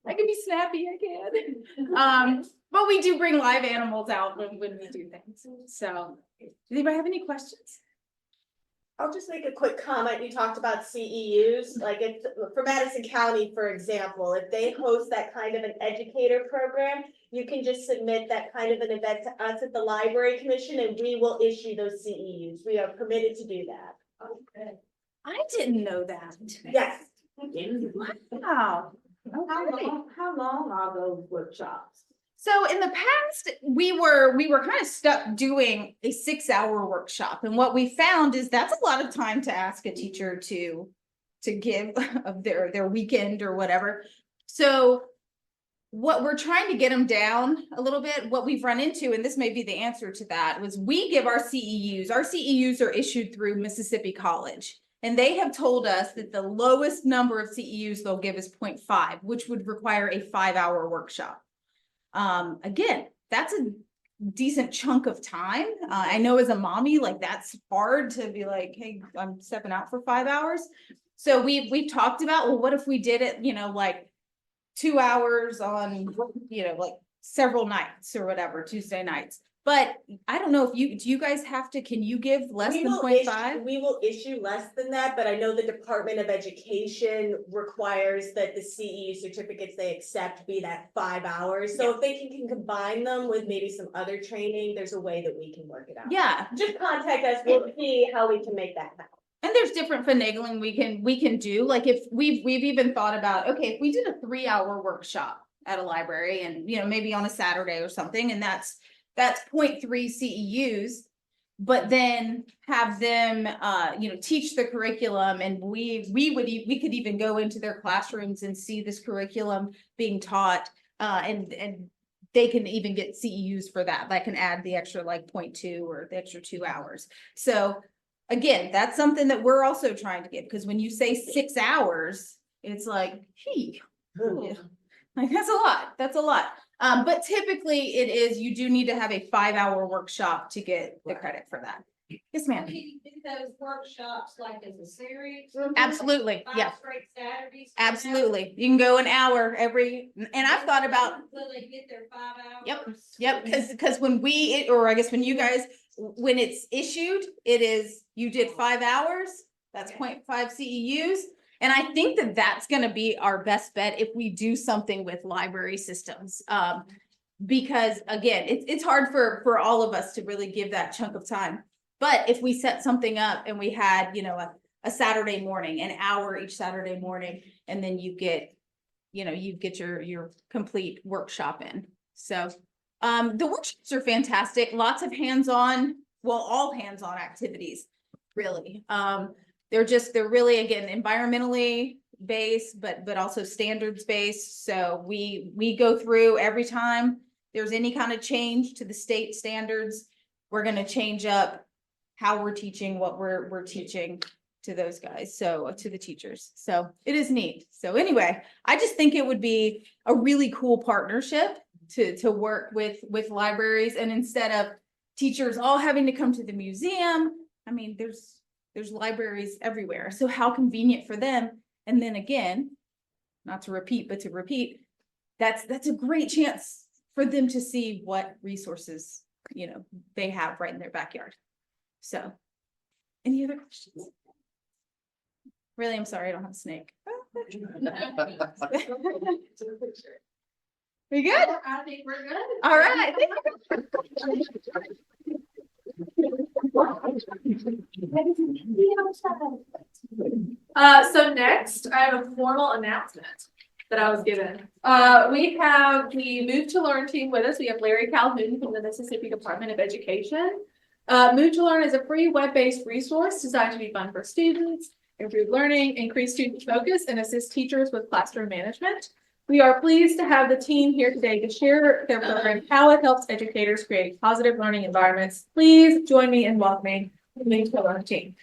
I can be snappy, I can. But we do bring live animals out when we do things. So, does anybody have any questions? I'll just make a quick comment. You talked about CEUs, like if for Madison County, for example, if they host that kind of an educator program, you can just submit that kind of an event to us at the Library Commission and we will issue those CEUs. We are permitted to do that. Okay. I didn't know that. Yes. Wow. Okay. How long are those workshops? So in the past, we were kind of stuck doing a 6-hour workshop. And what we found is that's a lot of time to ask a teacher to give of their weekend or whatever. So what we're trying to get them down a little bit, what we've run into, and this may be the answer to that, was we give our CEUs. Our CEUs are issued through Mississippi College. And they have told us that the lowest number of CEUs they'll give is 0.5, which would require a 5-hour workshop. Again, that's a decent chunk of time. I know as a mommy, like that's hard to be like, hey, I'm stepping out for 5 hours. So we've talked about, well, what if we did it, like 2 hours on, like several nights or whatever, Tuesday nights. But I don't know if you guys can you give less than 0.5? We will issue less than that, but I know the Department of Education requires that the CEU certificates they accept be that 5 hours. So if they can combine them with maybe some other training, there's a way that we can work it out. Yeah. Just contact us, we'll see how we can make that happen. And there's different finagling we can do. Like if we've even thought about, okay, if we did a 3-hour workshop at a library and maybe on a Saturday or something, and that's 0.3 CEUs, but then have them, teach the curriculum, and we could even go into their classrooms and see this curriculum being taught, and they can even get CEUs for that. That can add the extra like 0.2 or the extra 2 hours. So again, that's something that we're also trying to get, because when you say 6 hours, it's like, like that's a lot. But typically it is, you do need to have a 5-hour workshop to get the credit for that. Yes, ma'am. Do those workshops like as a series? Absolutely, yeah. 5 straight Saturdays? Absolutely. You can go an hour every, and I've thought about, So they get their 5 hours? yep, because when or I guess when you guys, when it's issued, it is, you did 5 hours, that's 0.5 CEUs. And I think that that's going to be our best bet if we do something with library systems. Because again, it's hard for all of us to really give that chunk of time. But if we set something up and we had, a Saturday morning, an hour each Saturday morning, and then you get your complete workshop in. So the workshops are fantastic. Lots of hands-on, all hands-on activities, really. They're really, again, environmentally based, but also standards based. So we go through every time there's any kind of change to the state standards, we're going to change up how we're teaching, what we're teaching to those guys. So to the teachers. So it is neat. So anyway, I just think it would be a really cool partnership to work with libraries, and instead of teachers all having to come to the museum, I mean, there's libraries everywhere. So how convenient for them. And then again, not to repeat, but to repeat, that's a great chance for them to see what resources, they have right in their backyard. So any other questions? Really, I'm sorry, I don't have a snake. We good? I think we're good. All right. So next, I have a formal announcement that I was given. We have the Move to Learn team with us. We have Larry Calhoun from the Mississippi Department of Education. Move to Learn is a free web-based resource designed to be fun for students, improve learning, increase student focus, and assist teachers with classroom management. We are pleased to have the team here today to share their program, how it helps educators create positive learning environments. Please join me in welcoming the Move to Learn team.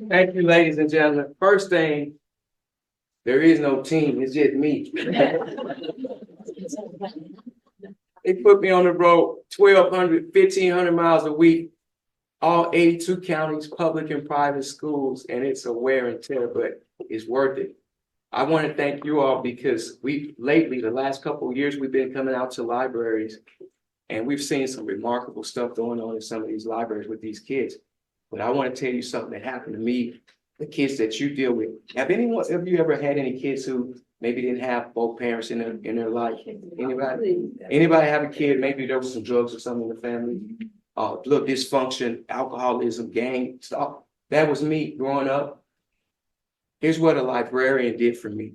Thank you, ladies and gentlemen. First thing, there is no team, it's just me. They put me on the road 1,200, 1,500 miles a week, all 82 counties, public and private schools, and it's a wear and tear, but it's worth it. I want to thank you all because lately, the last couple of years, we've been coming out to libraries, and we've seen some remarkable stuff going on in some of these libraries with these kids. But I want to tell you something that happened to me, the kids that you deal with. Have you ever had any kids who maybe didn't have both parents in their life? Anybody have a kid, maybe there was some drugs or something in the family? Look, dysfunction, alcoholism, gang stuff. That was me growing up. Here's what a librarian did for me.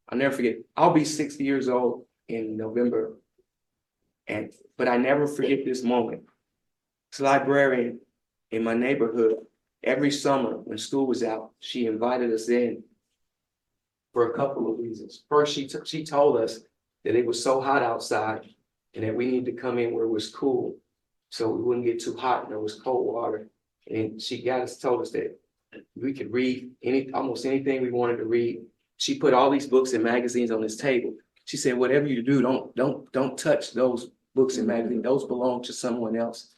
I'll never forget. I'll be 60 years old in November. But I never forget this moment. This librarian in my neighborhood, every summer when school was out, she invited us in for a couple of reasons. First, she told us that it was so hot outside and that we needed to come in where it was cool so we wouldn't get too hot and there was cold water. And she told us that we could read almost anything we wanted to read. She put all these books and magazines on this table. She said, whatever you do, don't touch those books and magazines. Those belong to someone else.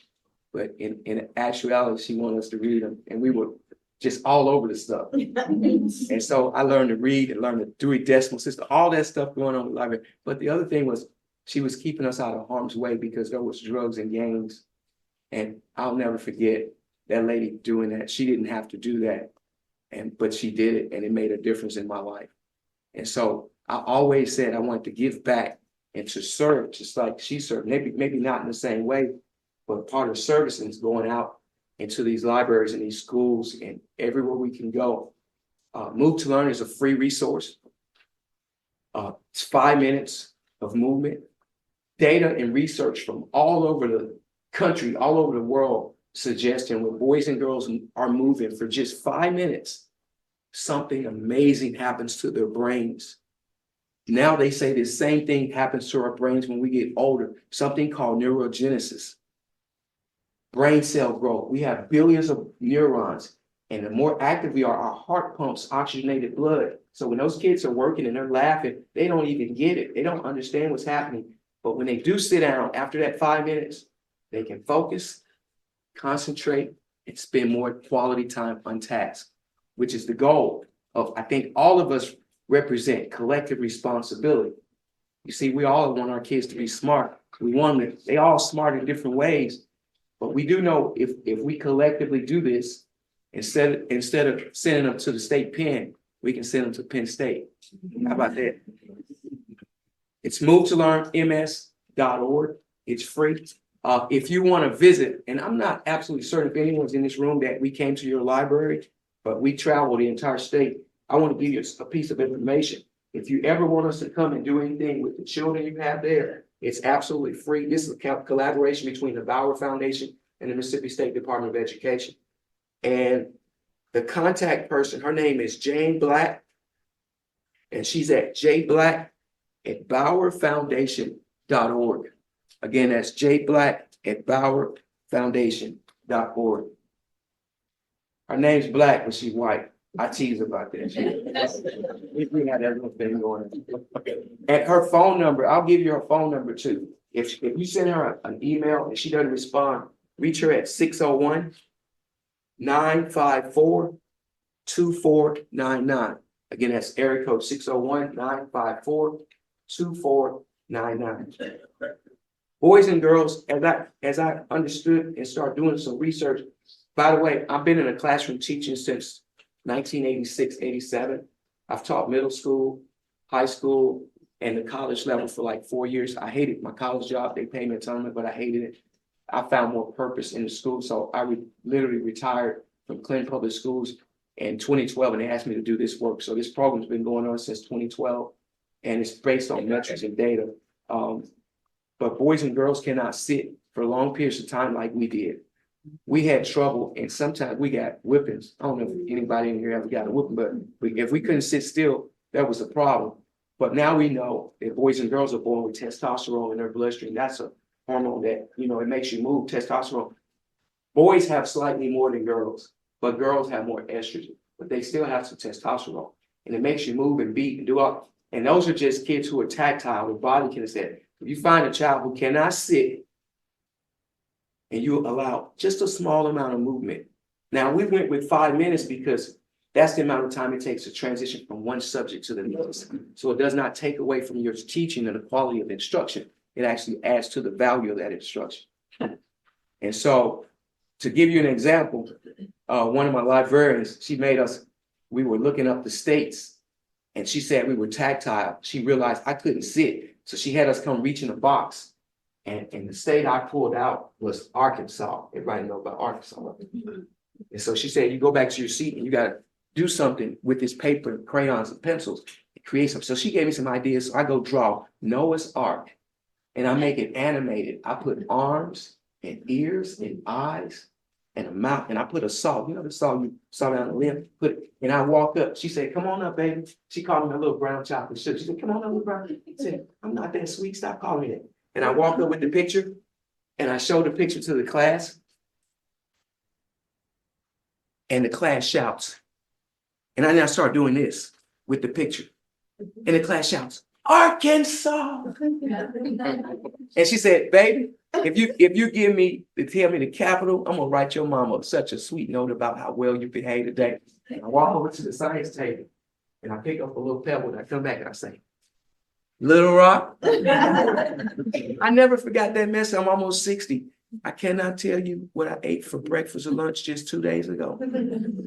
But in actuality, she wanted us to read them, and we were just all over the stuff. And so I learned to read and learned the Dewey Decimal System, all that stuff going on in the library. But the other thing was she was keeping us out of harm's way because there was drugs and gangs. And I'll never forget that lady doing that. She didn't have to do that, but she did it, and it made a difference in my life. And so I always said I wanted to give back and to serve just like she served. Maybe not in the same way, but part of servicing is going out into these libraries and these schools and everywhere we can go. Move to Learn is a free resource. It's 5 minutes of movement. data and research from all over the country, all over the world, suggesting when boys and girls are moving for just 5 minutes, something amazing happens to their brains. Now they say the same thing happens to our brains when we get older, something called neurogenesis. Brain cell growth. We have billions of neurons, and the more active we are, our heart pumps oxygenated blood. So when those kids are working and they're laughing, they don't even get it. They don't understand what's happening. But when they do sit down after that 5 minutes, they can focus, concentrate, and spend more quality time on task, which is the goal of, I think all of us represent collective responsibility. You see, we all want our kids to be smart. We want them, they all smart in different ways. But we do know if we collectively do this, instead of sending them to the state pen, we can send them to Penn State. How about that? It's movetolearnms.org. It's free. If you want to visit, and I'm not absolutely certain if anyone's in this room that we came to your library, but we travel the entire state. I want to give you a piece of information. If you ever want us to come and do anything with the children you have there, it's absolutely free. This is a collaboration between the Bauer Foundation and the Mississippi State Department of Education. And the contact person, her name is Jane Black, and she's at jblack@bauerfoundation.org. Again, that's jblack@bauerfoundation.org. Her name's Black, but she's white. I tease about that. We had that little thing going on. And her phone number, I'll give you her phone number too. If you send her an email and she doesn't respond, reach her at 601-954-2499. Again, that's area code 601-954-2499. Boys and girls, as I understood and started doing some research, by the way, I've been in a classroom teaching since 1986, 87. I've taught middle school, high school, and the college level for like 4 years. I hated my college job. They paid me a ton, but I hated it. I found more purpose in the school. So I literally retired from Clinton Public Schools in 2012, and they asked me to do this work. So this program's been going on since 2012, and it's based on metrics and data. But boys and girls cannot sit for long periods of time like we did. We had trouble, and sometimes we got whippings. I don't know if anybody in here ever got a whipping, but if we couldn't sit still, that was a problem. But now we know that boys and girls are born with testosterone in their bloodstream. That's a hormone that, it makes you move, testosterone. Boys have slightly more than girls, but girls have more estrogen, but they still have some testosterone. And it makes you move and beat and do all. And those are just kids who are tactile, their body can accept. If you find a child who cannot sit, and you allow just a small amount of movement. Now, we went with 5 minutes because that's the amount of time it takes to transition from one subject to the next. So it does not take away from your teaching and the quality of instruction. It actually adds to the value of that instruction. And so, to give you an example, one of my librarians, we were looking up the states, and she said we were tactile. She realized I couldn't sit. So she had us come reach in a box. And the state I pulled out was Arkansas. Everybody knows about Arkansas. And so she said, you go back to your seat and you got to do something with this paper, crayons and pencils, and create something. So she gave me some ideas. So I go draw Noah's Ark, and I make it animated. I put arms and ears and eyes and a mouth, and I put a saw. The saw you saw down the limb. And I walk up. She said, come on up, baby. She called me a little brown chocolate chip. She said, come on up, little brown. I said, I'm not that sweet. Stop calling me that. And I walk up with the picture, and I show the picture to the class, and the class shouts. And I now start doing this with the picture, and the class shouts, Arkansas. And she said, baby, if you give me to tell me the capital, I'm gonna write your mama such a sweet note about how well you behaved today. And I walk over to the science table, and I pick up a little pebble, and I come back and I say, Little Rock. I never forgot that mess. I'm almost 60. I cannot tell you what I ate for breakfast or lunch just 2 days ago.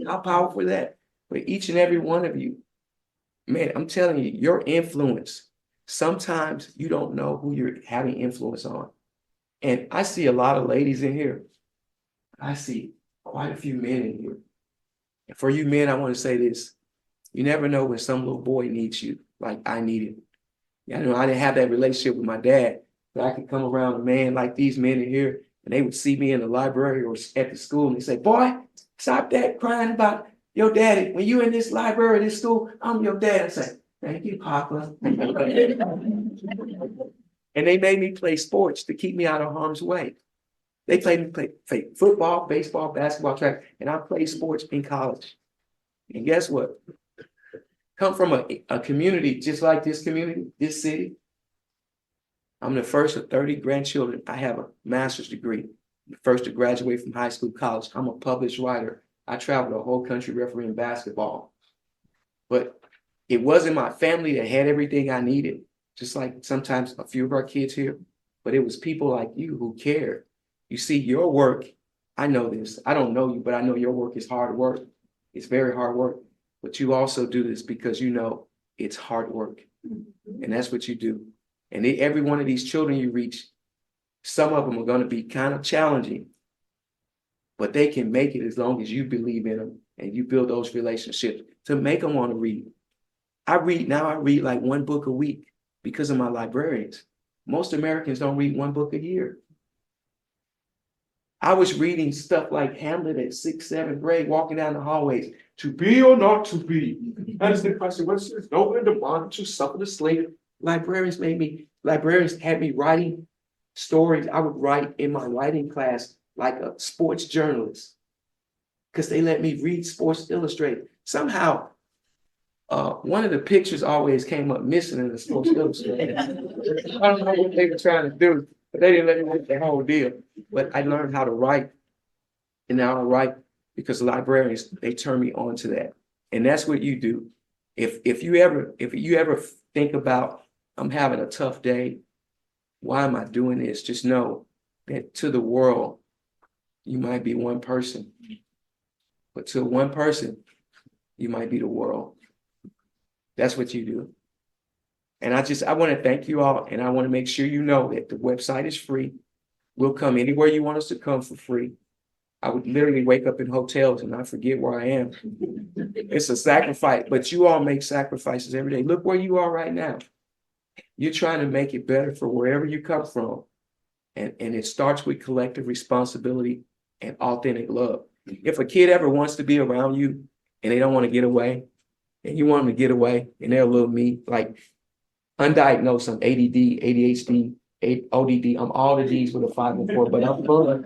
How powerful is that? For each and every one of you, man, I'm telling you, your influence, sometimes you don't know who you're having influence on. And I see a lot of ladies in here. I see quite a few men in here. And for you men, I want to say this. You never know when some little boy needs you, like I needed. I didn't have that relationship with my dad, that I could come around a man like these men in here, and they would see me in the library or at the school, and they say, boy, stop that crying about your daddy. When you in this library, this school, I'm your dad. I say, thank you, Papa. And they made me play sports to keep me out of harm's way. They played me play football, baseball, basketball, track, and I played sports in college. And guess what? Come from a community just like this community, this city. I'm the first of 30 grandchildren. I have a master's degree, the first to graduate from high school, college. I'm a published writer. I traveled the whole country refereeing basketball. But it wasn't my family that had everything I needed, just like sometimes a few of our kids here, but it was people like you who cared. You see, your work, I know this. I don't know you, but I know your work is hard work. It's very hard work. But you also do this because you know it's hard work. And that's what you do. And every one of these children you reach, some of them are going to be kind of challenging, but they can make it as long as you believe in them and you build those relationships to make them want to read. I read like one book a week because of my librarians. Most Americans don't read one book a year. I was reading stuff like Hamlet at 6th, 7th grade, walking down the hallways. To be or not to be? That is the question. What's this? Nobody demand to suffer the slave. Librarians had me writing stories. I would write in my writing class like a sports journalist because they let me read Sports Illustrated. Somehow, one of the pictures always came up missing in the Sports Illustrated. I don't know what they were trying to do, but they didn't let me read the whole deal. But I learned how to write, and now I write because librarians, they turn me on to that. And that's what you do. If you ever think about, I'm having a tough day, why am I doing this? Just know that to the world, you might be one person, but to one person, you might be the world. That's what you do. And I want to thank you all, and I want to make sure you know that the website is free. We'll come anywhere you want us to come for free. I would literally wake up in hotels and I forget where I am. It's a sacrifice, but you all make sacrifices every day. Look where you are right now. You're trying to make it better for wherever you come from. And it starts with collective responsibility and authentic love. If a kid ever wants to be around you and they don't want to get away, and you want them to get away, and they're a little me, like undiagnosed, I'm ADD, ADHD, ODD, I'm all the D's with a 5 and 4, but I'm fun.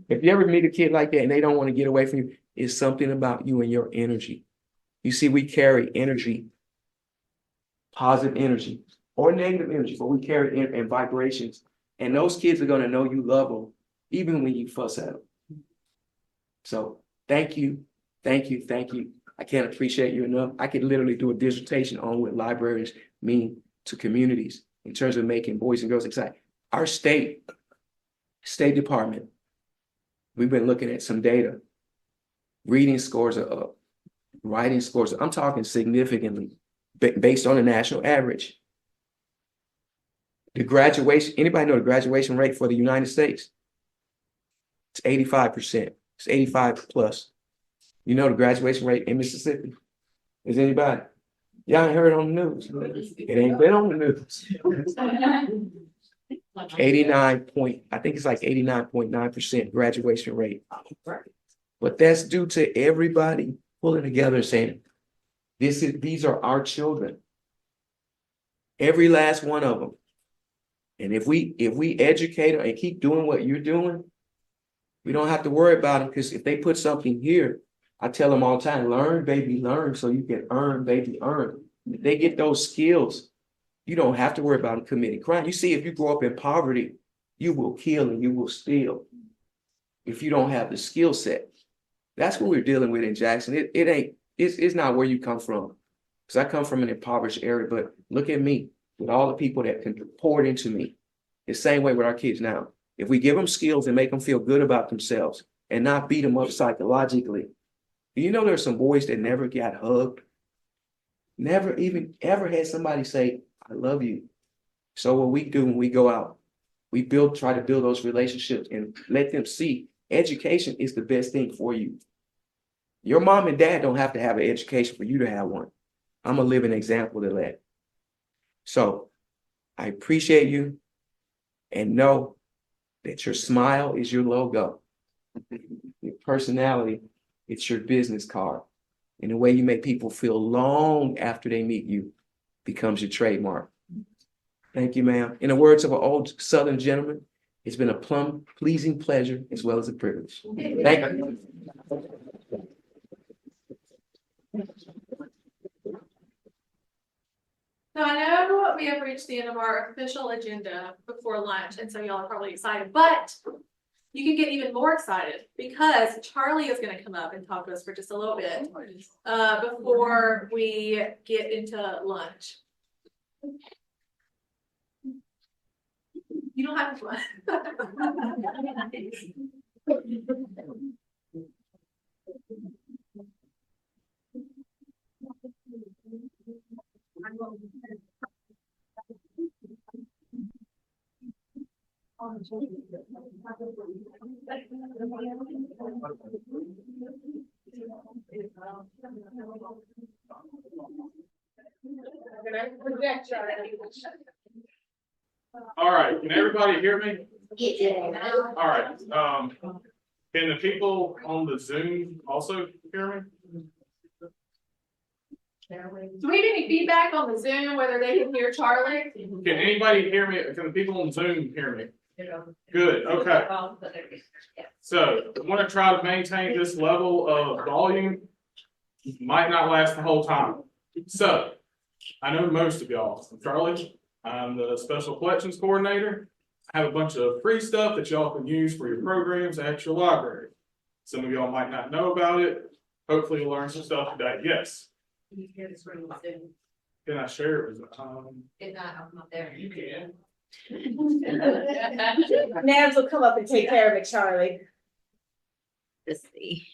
If you ever meet a kid like that and they don't want to get away from you, it's something about you and your energy. You see, we carry energy, positive energy or negative energy, but we carry in vibrations. And those kids are going to know you love them, even when you fuss at them. So thank you, thank you, thank you. I can't appreciate you enough. I could literally do a dissertation on what libraries mean to communities in terms of making boys and girls excited. Our State Department, we've been looking at some data. Reading scores are up. Writing scores, I'm talking significantly based on the national average. The graduation, anybody know the graduation rate for the United States? It's 85%. It's 85 plus. You know the graduation rate in Mississippi? Is anybody? Y'all ain't heard on the news. It ain't been on the news. 89.9% graduation rate. But that's due to everybody pulling together and saying, these are our children. Every last one of them. And if we educate them and keep doing what you're doing, we don't have to worry about them, because if they put something here, I tell them all the time, learn, baby, learn, so you can earn, baby, earn. If they get those skills, you don't have to worry about them committing crime. You see, if you grow up in poverty, you will kill and you will steal if you don't have the skill set. That's what we're dealing with in Jackson. It's not where you come from. Because I come from an impoverished area, but look at me with all the people that can pour it into me. The same way with our kids now. If we give them skills and make them feel good about themselves and not beat them up psychologically. Do you know there's some boys that never got hugged? Never even ever had somebody say, I love you. So what we do when we go out, we try to build those relationships and let them see education is the best thing for you. Your mom and dad don't have to have an education for you to have one. I'm a living example of that. So I appreciate you. and know that your smile is your logo. Your personality, it's your business card. And the way you make people feel long after they meet you becomes your trademark. Thank you, ma'am. In the words of an old Southern gentleman, it's been a plum pleasing pleasure as well as a privilege. Thank you. So I know we have reached the end of our official agenda before lunch, and so y'all are probably excited, but you can get even more excited because Charlie is going to come up and talk to us for just a little bit before we get into lunch. You don't have to run. All right, can everybody hear me? All right, can the people on the Zoom also hear me? Do we have any feedback on the Zoom, whether they can hear Charlie? Can anybody hear me? Can the people on Zoom hear me? Good, okay. So I want to try to maintain this level of volume. Might not last the whole time. So I know most of y'all. I'm Charlie. I'm the Special Collections Coordinator. I have a bunch of free stuff that y'all can use for your programs at your library. Some of y'all might not know about it. Hopefully you'll learn some stuff today. Yes. Can I share it with If not, I'll come up there. You can. Nabs will come up and take care of it, Charlie. Let's see.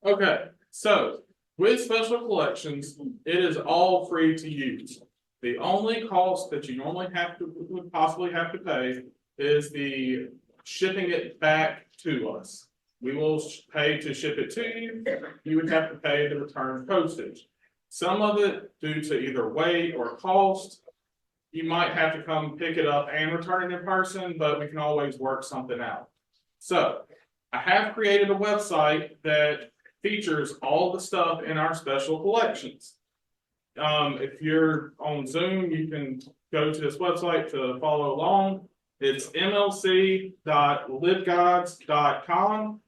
Okay, so with Special Collections, it is all free to use. The only cost that you normally would possibly have to pay is the shipping it back to us. We will pay to ship it to you. You would have to pay the return postage. Some of it due to either weight or cost, you might have to come pick it up and return it in person, but we can always work something out. So I have created a website that features all the stuff in our Special Collections. If you're on Zoom, you can go to this website to follow along. It's mlc.libguides.com.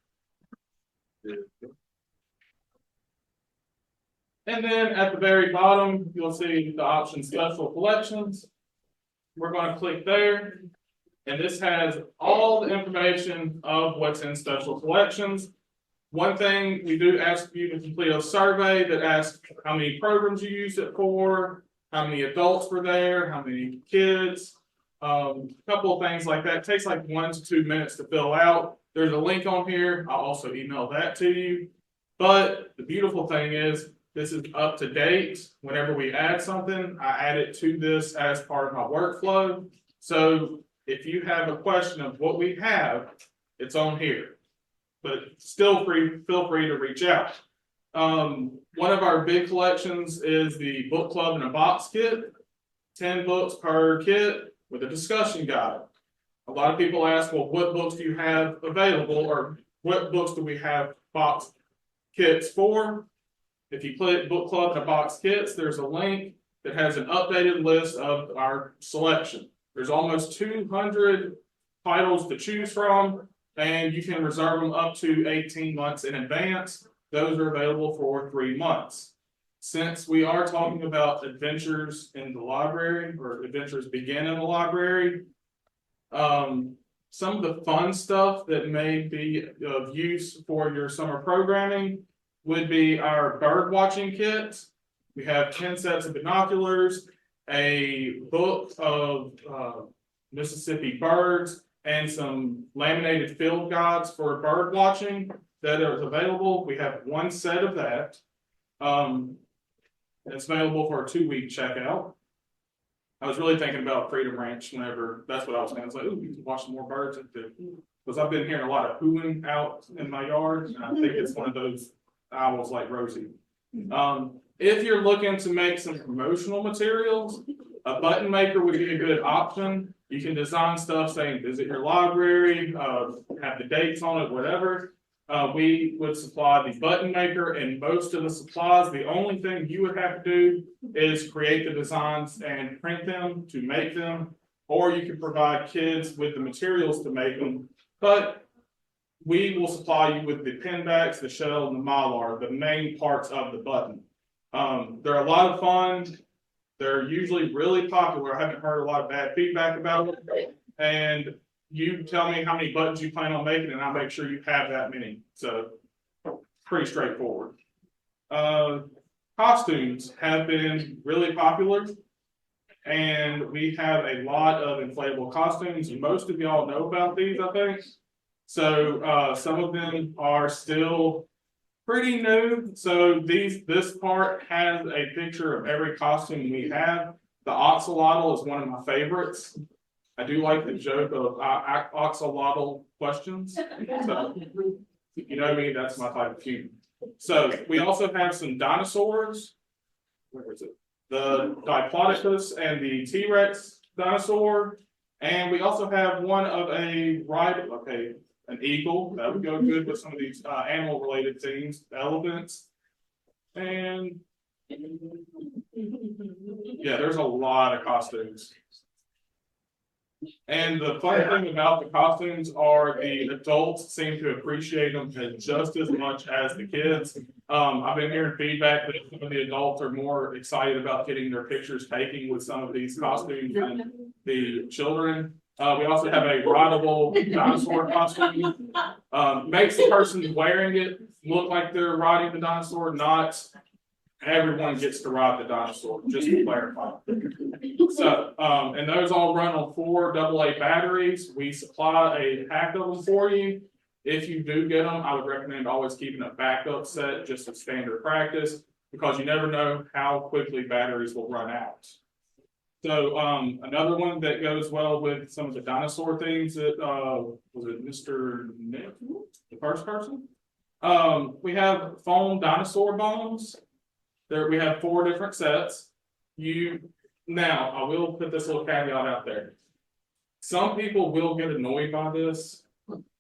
And then at the very bottom, you'll see the option Special Collections. We're going to click there. And this has all the information of what's in Special Collections. One thing, we do ask you to complete a survey that asks how many programs you used it for, how many adults were there, how many kids, a couple of things like that. It takes like 1 to 2 minutes to fill out. There's a link on here. I'll also email that to you. But the beautiful thing is, this is up to date. Whenever we add something, I add it to this as part of my workflow. So if you have a question of what we have, it's on here. But still feel free to reach out. One of our big collections is the book club in a box kit, 10 books per kit with a discussion guide. A lot of people ask, well, what books do you have available, or what books do we have box kits for? If you click book club in a box kits, there's a link that has an updated list of our selection. There's almost 200 titles to choose from, and you can reserve them up to 18 months in advance. Those are available for 3 months. Since we are talking about adventures in the library, or adventures begin in the library, some of the fun stuff that may be of use for your summer programming would be our bird watching kits. We have 10 sets of binoculars, a book of Mississippi birds, and some laminated field guides for bird watching. that is available. We have one set of that. It's available for a 2-week checkout. I was really thinking about Freedom Ranch whenever, that's what I was saying. I was like, ooh, we can watch some more birds. Because I've been hearing a lot of hooting out in my yard. And I think it's one of those owls like Rosie. If you're looking to make some promotional materials, a button maker would be a good option. You can design stuff saying, visit your library, have the dates on it, whatever. We would supply the button maker and most of the supplies. The only thing you would have to do is create the designs and print them to make them, or you can provide kids with the materials to make them. But we will supply you with the pin backs, the shell, and the mylar, the main parts of the button. They're a lot of fun. They're usually really popular. I haven't heard a lot of bad feedback about it. And you tell me how many buttons you plan on making, and I'll make sure you have that many. So pretty straightforward. Costumes have been really popular, and we have a lot of inflatable costumes. Most of y'all know about these, I think. So some of them are still pretty new. So this part has a picture of every costume we have. The axolotl is one of my favorites. I do like the joke of axolotl questions. So, you know me, that's my type of humor. So we also have some dinosaurs. Where is it? The Diplodocus and the T-Rex dinosaur. And we also have one of an eagle. That would go good with some of these animal-related things, elephants. And yeah, there's a lot of costumes. And the fun thing about the costumes are the adults seem to appreciate them just as much as the kids. I've been hearing feedback that some of the adults are more excited about getting their pictures taken with some of these costumes than the children. We also have a rideable dinosaur costume. Makes the person wearing it look like they're riding the dinosaur, not everyone gets to ride the dinosaur, just to clarify. So, and those all run on 4 AA batteries. We supply a pack of them for you. If you do get them, I would recommend always keeping a backup set, just as standard practice, because you never know how quickly batteries will run out. So, another one that goes well with some of the dinosaur things that, was it Mr. Nick, the first person? We have foam dinosaur bones. There, we have 4 different sets. Now, I will put this little caveat out there. Some people will get annoyed by this.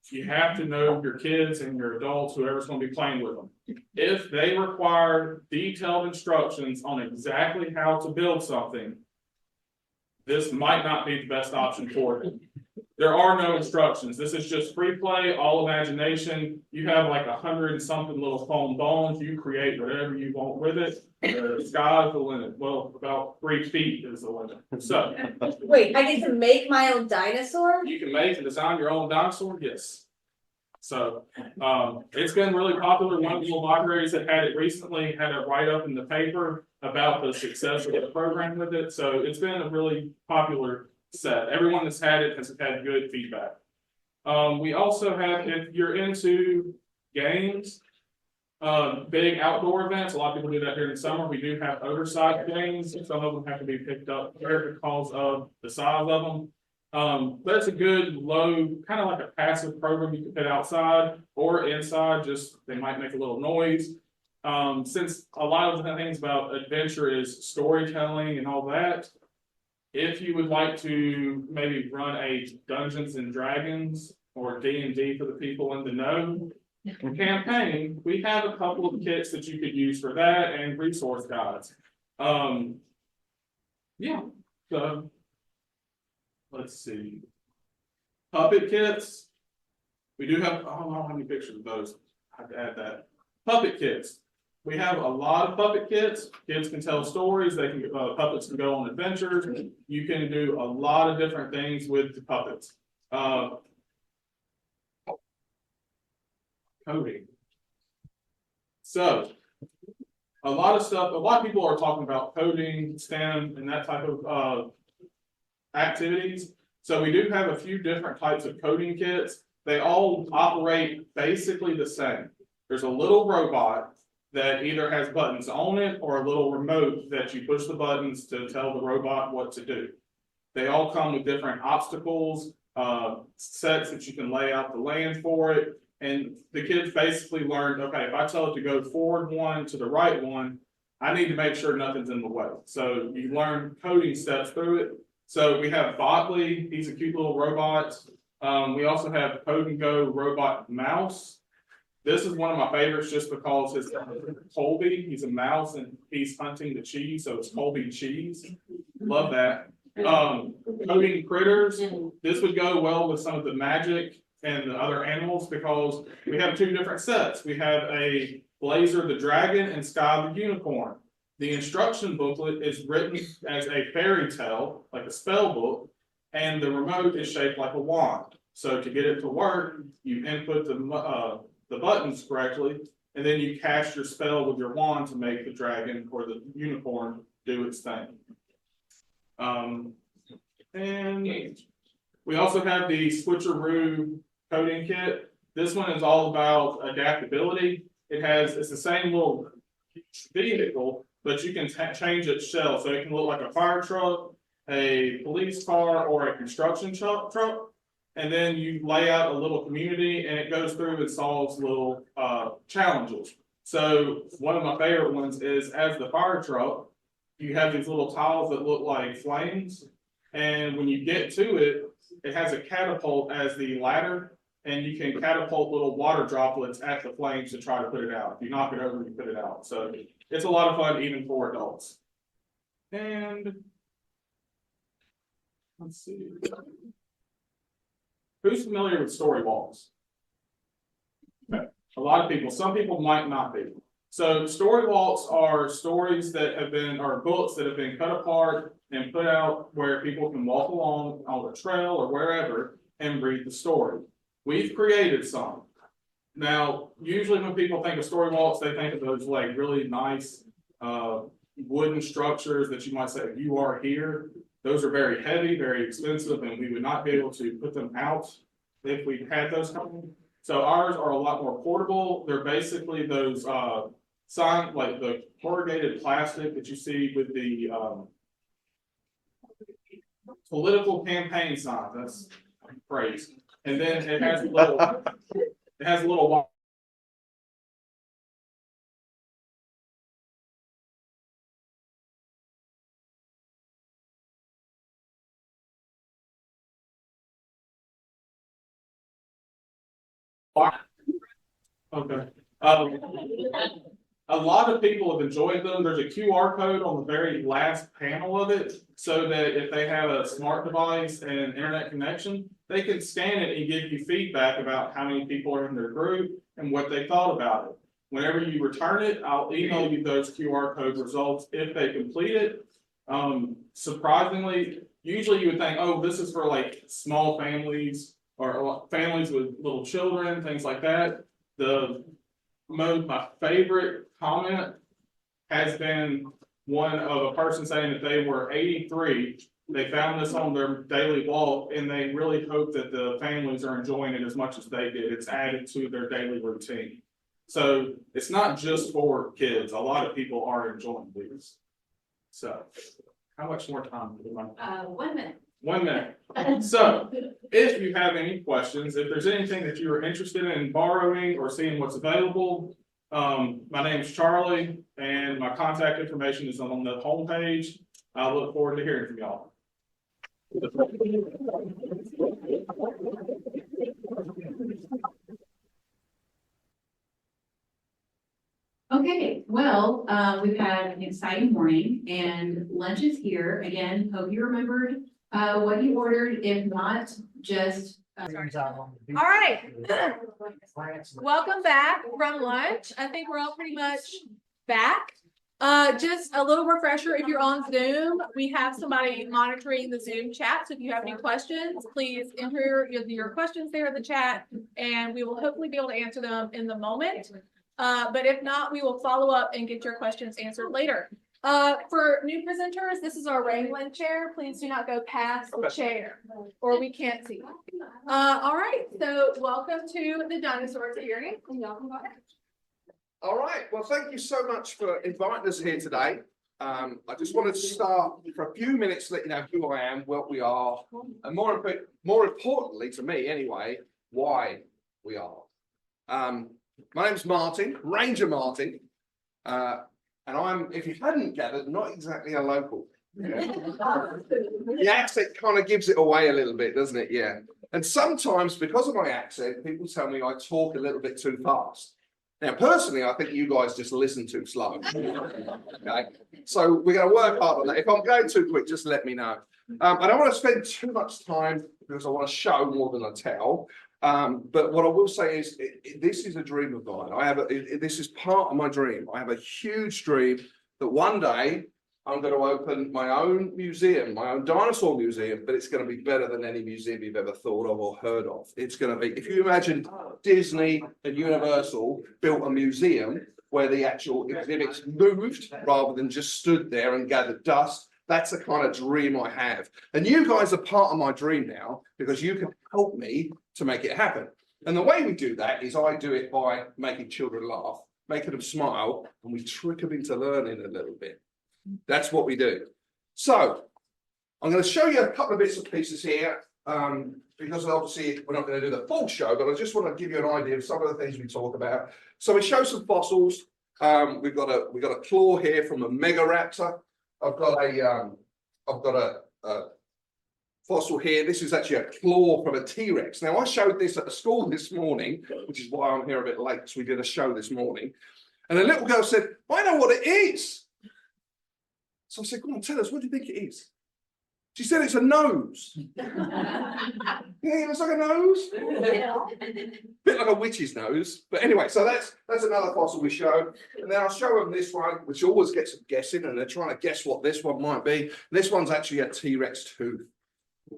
You have to know your kids and your adults, whoever's going to be playing with them. If they require detailed instructions on exactly how to build something, this might not be the best option for them. There are no instructions. This is just free play, all imagination. You have like 100 and something little foam bones. You create whatever you want with it. The sky's the limit. Well, about 3 feet is the limit. So, Wait, I get to make my own dinosaur? you can make and design your own dinosaur. Yes. So, it's been really popular. One of the libraries that had it recently had a write-up in the paper about the success of the program with it. So it's been a really popular set. Everyone that's had it has had good feedback. We also have, if you're into games, big outdoor events, a lot of people do that during the summer. We do have oversized games. Some of them have to be picked up there because of the size of them. But it's a good low, kind of like a passive program you can put outside or inside, just they might make a little noise. Since a lot of the things about adventure is storytelling and all that, if you would like to maybe run a Dungeons and Dragons or D&D for the people in the know campaign, we have a couple of kits that you could use for that and resource guides. Yeah, so let's see. Puppet kits. We do have, I don't know how many pictures of those. I have to add that. Puppet kits. We have a lot of puppet kits. Kids can tell stories. They can puppets can go on adventures. You can do a lot of different things with the puppets. Coding. So a lot of people are talking about coding, STEM, and that type of activities. So we do have a few different types of coding kits. They all operate basically the same. there's a little robot that either has buttons on it or a little remote that you push the buttons to tell the robot what to do. They all come with different obstacles, sets that you can lay out the land for it. And the kids basically learned, okay, if I tell it to go forward one to the right one, I need to make sure nothing's in the way. So you learn coding steps through it. So we have Botley, he's a cute little robot. We also have Code and Go robot mouse. This is one of my favorites just because his Colby, he's a mouse and he's hunting the cheese, so it's Colby cheese. Love that. Coding critters. This would go well with some of the magic and the other animals because we have two different sets. We have a Blazer the dragon and Sky the unicorn. The instruction booklet is written as a fairy tale, like a spell book, and the remote is shaped like a wand. So to get it to work, you input the buttons correctly, and then you cast your spell with your wand to make the dragon or the unicorn do its thing. And we also have the switcheroo coding kit. This one is all about adaptability. It's the same little vehicle, but you can change its shell. So it can look like a fire truck, a police car, or a construction truck. And then you lay out a little community and it goes through and solves little challenges. So one of my favorite ones is as the fire truck, you have these little tiles that look like flames. And when you get to it, it has a catapult as the ladder. And you can catapult little water droplets at the flames to try to put it out. If you knock it over, you put it out. So it's a lot of fun even for adults. And let's see. Who's familiar with story walls? Okay. A lot of people. Some people might not be. So story walls are stories that have been, or books that have been cut apart and put out where people can walk along on a trail or wherever and read the story. We've created some. Now, usually when people think of story walls, they think of those like really nice wooden structures that you might say, you are here. Those are very heavy, very expensive, and we would not be able to put them out if we had those coming. So ours are a lot more portable. They're basically those sign, like the corrugated plastic that you see with the political campaign signs. That's crazy. And then it has a little okay. A lot of people have enjoyed them. There's a QR code on the very last panel of it, so that if they have a smart device and internet connection, they can scan it and give you feedback about how many people are in their group and what they thought about it. Whenever you return it, I'll email you those QR code results if they complete it. Surprisingly, usually you would think, oh, this is for like small families or families with little children, things like that. My favorite comment has been one of a person saying that they were 83. They found this on their daily walk and they really hope that the families are enjoying it as much as they did. It's added to their daily routine. So it's not just for kids. A lot of people are enjoying these. So how much more time do we have? 1 minute. 1 minute. So if you have any questions, if there's anything that you are interested in borrowing or seeing what's available, my name's Charlie and my contact information is on the homepage. I look forward to hearing from y'all. Okay, well, we've had an exciting morning and lunch is here. Again, hope you remembered what you ordered. If not, just all right. Welcome back from lunch. I think we're all pretty much back. Just a little refresher, if you're on Zoom, we have somebody monitoring the Zoom chat. So if you have any questions, please enter your questions there in the chat and we will hopefully be able to answer them in the moment. But if not, we will follow up and get your questions answered later. For new presenters, this is our wrangling chair. Please do not go past the chair or we can't see. All right, so welcome to the Dinosaur Experience. And y'all can go ahead. All right, well, thank you so much for inviting us here today. I just wanted to start for a few minutes to let you know who I am, what we are, and more importantly to me anyway, why we are. My name's Martin, Ranger Martin, and I'm, if you hadn't gathered, not exactly a local. Yeah. The accent kind of gives it away a little bit, doesn't it? Yeah. And sometimes because of my accent, people tell me I talk a little bit too fast. Now, personally, I think you guys just listen too slow. Okay, so we're going to work hard on that. If I'm going too quick, just let me know. I don't want to spend too much time because I want to show more than I tell. But what I will say is, this is a dream of mine. This is part of my dream. I have a huge dream that one day I'm going to open my own museum, my own dinosaur museum, but it's going to be better than any museum you've ever thought of or heard of. It's going to be, if you imagine Disney and Universal built a museum where the actual exhibits moved rather than just stood there and gathered dust, that's the kind of dream I have. And you guys are part of my dream now because you can help me to make it happen. And the way we do that is I do it by making children laugh, making them smile, and we trick them into learning a little bit. That's what we do. So I'm going to show you a couple of bits and pieces here because obviously we're not going to do the full show, but I just want to give you an idea of some of the things we talk about. So we show some fossils. We've got a claw here from a Megaraptor. I've got a fossil here. This is actually a claw from a T-Rex. Now I showed this at the school this morning, which is why I'm here a bit late because we did a show this morning. And a little girl said, "I know what it is." So I said, "Come on, tell us, what do you think it is?" She said, "It's a nose." Yeah, it looks like a nose. Bit like a witch's nose. But anyway, so that's another fossil we show. And then I'll show them this one, which always gets them guessing, and they're trying to guess what this one might be. This one's actually a T-Rex tooth.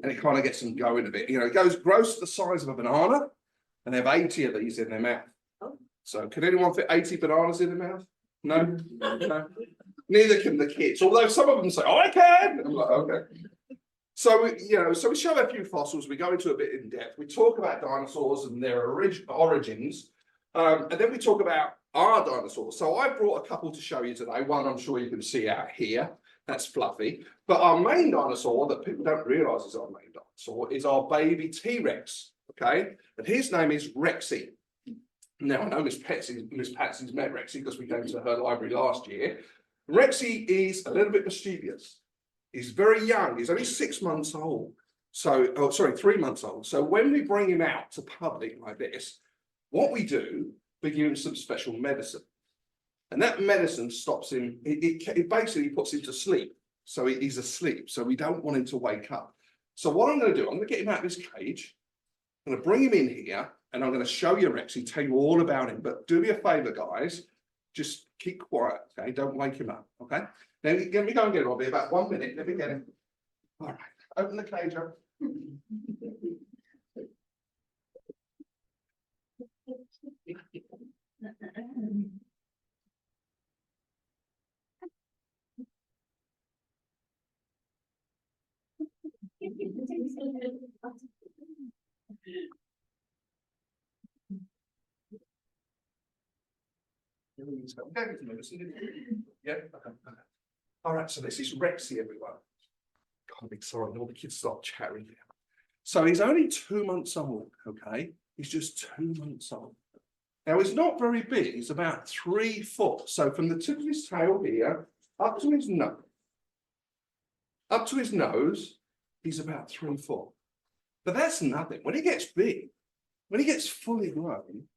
And it kind of gets them going a bit. You know, it grows to the size of a banana, and they have 80 of these in their mouth. So can anyone fit 80 bananas in their mouth? No? No. Neither can the kids, although some of them say, "Oh, I can." I'm like, okay. So, so we show a few fossils, we go into a bit in depth, we talk about dinosaurs and their origins, and then we talk about our dinosaurs. So I brought a couple to show you today. One I'm sure you can see out here, that's Fluffy. But our main dinosaur that people don't realise is our main dinosaur is our baby T-Rex, okay? And his name is Rexy. Now, I know Miss Patsy's met Rexy because we came to her library last year. Rexy is a little bit mischievous. He's very young. He's only 6 months old. So, 3 months old. So when we bring him out to public like this, what we do, we give him some special medicine. And that medicine stops him, it basically puts him to sleep. So he's asleep. So we don't want him to wake up. So what I'm going to do, I'm going to get him out of his cage. I'm going to bring him in here and I'm going to show you Rexy, tell you all about him. But do me a favor, guys. Just keep quiet, okay? Don't wake him up, okay? Now, let me go and get him. I'll be about 1 minute. Let me get him. All right. Open the cage up. Yeah. Okay. All right. So this is Rexy, everyone. God, I'm excited. All the kids start chattering now. So he's only 2 months old. Okay. He's just 2 months old. Now he's not very big. He's about 3 foot. So from the tip of his tail here up to his nose, he's about 3 foot. But that's nothing. When he gets big, when he gets fully grown,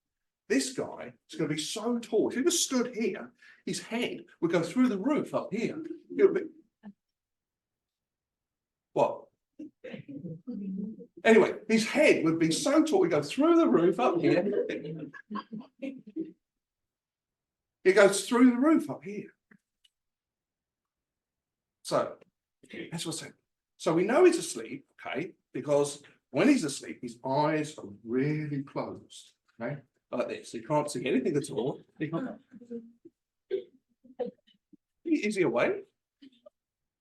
this guy is going to be so tall. If he was stood here, his head would go through the roof up here. What? Anyway, his head would be so tall, he'd go through the roof up here. It goes through the roof up here. So, that's what's happening. So we know he's asleep, okay, because when he's asleep, his eyes are really closed, okay? Like this. He can't see anything at all. Is he awake?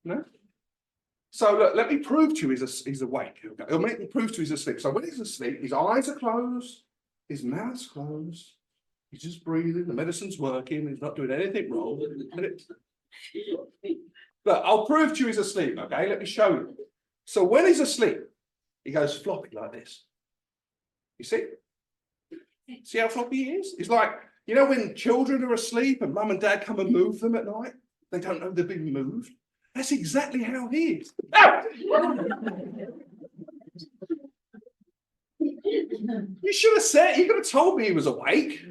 No? So look, let me prove to you he's awake. Okay? It'll make me prove to you he's asleep. So when he's asleep, his eyes are closed, his mouth's closed, He's just breathing, the medicine's working, he's not doing anything wrong. Look, I'll prove to you he's asleep, okay? Let me show you. So when he's asleep, he goes floppy like this. You see? See how floppy he is? It's like, you know, when children are asleep and mum and dad come and move them at night, they don't know they've been moved. That's exactly how he is. Ah! You should have said, you could have told me he was awake.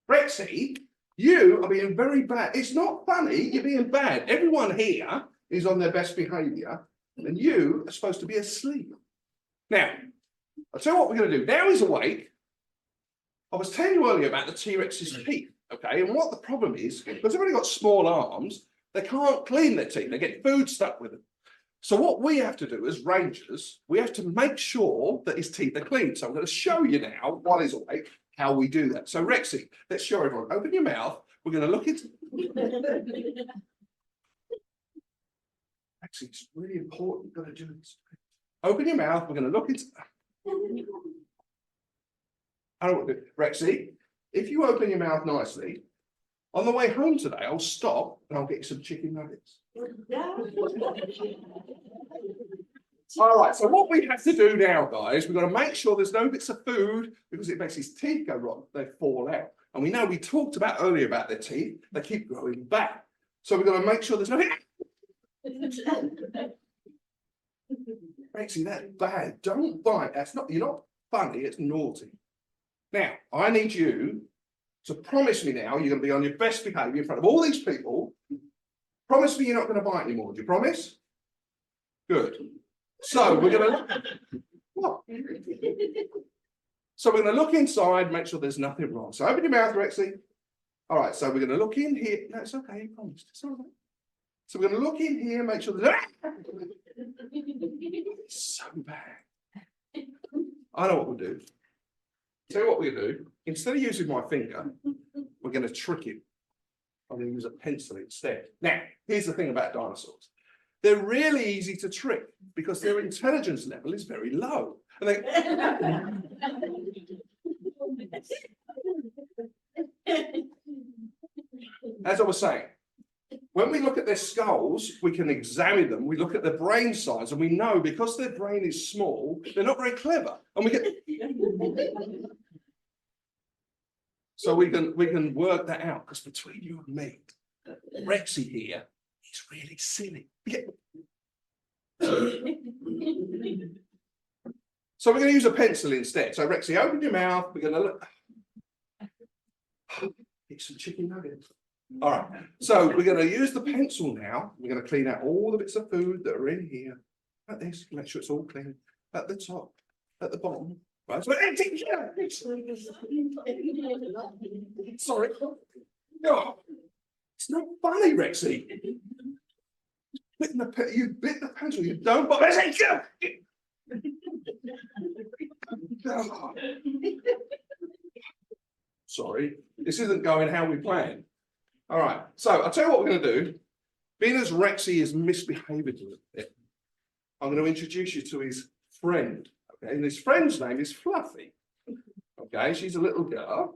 Rexy, you are being very bad. It's not funny, you're being bad. Everyone here is on their best behaviour, and you are supposed to be asleep. Now, I'll tell you what we're going to do. Now he's awake. I was telling you earlier about the T-Rex's teeth, okay? And what the problem is, because they've only got small arms, they can't clean their teeth. They get food stuck with them. So what we have to do as rangers, we have to make sure that his teeth are clean. So I'm going to show you now, while he's awake, how we do that. So Rexy, let's show everyone. Open your mouth. We're going to look into... Actually, it's really important. You've got to do this. Open your mouth. We're going to look into... I don't want to do it. Rexy, if you open your mouth nicely, on the way home today, I'll stop and I'll get you some chicken nuggets. All right, so what we have to do now, guys, we've got to make sure there's no bits of food because it makes his teeth go wrong. They fall out. And we know we talked about earlier about their teeth. They keep growing back. So we've got to make sure there's no... Rexy, that's bad. Don't bite. That's not... You're not funny. It's naughty. Now, I need you to promise me now you're going to be on your best behaviour in front of all these people. Promise me you're not going to bite anymore. Do you promise? Good. So we're going to... What? So we're going to look inside, make sure there's nothing wrong. So open your mouth, Rexy. All right, so we're going to look in here. No, it's okay, you promised. It's all right. So we're going to look in here, make sure there's... It's so bad. I know what we'll do. Tell you what we're going to do. Instead of using my finger, we're going to trick him. I'm going to use a pencil instead. Now, here's the thing about dinosaurs. They're really easy to trick because their intelligence level is very low. And they... As I was saying, when we look at their skulls, we can examine them. We look at their brain size and we know because their brain is small, they're not very clever. And we get... So we can work that out because between you and me, Rexy here is really silly. So we're going to use a pencil instead. So Rexy, open your mouth. We're going to look. Get some chicken nuggets. All right. So we're going to use the pencil now. We're going to clean out all the bits of food that are in here. Like this. Make sure it's all clean. At the top. At the bottom. Right. So, sorry. No. It's not funny, Rexy. You bit the pencil. You don't. Sorry, this isn't going how we planned. All right, so I'll tell you what we're going to do. Being as Rexy is misbehaving a little bit, I'm going to introduce you to his friend. Okay, and his friend's name is Fluffy. Okay, she's a little girl.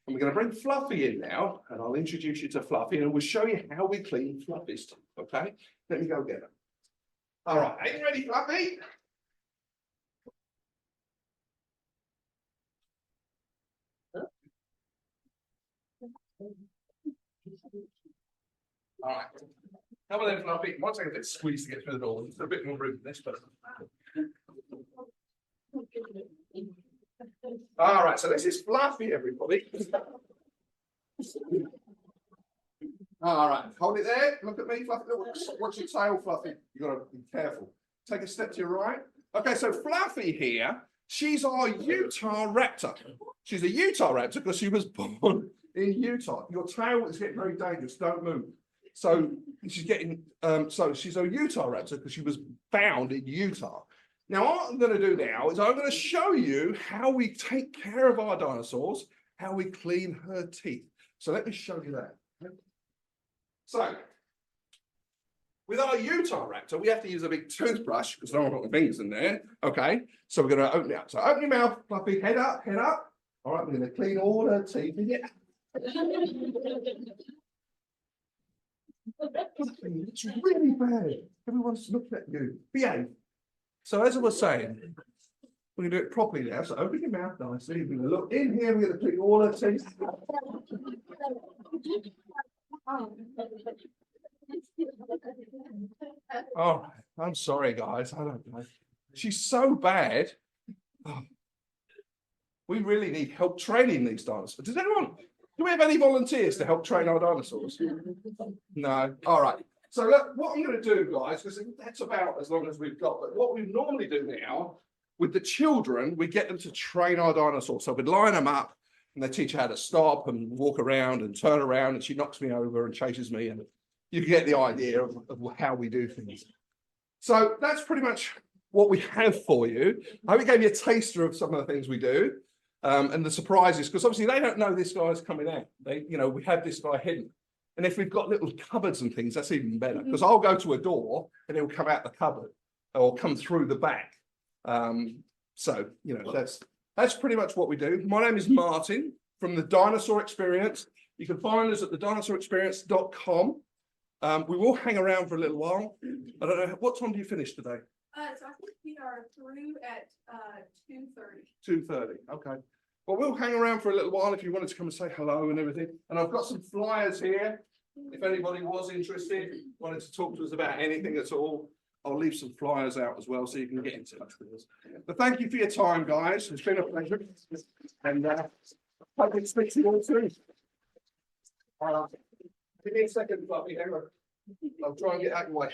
And we're going to bring Fluffy in now, and I'll introduce you to Fluffy, and we'll show you how we clean Fluffy's teeth. Okay, let me go get her. All right, are you ready, Fluffy? All right. Come on then, Fluffy. One second, let's squeeze to get through the door. There's a bit more room than this, but... All right, so this is Fluffy, everybody. All right, hold it there. Look at me, Fluffy. Watch your tail, Fluffy. You've got to be careful. Take a step to your right. Okay, so Fluffy here, she's our Utah raptor. She's a Utah raptor because she was born in Utah. Your tail is getting very dangerous. Don't move. So she's getting, so she's a Utah raptor because she was found in Utah. Now, what I'm going to do now is I'm going to show you how we take care of our dinosaurs, how we clean her teeth. So let me show you that. So, with our Utah raptor, we have to use a big toothbrush because I don't want to put my fingers in there. Okay, so we're going to open it up. So open your mouth, Fluffy, head up, head up. All right, we're gonna clean all her teeth. Yeah. It's really bad. Everyone's looking at you. Behave. So as I was saying, we're gonna do it properly now. So open your mouth nicely. We're gonna look in here. We're gonna clean all her teeth. Oh, I'm sorry, guys. I don't know. She's so bad. Oh. We really need help training these dinosaurs. Do we have any volunteers to help train our dinosaurs? No. All right. So look, what I'm going to do, guys, because that's about as long as we've got. But what we normally do now with the children, we get them to train our dinosaurs. So we line them up and they teach her how to stop and walk around and turn around, and she knocks me over and chases me, and you get the idea of how we do things. So that's pretty much what we have for you. I hope we gave you a taster of some of the things we do. And the surprises, because obviously they don't know this guy's coming out. We have this guy hidden. And if we've got little cupboards and things, that's even better. Because I'll go to a door and he'll come out the cupboard or come through the back. That's pretty much what we do. My name is Martin from the Dinosaur Experience. You can find us at thedinosaurexperience.com. We will hang around for a little while. I don't know, what time do you finish today? So I think we are through at 2:30. 2:30, okay. Well, we'll hang around for a little while if you wanted to come and say hello and everything. And I've got some flyers here. If anybody was interested, wanted to talk to us about anything at all, I'll leave some flyers out as well so you can get in touch with us. But thank you for your time, guys. It's been a pleasure. And hope to speak to you all soon. Give me a second, Fluffy. Hang on. I'll try and get out of the way.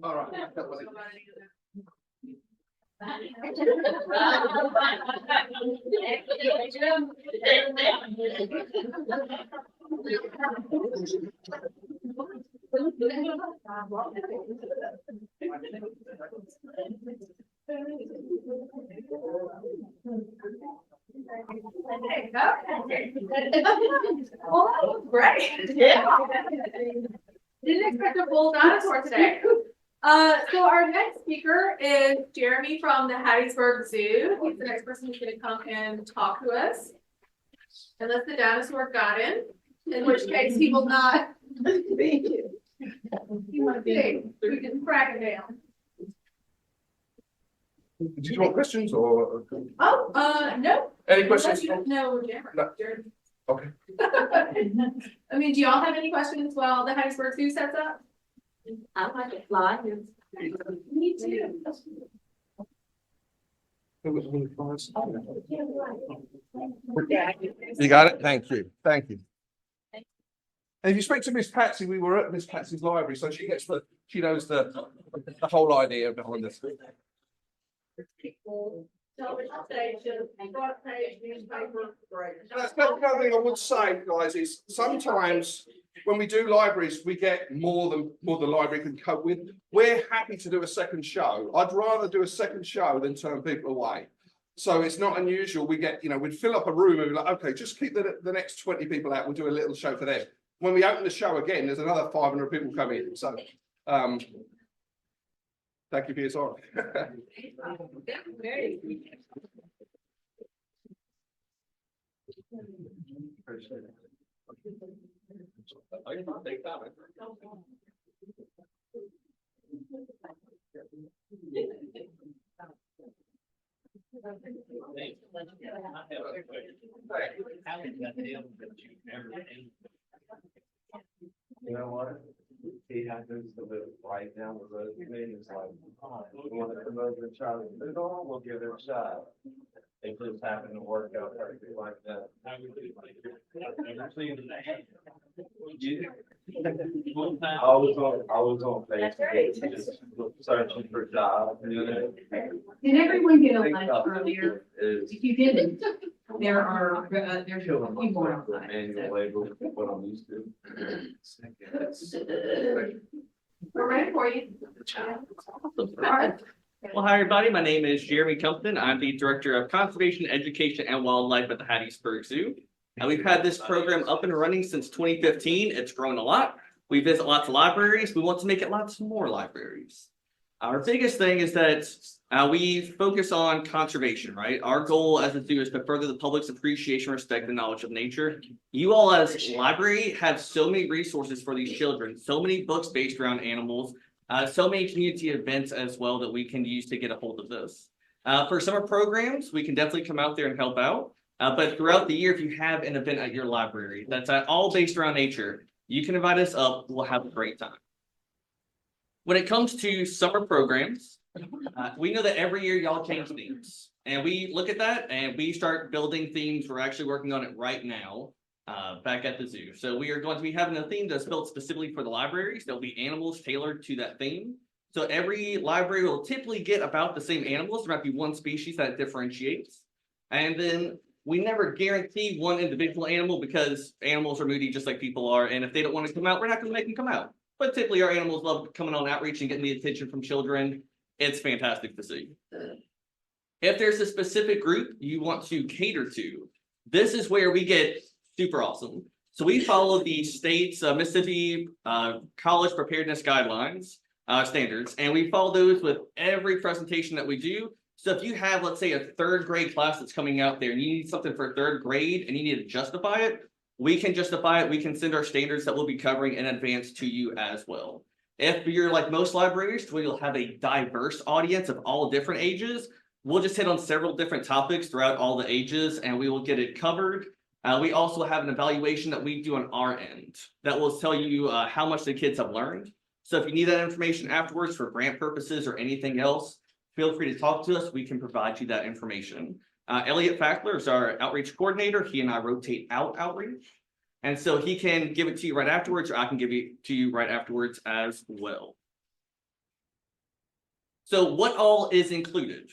All right. Well, that was great. Yeah. Didn't expect a full dinosaur today. So our next speaker is Jeremy from the Hattiesburg Zoo. He's the next person who's going to come and talk to us. Unless the dinosaur got in which case he will not. Thank you. He might be. We can crack it down. Do you want questions or? No. Any questions? No, Jeremy. No. Okay. I mean, do y'all have any questions while the Hattiesburg Zoo sets up? I like to fly. Me too. You got it? Thank you. Thank you. And if you speak to Miss Patsy, we were at Miss Patsy's library, so she knows the whole idea behind this. Television station, front page newspaper. That's another thing I would say, guys, is sometimes when we do libraries, we get more than the library can cope with. We're happy to do a second show. I'd rather do a second show than turn people away. So it's not unusual. We get, we'd fill up a room and we're like, okay, just keep the next 20 people out. We'll do a little show for them. When we open the show again, there's another 500 people coming in. So, thank you for your time. You know what? He happens to live right down the road from me, and it's like, we want to come over and try to do it all, we'll give it a shot. It just happened to work out perfectly like that. I was on Facebook, just searching for jobs. Did everyone get a lunch earlier? If you didn't, there's a few more outside. Manual labor, what I'm used to. We're ready for you. Well, hi, everybody. My name is Jeremy Compton. I'm the Director of Conservation, Education, and Wildlife at the Hattiesburg Zoo. And we've had this program up and running since 2015. It's grown a lot. We visit lots of libraries. We want to make it lots more libraries. Our biggest thing is that we focus on conservation, right? Our goal as a zoo is to further the public's appreciation, respect, and knowledge of nature. You all as library have so many resources for these children, so many books based around animals, so many community events as well that we can use to get a hold of this. For summer programs, we can definitely come out there and help out. But throughout the year, if you have an event at your library that's all based around nature, you can invite us up. We'll have a great time. When it comes to summer programs, we know that every year y'all change themes. And we look at that and we start building themes. We're actually working on it right now back at the zoo. So we are going to be having a theme that's built specifically for the libraries. There'll be animals tailored to that theme. So every library will typically get about the same animals. There might be one species that differentiates. And then we never guarantee one individual animal because animals are moody just like people are. And if they don't want to come out, we're not going to make them come out. But typically our animals love coming on outreach and getting the attention from children. It's fantastic to see. If there's a specific group you want to cater to, this is where we get super awesome. So we follow the state's Mississippi College Preparedness Guidelines standards, and we follow those with every presentation that we do. So if you have, let's say, a third grade class that's coming out there and you need something for third grade and you need to justify it, we can justify it. We can send our standards that we'll be covering in advance to you as well. If you're like most libraries, where you'll have a diverse audience of all different ages, we'll just hit on several different topics throughout all the ages and we will get it covered. We also have an evaluation that we do on our end that will tell you how much the kids have learned. So if you need that information afterwards for grant purposes or anything else, feel free to talk to us. We can provide you that information. Elliot Fackler is our outreach coordinator. He and I rotate out outreach. And so he can give it to you right afterwards, or I can give it to you right afterwards as well. So what all is included?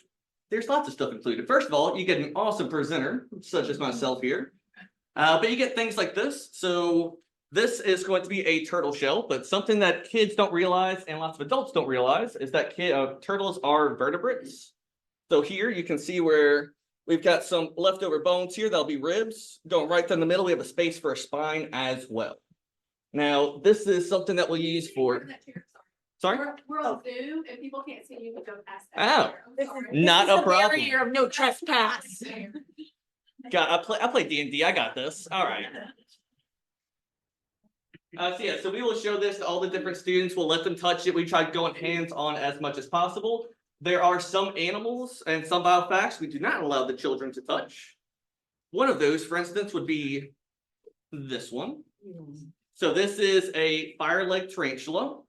There's lots of stuff included. First of all, you get an awesome presenter, such as myself here. But you get things like this. So this is going to be a turtle shell, but something that kids don't realize and lots of adults don't realize is that turtles are vertebrates. So here you can see where we've got some leftover bones here. That'll be ribs. Going right down the middle, we have a space for a spine as well. Now, this is something that we'll use for... Sorry? We're on Zoom and people can't see you, but go past that. Oh, not a problem. Barrier of no trespass. God, I play D&D. I got this. All right. So we will show this to all the different students. We'll let them touch it. We try going hands-on as much as possible. There are some animals and some biofacts we do not allow the children to touch. One of those, for instance, would be this one. So this is a fire-leg tarantula,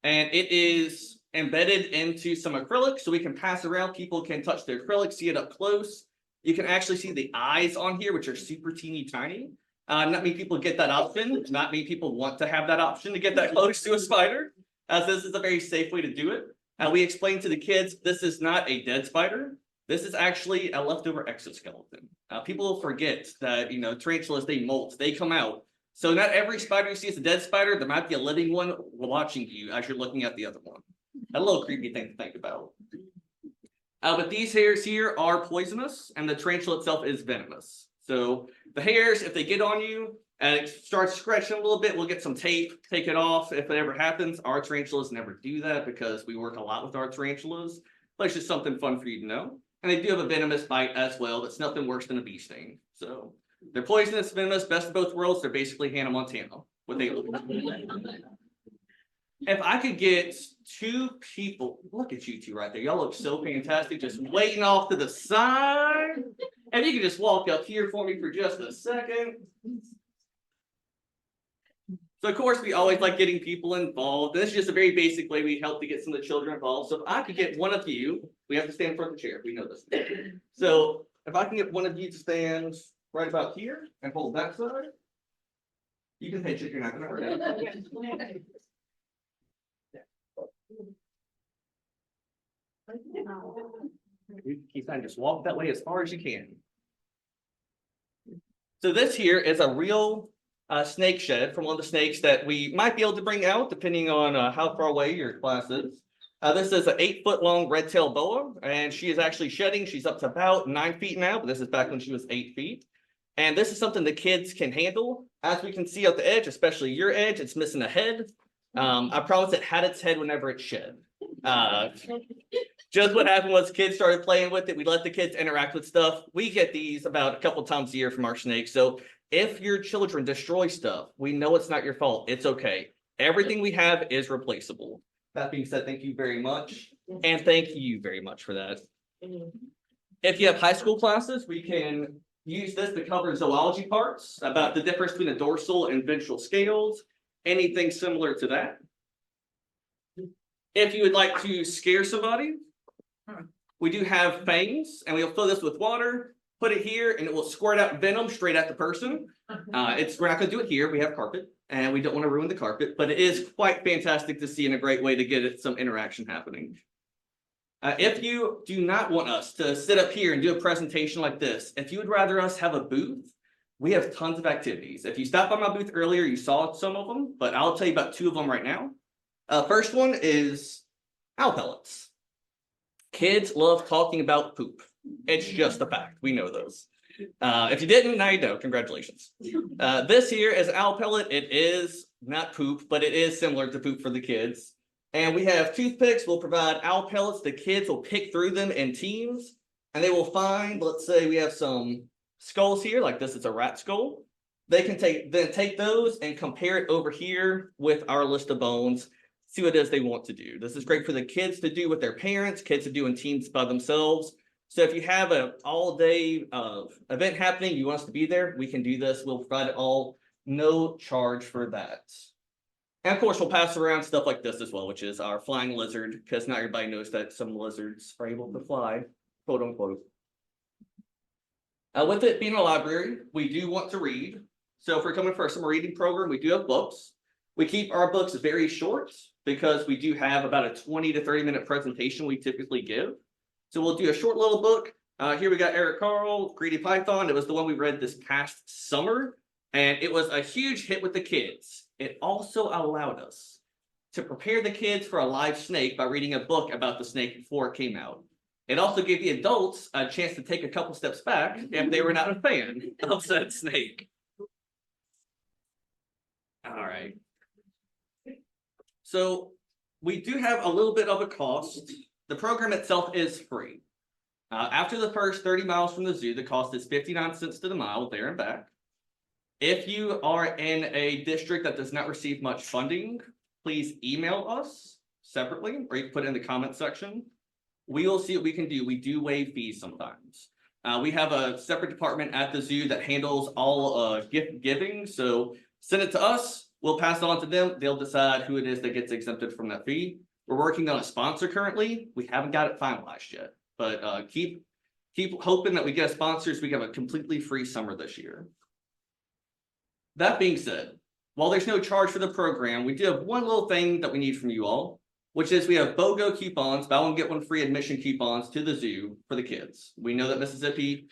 and it is embedded into some acrylic, so we can pass around. People can touch the acrylic, see it up close. You can actually see the eyes on here, which are super teeny tiny. Not many people get that option. Not many people want to have that option to get that close to a spider. This is a very safe way to do it. We explain to the kids, this is not a dead spider. This is actually a leftover exoskeleton. People forget that, tarantulas, they molt, they come out. So not every spider you see is a dead spider. There might be a living one watching you as you're looking at the other one. A little creepy thing to think about. But these hairs here are poisonous and the tarantula itself is venomous. So the hairs, if they get on you and it starts scratching a little bit, we'll get some tape, take it off. If it ever happens, our tarantulas never do that because we work a lot with our tarantulas. But it's just something fun for you to know. And they do have a venomous bite as well. That's nothing worse than a bee sting. So they're poisonous, venomous, best of both worlds. They're basically Hannah Montana. What they look like. If I could get two people, look at you two right there. Y'all look so fantastic, just waiting off to the side. And you can just walk up here for me for just a second. So of course, we always like getting people involved. This is just a very basic way we help to get some of the children involved. So if I could get one of you, we have to stand in front of the chair. We know this. So if I can get one of you to stand right about here and hold that side, you can pinch it. You're not going to hurt it. Keep on, just walk that way as far as you can. So this here is a real snake shed from one of the snakes that we might be able to bring out depending on how far away your class is. This is an 8-foot long red-tailed boa, and she is actually shedding. She's up to about 9 feet now, but this is back when she was 8 feet. And this is something the kids can handle. As we can see at the edge, especially your edge, it's missing a head. I promise it had its head whenever it shed. Just what happened was kids started playing with it. We let the kids interact with stuff. We get these about a couple times a year from our snakes. So if your children destroy stuff, we know it's not your fault. It's okay. Everything we have is replaceable. That being said, thank you very much. And thank you very much for that. If you have high school classes, we can use this to cover zoology parts about the difference between the dorsal and ventral scales, anything similar to that. If you would like to scare somebody, we do have fangs, and we'll fill this with water, put it here, and it will squirt out venom straight at the person. We're not going to do it here. We have carpet, and we don't want to ruin the carpet, but it is quite fantastic to see and a great way to get some interaction happening. If you do not want us to sit up here and do a presentation like this, if you would rather us have a booth, we have tons of activities. If you stopped by my booth earlier, you saw some of them, but I'll tell you about 2 of them right now. First one is owl pellets. Kids love talking about poop. It's just a fact. We know those. If you didn't, now you know. Congratulations. This here is owl pellet. It is not poop, but it is similar to poop for the kids. And we have toothpicks. We'll provide owl pellets. The kids will pick through them in teams, and they will find, let's say we have some skulls here, like this is a rat skull. They can take those and compare it over here with our list of bones, see what it is they want to do. This is great for the kids to do with their parents, kids to do in teams by themselves. So if you have an all-day event happening, you want us to be there, we can do this. We'll provide it all, no charge for that. And of course, we'll pass around stuff like this as well, which is our flying lizard, because not everybody knows that some lizards are able to fly, quote unquote. With it being a library, we do want to read. So if we're coming for a summer reading program, we do have books. We keep our books very short because we do have about a 20 to 30 minute presentation we typically give. So we'll do a short little book. Here we got Eric Carl, Greedy Python. It was the one we read this past summer, and it was a huge hit with the kids. It also allowed us to prepare the kids for a live snake by reading a book about the snake before it came out. It also gave the adults a chance to take a couple steps back if they were not a fan of said snake. All right. So we do have a little bit of a cost. The program itself is free. After the first 30 miles from the zoo, the cost is 59 cents to the mile there and back. If you are in a district that does not receive much funding, please email us separately, or you can put it in the comment section. We will see what we can do. We do waive fees sometimes. We have a separate department at the zoo that handles all gift giving. So send it to us. We'll pass it on to them. They'll decide who it is that gets exempted from that fee. We're working on a sponsor currently. We haven't got it finalized yet, but keep hoping that we get sponsors. We have a completely free summer this year. That being said, while there's no charge for the program, we do have one little thing that we need from you all, which is we have BOGO coupons, buy one, get one free admission coupons to the zoo for the kids. We know that Mississippi,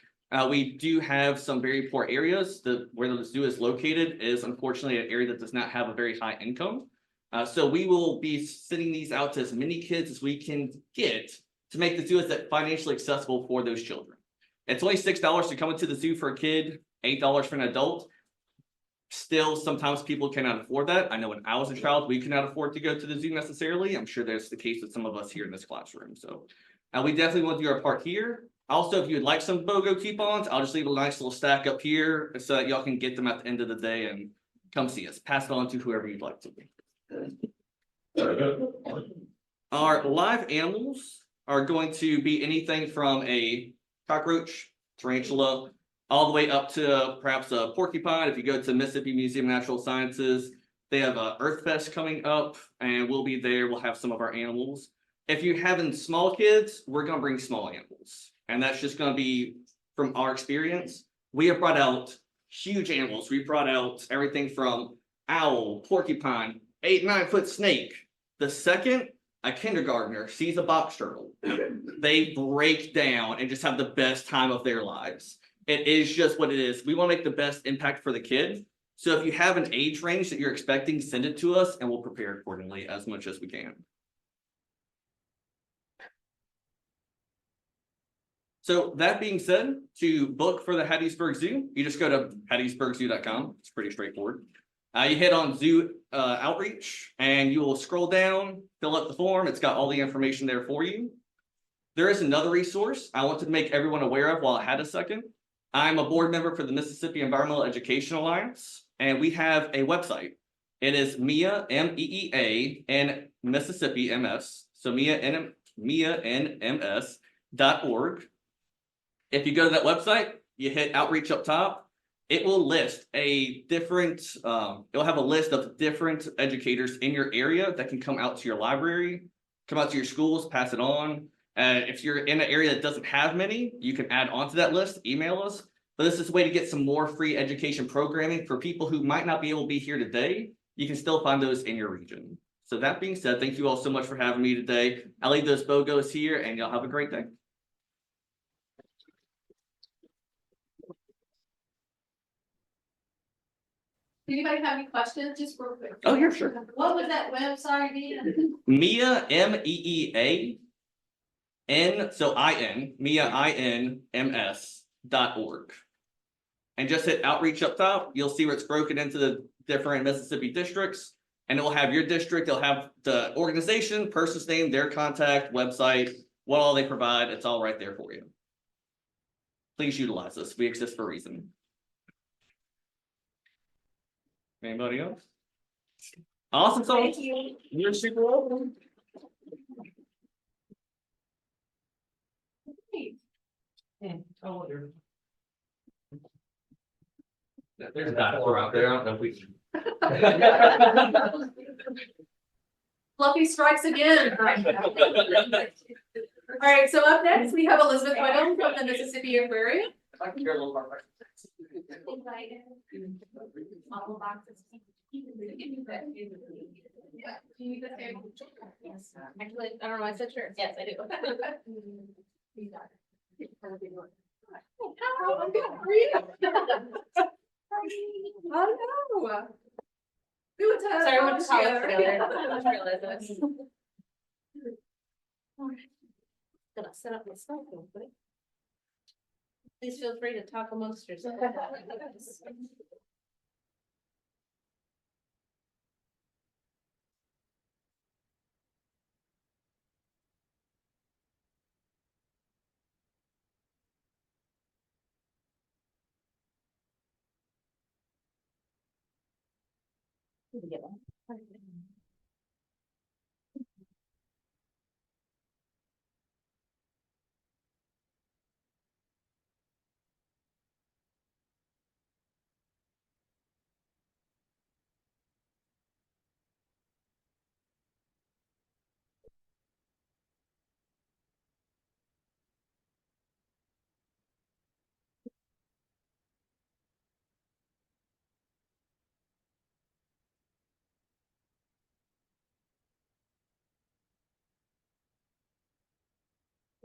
we do have some very poor areas. Where the zoo is located is unfortunately an area that does not have a very high income. So we will be sending these out to as many kids as we can get to make the zoo as financially accessible for those children. It's only $6 to come into the zoo for a kid, $8 for an adult. Still, sometimes people cannot afford that. I know when I was a child, we could not afford to go to the zoo necessarily. I'm sure that's the case with some of us here in this classroom. So we definitely want to do our part here. Also, if you would like some BOGO coupons, I'll just leave a nice little stack up here so that y'all can get them at the end of the day and come see us. Pass it on to whoever you'd like to. Our live animals are going to be anything from a cockroach, tarantula, all the way up to perhaps a porcupine. If you go to Mississippi Museum of Natural Sciences, they have a Earth Fest coming up, and we'll be there. We'll have some of our animals. If you're having small kids, we're going to bring small animals, and that's just going to be from our experience. We have brought out huge animals. We brought out everything from owl, porcupine, 8-9 foot snake. The second a kindergartner sees a box turtle, they break down and just have the best time of their lives. It is just what it is. We want to make the best impact for the kids. So if you have an age range that you're expecting, send it to us and we'll prepare accordingly as much as we can. So that being said, to book for the Hattiesburg Zoo, you just go to hattiesburgzoo.com. It's pretty straightforward. You hit on Zoo Outreach and you will scroll down, fill out the form. It's got all the information there for you. There is another resource I wanted to make everyone aware of while I had a second. I'm a board member for the Mississippi Environmental Education Alliance, and we have a website. It is MEEA, MEEA, and Mississippi MS. So MEEANMS.org. If you go to that website, you hit outreach up top, it will list it'll have a list of different educators in your area that can come out to your library, come out to your schools, pass it on. If you're in an area that doesn't have many, you can add onto that list, email us. But this is a way to get some more free education programming for people who might not be able to be here today. You can still find those in your region. So that being said, thank you all so much for having me today. I'll leave those BOGOs here and y'all have a great day. Anybody have any questions? Just real quick. Oh, yeah, sure. What was that website again? MEEA, MEEA, MEEANMS.org. And just hit outreach up top. You'll see where it's broken into the different Mississippi districts, and it will have your district. It'll have the organization, person's name, their contact, website, what all they provide. It's all right there for you. Please utilize this. We exist for a reason. Anybody else? Awesome. So Thank you. You're super welcome. There's a dinosaur out there. I don't know if we can. Fluffy strikes again. All right, so up next, we have Elizabeth Whigham from the Mississippi Aquarium. If I can hear a little more. Actually, I don't know, I said sure. Yes, I do. Oh, I'm good. How are you? Oh, no. Do it to us. Sorry, I went to college together. together. I didn't realize this. Gonna set up my stuff real quick. Please feel free to talk amongst yourselves.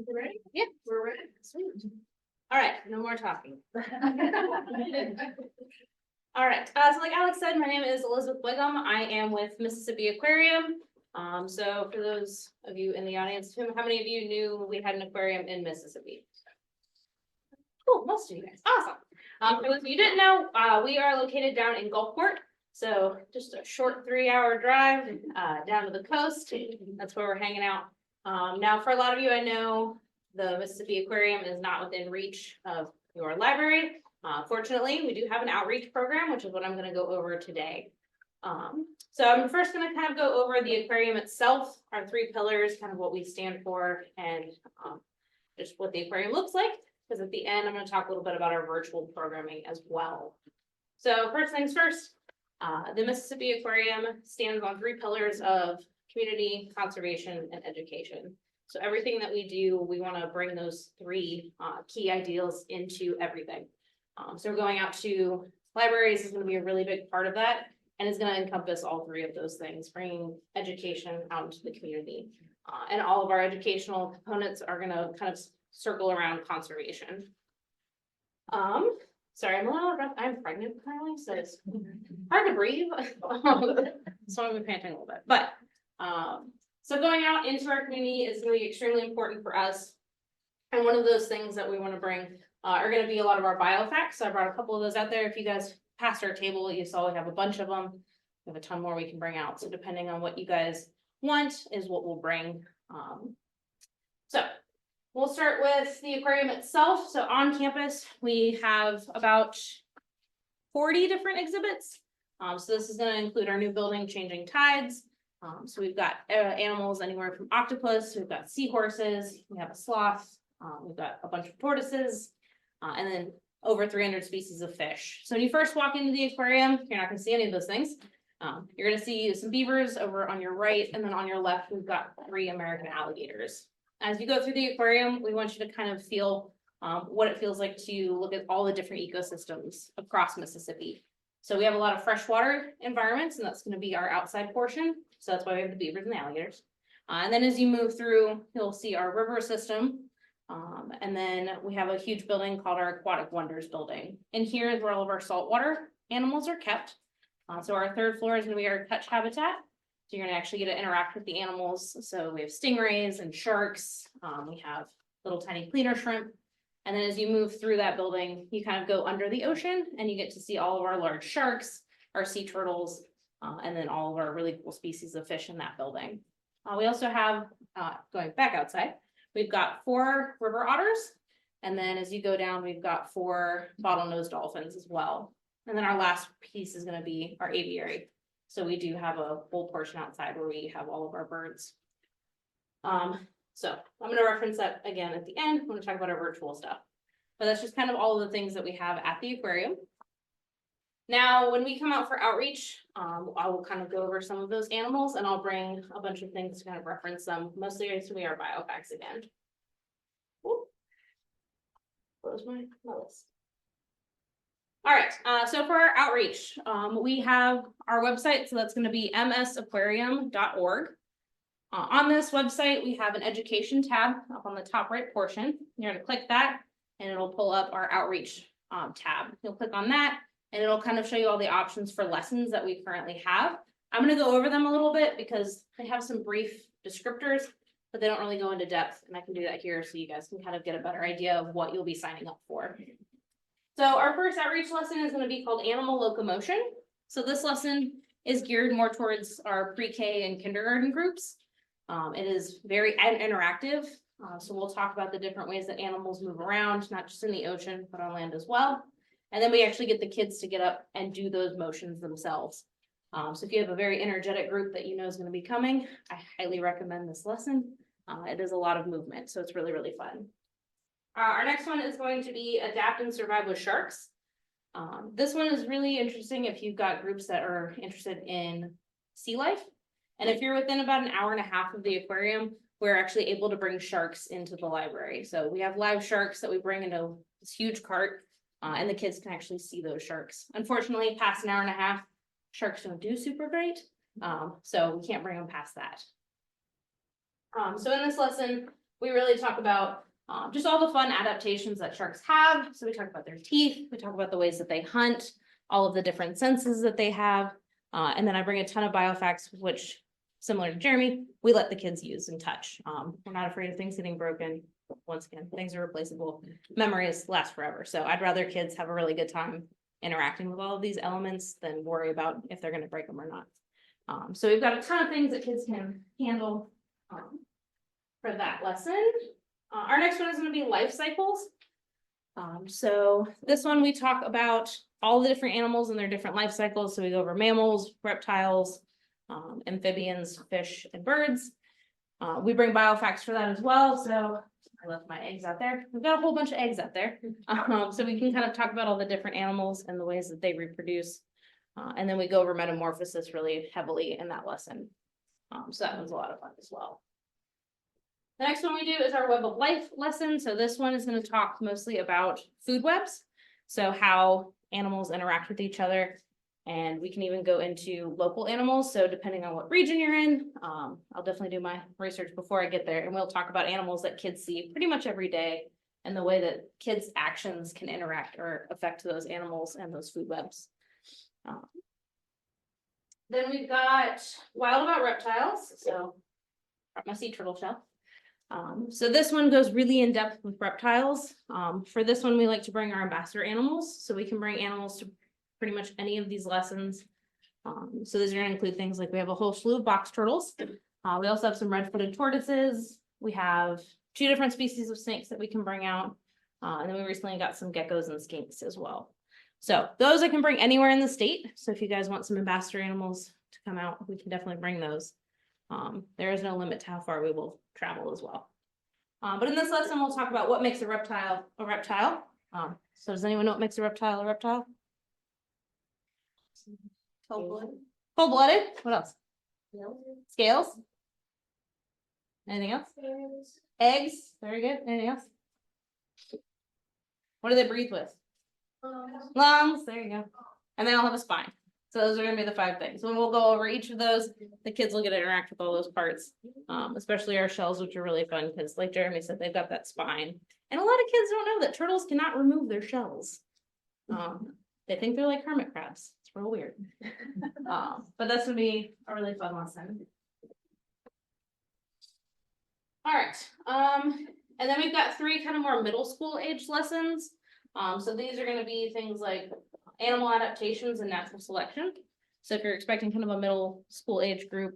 You ready? Yeah, we're ready. Sweet. All right, no more talking. All right, so like Alex said, my name is Elizabeth Whigham. I am with Mississippi Aquarium. So for those of you in the audience, how many of you knew we had an aquarium in Mississippi? Cool, most of you guys. Awesome. For those of you who didn't know, we are located down in Gulfport. So just a short 3-hour drive down to the coast. That's where we're hanging out. Now, for a lot of you, I know the Mississippi Aquarium is not within reach of your library. Fortunately, we do have an outreach program, which is what I'm going to go over today. So I'm first going to kind of go over the aquarium itself, our 3 pillars, kind of what we stand for, and just what the aquarium looks like. Because at the end, I'm going to talk a little bit about our virtual programming as well. So first things first, the Mississippi Aquarium stands on 3 pillars of community, conservation, and education. So everything that we do, we want to bring those 3 key ideals into everything. So going out to libraries is going to be a really big part of that, and it's going to encompass all 3 of those things, bringing education out into the community. And all of our educational components are going to kind of circle around conservation. Sorry, I'm a little rough. I'm pregnant currently, so it's hard to breathe. So I'm panting a little bit, but so going out into our community is going to be extremely important for us. And one of those things that we want to bring are going to be a lot of our biofacts. So I brought a couple of those out there. If you guys passed our table, you saw we have a bunch of them. We have a ton more we can bring out. So depending on what you guys want is what we'll bring. So we'll start with the aquarium itself. So on campus, we have about 40 different exhibits. So this is going to include our new building, Changing Tides. So we've got animals anywhere from octopus, we've got seahorses, we have a sloth, we've got a bunch of tortoises, and then over 300 species of fish. So when you first walk into the aquarium, you're not going to see any of those things. You're going to see some beavers over on your right, and then on your left, we've got 3 American alligators. As you go through the aquarium, we want you to kind of feel what it feels like to look at all the different ecosystems across Mississippi. So we have a lot of freshwater environments, and that's going to be our outside portion. So that's why we have the beavers and the alligators. And then as you move through, you'll see our river system. And then we have a huge building called our Aquatic Wonders building. And here is where all of our saltwater animals are kept. So our 3rd floor is going to be our touch habitat. So you're going to actually get to interact with the animals. So we have stingrays and sharks. We have little tiny cleaner shrimp. And then as you move through that building, you kind of go under the ocean and you get to see all of our large sharks, our sea turtles, and then all of our really cool species of fish in that building. We also have, going back outside, we've got 4 river otters. And then as you go down, we've got 4 bottlenose dolphins as well. And then our last piece is going to be our aviary. So we do have a whole portion outside where we have all of our birds. So I'm going to reference that again at the end. I'm going to talk about our virtual stuff. But that's just kind of all of the things that we have at the aquarium. Now, when we come out for outreach, I will kind of go over some of those animals, and I'll bring a bunch of things to kind of reference them. Mostly it's going to be our biofacts again. Ooh. Close my list. All right, so for our outreach, we have our website, so that's going to be msaquarium.org. On this website, we have an education tab up on the top right portion. You're going to click that, and it'll pull up our outreach tab. You'll click on that, and it'll kind of show you all the options for lessons that we currently have. I'm going to go over them a little bit because they have some brief descriptors, but they don't really go into depth, and I can do that here so you guys can kind of get a better idea of what you'll be signing up for. So our first outreach lesson is going to be called Animal Locomotion. So this lesson is geared more towards our pre-K and kindergarten groups. It is very interactive. So we'll talk about the different ways that animals move around, not just in the ocean, but on land as well. And then we actually get the kids to get up and do those motions themselves. So if you have a very energetic group that you know is going to be coming, I highly recommend this lesson. It is a lot of movement, so it's really, really fun. Our next one is going to be Adapt and Survive with Sharks. This one is really interesting if you've got groups that are interested in sea life. And if you're within about an hour and a half of the aquarium, we're actually able to bring sharks into the library. So we have live sharks that we bring into this huge cart, and the kids can actually see those sharks. Unfortunately, past an hour and a half, sharks don't do super great, so we can't bring them past that. So in this lesson, we really talk about just all the fun adaptations that sharks have. So we talk about their teeth, we talk about the ways that they hunt, all of the different senses that they have. And then I bring a ton of biofacts, which, similar to Jeremy, we let the kids use and touch. We're not afraid of things getting broken. Once again, things are replaceable. Memories last forever. So I'd rather kids have a really good time interacting with all of these elements than worry about if they're going to break them or not. So we've got a ton of things that kids can handle for that lesson. Our next one is going to be life cycles. So this one we talk about all the different animals and their different life cycles. So we go over mammals, reptiles, amphibians, fish, and birds. We bring biofacts for that as well. So I left my eggs out there. We've got a whole bunch of eggs out there. So we can kind of talk about all the different animals and the ways that they reproduce. And then we go over metamorphosis really heavily in that lesson. So that was a lot of fun as well. The next one we do is our Web of Life lesson. So this one is going to talk mostly about food webs. So how animals interact with each other. And we can even go into local animals. So depending on what region you're in, I'll definitely do my research before I get there. And we'll talk about animals that kids see pretty much every day and the way that kids' actions can interact or affect those animals and those food webs. Then we've got Wild About Reptiles. So my sea turtle shell. So this one goes really in depth with reptiles. For this one, we like to bring our ambassador animals, so we can bring animals to pretty much any of these lessons. So these are gonna include things like we have a whole slew of box turtles. We also have some red-footed tortoises. We have 2 different species of snakes that we can bring out. And then we recently got some geckos and skinks as well. So those I can bring anywhere in the state. So if you guys want some ambassador animals to come out, we can definitely bring those. There is no limit to how far we will travel as well. But in this lesson, we'll talk about what makes a reptile a reptile. So does anyone know what makes a reptile a reptile? Cold-blooded. Cold-blooded. What else? Scales. Anything else? Eggs. Very good. Anything else? What do they breathe with? Lungs. There you go. And they all have a spine. So those are gonna be the 5 things. When we'll go over each of those, the kids will get to interact with all those parts, especially our shells, which are really fun because, like Jeremy said, they've got that spine. And a lot of kids don't know that turtles cannot remove their shells. They think they're like hermit crabs. It's real weird. But that's gonna be a really fun lesson. All right. And then we've got 3 kind of more middle school age lessons. So these are gonna be things like animal adaptations and natural selection. So if you're expecting kind of a middle school age group,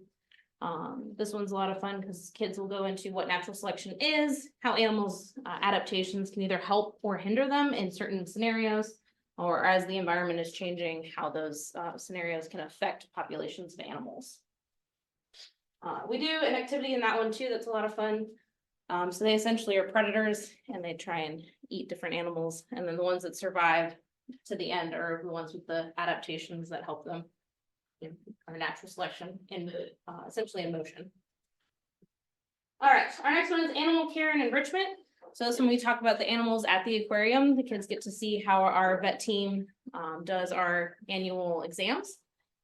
this one's a lot of fun because kids will go into what natural selection is, how animals adaptations can either help or hinder them in certain scenarios, or as the environment is changing, how those scenarios can affect populations of animals. We do an activity in that one too that's a lot of fun. So they essentially are predators and they try and eat different animals, and then the ones that survive to the end are the ones with the adaptations that help them in our natural selection in essentially in motion. All right, our next one is animal care and enrichment. So this one we talk about the animals at the aquarium. The kids get to see how our vet team does our annual exams.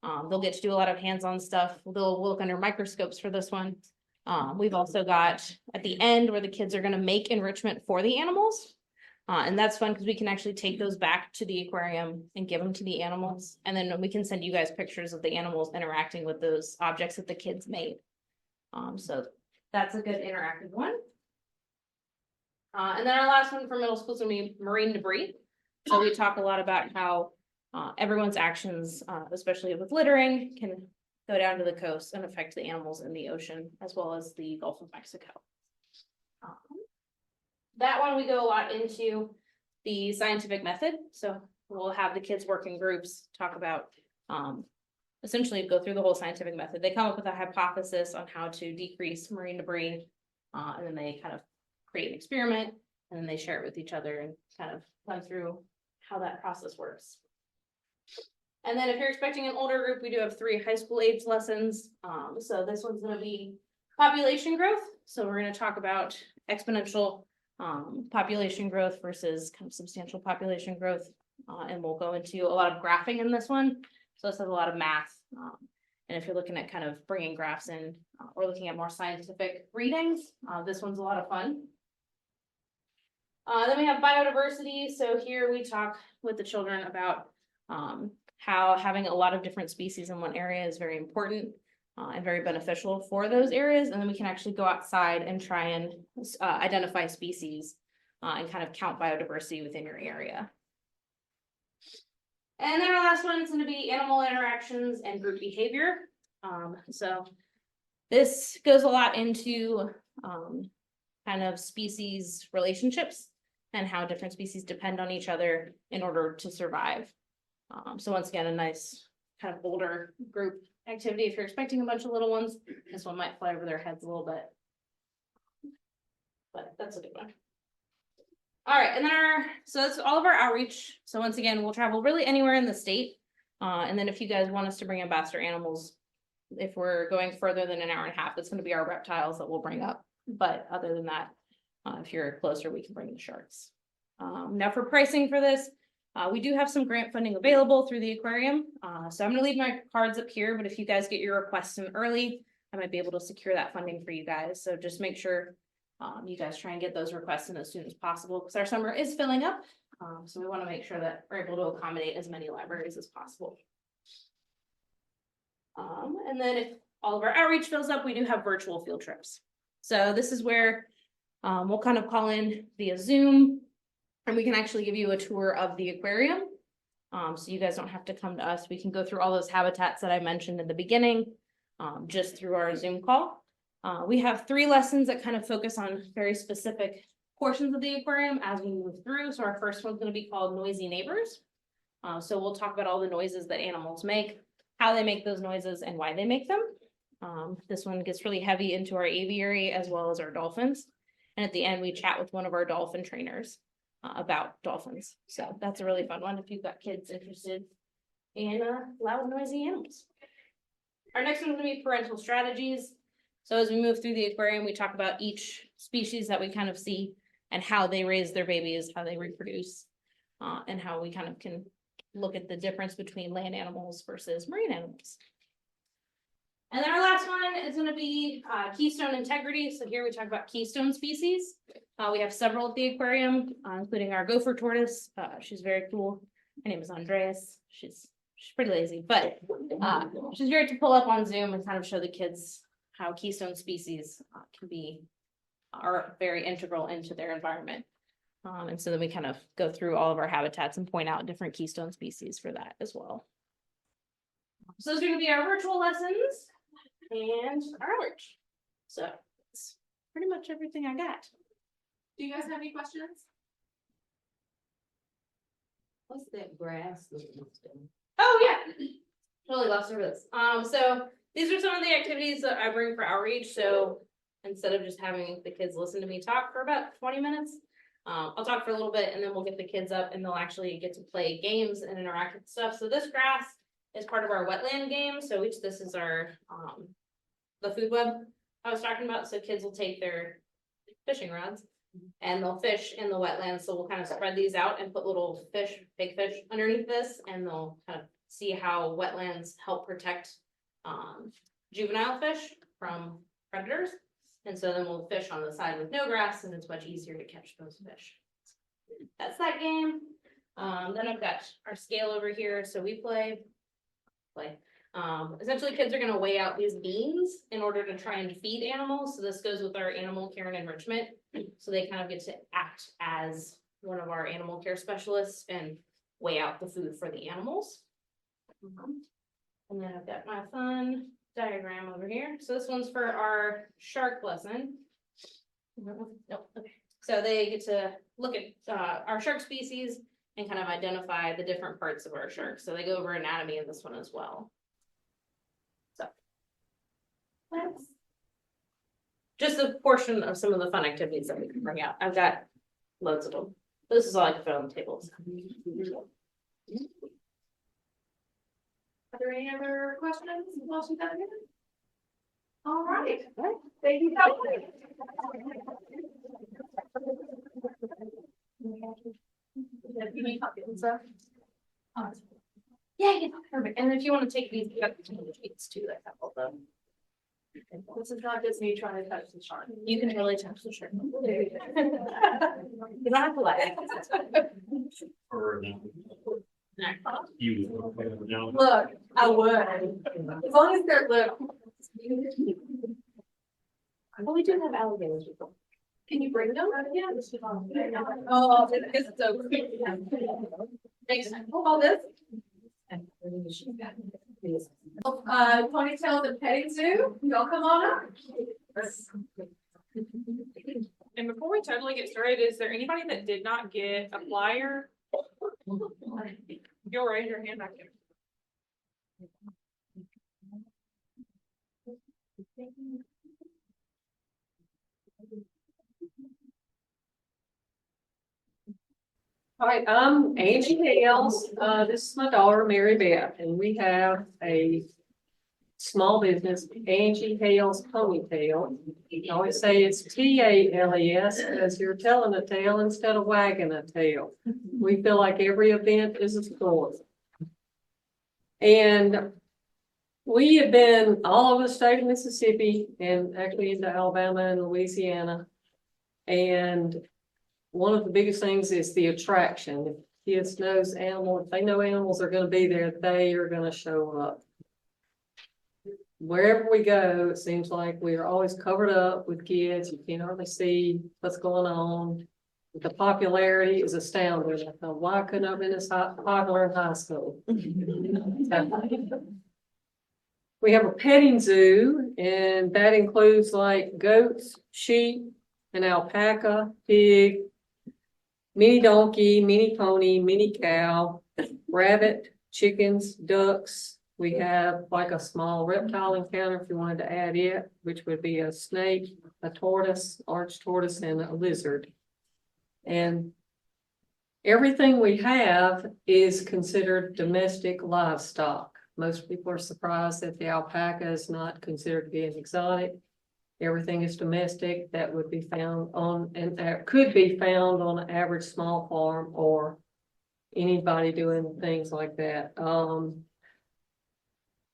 They'll get to do a lot of hands-on stuff. They'll look under microscopes for this one. We've also got at the end where the kids are going to make enrichment for the animals. And that's fun because we can actually take those back to the aquarium and give them to the animals. And then we can send you guys pictures of the animals interacting with those objects that the kids made. So that's a good interactive one. And then our last one for middle school is going to be marine debris. So we talk a lot about how everyone's actions, especially with littering, can go down to the coast and affect the animals in the ocean, as well as the Gulf of Mexico. That one we go a lot into the scientific method. So we'll have the kids work in groups, talk about, essentially go through the whole scientific method. They come up with a hypothesis on how to decrease marine debris, and then they kind of create an experiment, and then they share it with each other and kind of run through how that process works. And then if you're expecting an older group, we do have 3 high school age lessons. So this one's going to be population growth. So we're going to talk about exponential population growth versus kind of substantial population growth. And we'll go into a lot of graphing in this one. So this has a lot of math. And if you're looking at kind of bringing graphs in or looking at more scientific readings, this one's a lot of fun. Then we have biodiversity. So here we talk with the children about how having a lot of different species in one area is very important and very beneficial for those areas. And then we can actually go outside and try and identify species and kind of count biodiversity within your area. And then our last one is going to be animal interactions and group behavior. So this goes a lot into kind of species relationships and how different species depend on each other in order to survive. So once again, a nice kind of older group activity. If you're expecting a bunch of little ones, this one might fly over their heads a little bit. But that's a good one. All right, and then so that's all of our outreach. So once again, we'll travel really anywhere in the state. And then if you guys want us to bring ambassador animals, if we're going further than an hour and a half, it's going to be our reptiles that we'll bring up. But other than that, if you're closer, we can bring the sharks. Now for pricing for this, we do have some grant funding available through the aquarium. So I'm going to leave my cards up here, but if you guys get your requests in early, I might be able to secure that funding for you guys. So just make sure you guys try and get those requests in as soon as possible because our summer is filling up. So we want to make sure that we're able to accommodate as many libraries as possible. And then if all of our outreach fills up, we do have virtual field trips. So this is where We'll kind of call in via Zoom, and we can actually give you a tour of the aquarium. So you guys don't have to come to us. We can go through all those habitats that I mentioned in the beginning, just through our Zoom call. We have 3 lessons that kind of focus on very specific portions of the aquarium as we move through. So our first one's going to be called Noisy Neighbors. So we'll talk about all the noises that animals make, how they make those noises, and why they make them. This one gets really heavy into our aviary as well as our dolphins. And at the end, we chat with one of our dolphin trainers about dolphins. So that's a really fun one if you've got kids interested in loud, noisy animals. Our next one's gonna be parental strategies. So as we move through the aquarium, we talk about each species that we kind of see and how they raise their babies, how they reproduce, and how we kind of can look at the difference between land animals versus marine animals. And then our last one is going to be keystone integrity. So here we talk about keystone species. We have several at the aquarium, including our gopher tortoise. She's very cool. Her name is Andreas. She's pretty lazy, but she's great to pull up on Zoom and kind of show the kids how keystone species are very integral into their environment. And so then we kind of go through all of our habitats and point out different keystone species for that as well. So those are going to be our virtual lessons and our outreach. So that's pretty much everything I got. Do you guys have any questions? What's that grass? Oh yeah, totally lost over this. So these are some of the activities that I bring for outreach. So instead of just having the kids listen to me talk for about 20 minutes, I'll talk for a little bit and then we'll get the kids up and they'll actually get to play games and interact with stuff. So this grass is part of our wetland game. So this is our the food web I was talking about. So kids will take their fishing rods and they'll fish in the wetlands. So we'll kind of spread these out and put little fish, big fish underneath this, and they'll kind of see how wetlands help protect juvenile fish from predators. And so then we'll fish on the side with no grass, and it's much easier to catch those fish. That's that game. Then I've got our scale over here. So we play. Essentially kids are going to weigh out these beans in order to try and feed animals. So this goes with our animal care and enrichment. So they kind of get to act as one of our animal care specialists and weigh out the food for the animals. And then I've got my fun diagram over here. So this one's for our shark lesson. Nope. Okay. So they get to look at our shark species and kind of identify the different parts of our shark. So they go over anatomy in this one as well. So that's just a portion of some of the fun activities that we can bring out. I've got loads of them. This is all I can put on the tables. Are there any other questions while she's out here? All right. Thank you so much. You need copies and stuff? Yeah, perfect. And if you want to take these, you got the tweets too. I have all them. This is not just me trying to touch the shark. You can totally touch the shark. You don't have to lie. Look, I would. As long as they're little. Well, we do have alligators. Can you bring them? Yeah. Oh, it's so cute. Thanks. All this. Ponytails and petting zoo. Y'all come on up. And before we totally get started, is there anybody that did not get a flyer? You'll raise your hand back there. All right, I'm Angie Hales. This is my daughter, Mary Beth, and we have a small business, Angie Hales Ponytail. I always say it's TALES because you're telling a tale instead of wagging a tail. We feel like every event is a story. And we have been all over the state of Mississippi and actually into Alabama and Louisiana. And one of the biggest things is the attraction. If kids knows animals, if they know animals are going to be there, they are going to show up. wherever we go, it seems like we are always covered up with kids. You can't hardly see what's going on. The popularity is astounding. I thought, why couldn't I have been this popular in high school? We have a petting zoo, and that includes like goats, sheep, an alpaca, pig, mini donkey, mini pony, mini cow, rabbit, chickens, ducks. We have like a small reptile encounter if you wanted to add it, which would be a snake, a tortoise, orange tortoise, and a lizard. And everything we have is considered domestic livestock. Most people are surprised that the alpaca is not considered to be an exotic. Everything is domestic that would be found on and could be found on an average small farm or anybody doing things like that.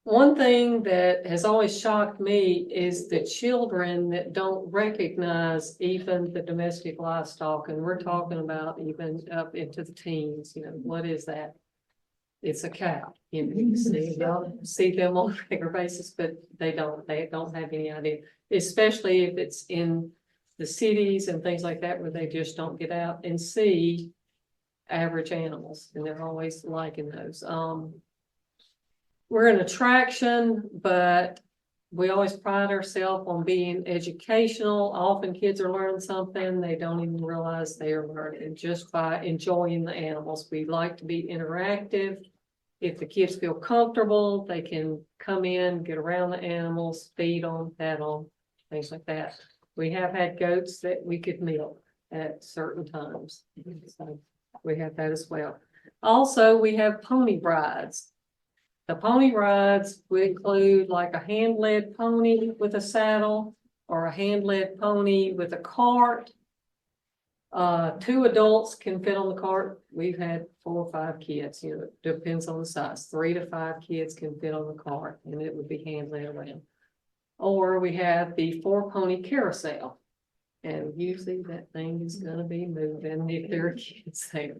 One thing that has always shocked me is the children that don't recognize even the domestic livestock, and we're talking about even up into the teens. You know, what is that? It's a cow. You know, you see them on a regular basis, but they don't have any idea, especially if it's in the cities and things like that where they just don't get out and see average animals, and they're always liking those. We're an attraction, but we always pride ourselves on being educational. Often kids are learning something they don't even realize they are learning just by enjoying the animals. We like to be interactive. If the kids feel comfortable, they can come in, get around the animals, feed them, pet them, things like that. We have had goats that we could milk at certain times. So we have that as well. Also, we have pony rides. The pony rides would include like a hand-led pony with a saddle or a hand-led pony with a cart. 2 adults can fit on the cart. We've had 4 or 5 kids, you know, it depends on the size. 3 to 5 kids can fit on the cart, and it would be hand-led around. Or we have the 4-pony carousel, and usually that thing is going to be moving if there are kids there.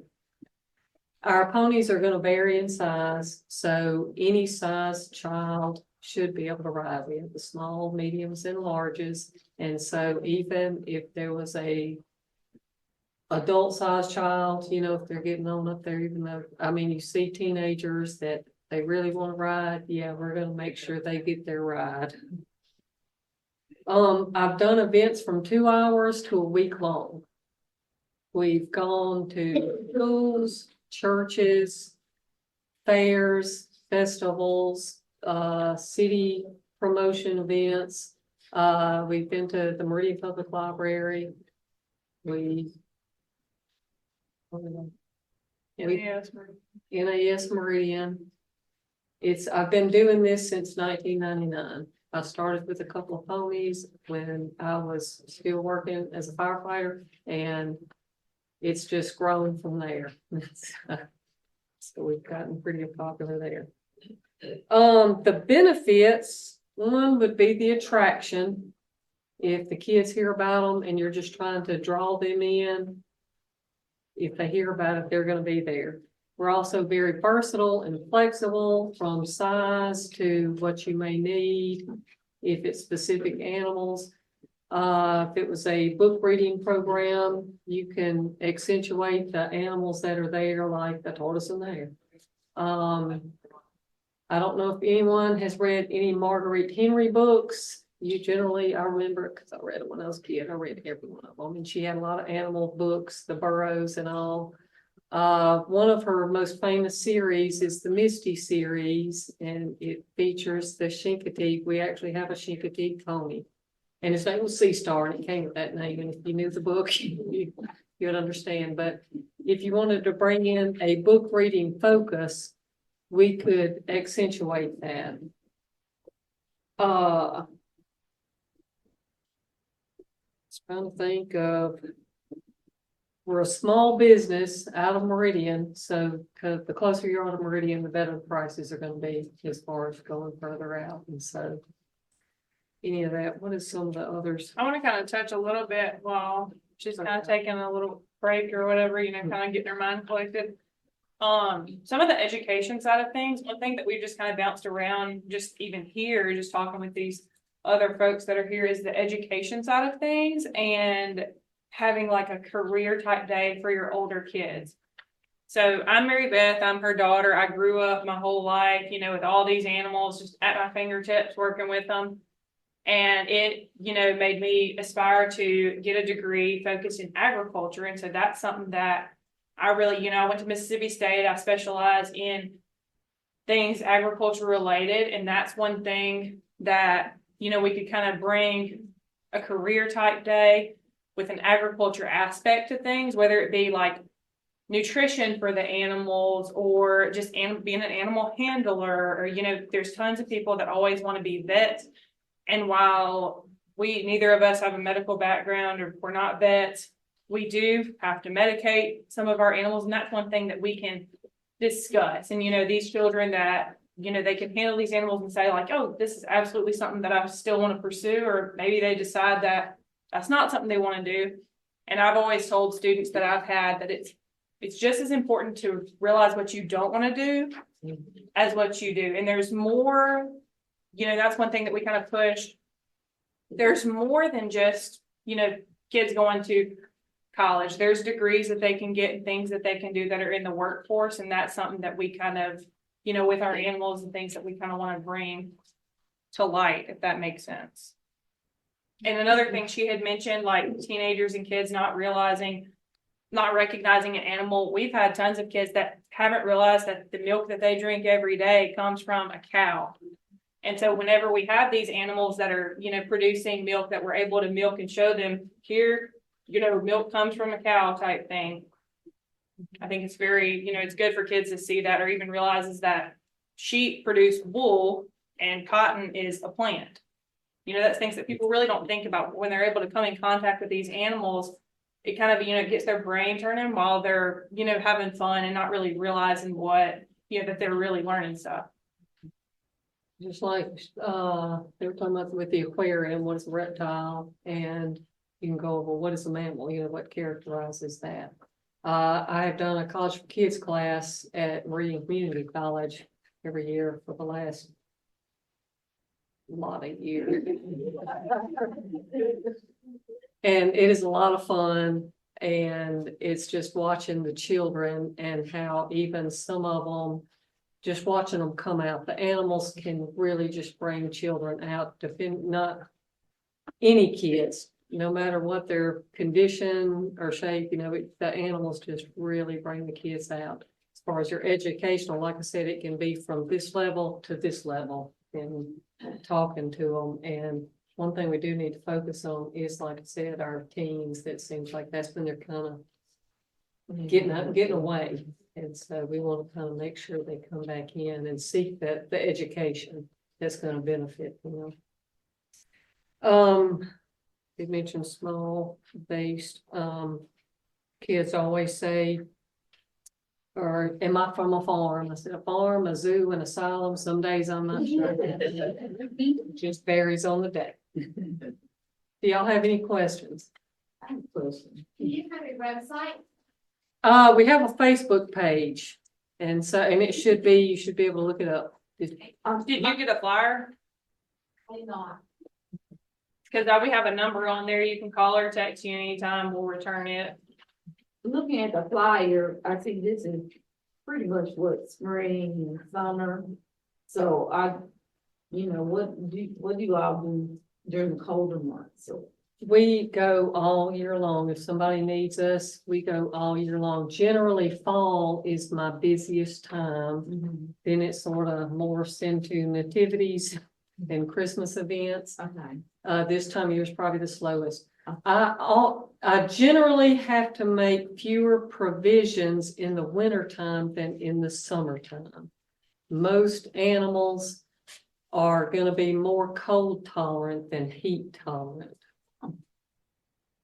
Our ponies are going to vary in size, so any size child should be able to ride. We have the small, mediums, and larges, and so even if there was a adult-sized child, you know, if they're getting on up there, even though, I mean, you see teenagers that they really want to ride, yeah, we're going to make sure they get their ride. I've done events from 2 hours to a week long. We've gone to schools, churches, fairs, festivals, city promotion events. We've been to the Meridian Public Library. NAS Meridian. I've been doing this since 1999. I started with a couple of ponies when I was still working as a firefighter, and it's just grown from there. So we've gotten pretty popular there. The benefits, one would be the attraction. If the kids hear about them and you're just trying to draw them in, if they hear about it, they're going to be there. We're also very versatile and flexible from size to what you may need. If it's specific animals, if it was a book reading program, you can accentuate the animals that are there, like the tortoise and the hare. I don't know if anyone has read any Marguerite Henry books. I remember it because I read it when I was a kid. I read every one of them, and she had a lot of animal books, the burrows and all. One of her most famous series is the Misty series, and it features the Chincoteague. We actually have a Chincoteague pony, and his name was Sea Star, and it came with that name. And if you knew the book, you would understand. But if you wanted to bring in a book reading focus, we could accentuate that. Trying to think of, we're a small business out of Meridian, so the closer you're out of Meridian, the better the prices are going to be as far as going further out. And so any of that, what is some of the others? I want to kind of touch a little bit while she's kind of taking a little break or whatever, you know, kind of getting her mind collected. Some of the education side of things, one thing that we've just kind of bounced around, just even here, just talking with these other folks that are here, is the education side of things and having like a career type day for your older kids. So I'm Mary Beth, I'm her daughter. I grew up my whole life, you know, with all these animals just at my fingertips, working with them. And it, you know, made me aspire to get a degree focused in agriculture. And so that's something that I really, you know, I went to Mississippi State. I specialize in things agriculture related. And that's one thing that, you know, we could kind of bring a career type day with an agriculture aspect to things, whether it be like nutrition for the animals or just being an animal handler, or, you know, there's tons of people that always want to be vets. And while neither of us have a medical background or we're not vets, we do have to medicate some of our animals. And that's one thing that we can discuss. And, you know, these children that, you know, they can handle these animals and say like, oh, this is absolutely something that I still want to pursue. Or maybe they decide that that's not something they want to do. And I've always told students that I've had that it's just as important to realize what you don't want to do as what you do. And there's more, you know, that's one thing that we kind of push. There's more than just, you know, kids going to college. There's degrees that they can get and things that they can do that are in the workforce. And that's something that we kind of, you know, with our animals and things that we kind of want to bring to light, if that makes sense. And another thing she had mentioned, like teenagers and kids not recognizing an animal. We've had tons of kids that haven't realized that the milk that they drink every day comes from a cow. And so whenever we have these animals that are, you know, producing milk that we're able to milk and show them here, you know, milk comes from a cow type thing. I think it's very, you know, it's good for kids to see that, or even realizes that sheep produce wool and cotton is a plant. You know, that's things that people really don't think about. When they're able to come in contact with these animals, it kind of, you know, gets their brain turning while they're, you know, having fun and not really realizing what, you know, that they're really learning stuff. Just like, they were talking about with the aquarium, what is a reptile, and you can go over what is a mammal, you know, what characterizes that. I have done a college for kids class at Meridian Community College every year for the last lot of years. And it is a lot of fun, and it's just watching the children and how even some of them, just watching them come out. The animals can really just bring children out, not any kids, no matter what their condition or shape, you know, the animals just really bring the kids out. As far as your educational, like I said, it can be from this level to this level and talking to them. And one thing we do need to focus on is, like I said, our teens. That seems like that's when they're kind of getting away. And so we want to kind of make sure they come back in and seek the education that's going to benefit them. You mentioned small based, kids always say, or am I from a farm? I said a farm, a zoo, an asylum. Some days I'm not sure. It just varies on the day. Do y'all have any questions? I have a question. Do you have a website? We have a Facebook page, and it should be, you should be able to look it up. Did you get a flyer? I did not. Because we have a number on there. You can call or text you anytime. We'll return it. Looking at the flyer, I think this is pretty much what spring and summer. So you know, what do you all do during the colder months? So we go all year long. If somebody needs us, we go all year long. Generally, fall is my busiest time. Then it sort of morphs into nativities and Christmas events. Okay. This time of year is probably the slowest. I generally have to make fewer provisions in the wintertime than in the summertime. Most animals are going to be more cold tolerant than heat tolerant.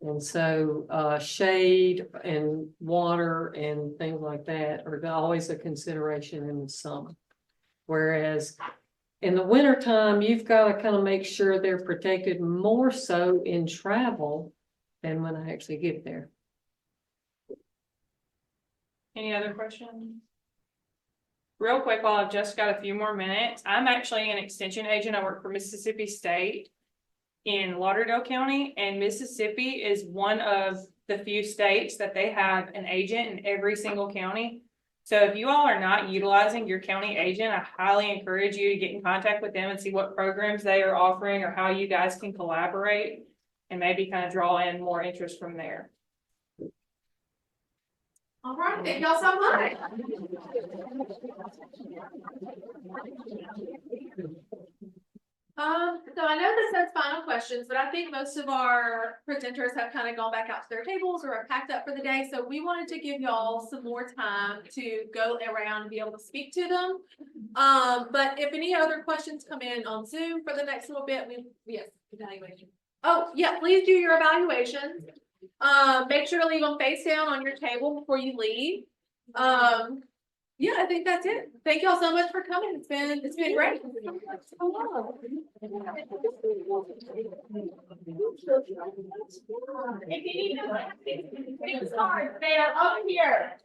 And so shade and water and things like that are always a consideration in the summer. Whereas in the wintertime, you've got to kind of make sure they're protected more so in travel than when I actually get there. Any other questions? real quick, while I've just got a few more minutes, I'm actually an extension agent. I work for Mississippi State in Lauderdale County, and Mississippi is one of the few states that they have an agent in every single county. So if you all are not utilizing your county agent, I highly encourage you to get in contact with them and see what programs they are offering or how you guys can collaborate and maybe kind of draw in more interest from there. All right, thank y'all so much. So I know this says final questions, but I think most of our presenters have kind of gone back out to their tables or are packed up for the day. So we wanted to give y'all some more time to go around and be able to speak to them. But if any other questions come in on Zoom for the next little bit, yes, evaluation. Oh, yeah, please do your evaluations. Make sure to leave them face down on your table before you leave. Yeah, I think that's it. Thank y'all so much for coming. It's been great. If you need to, things are, they are up here.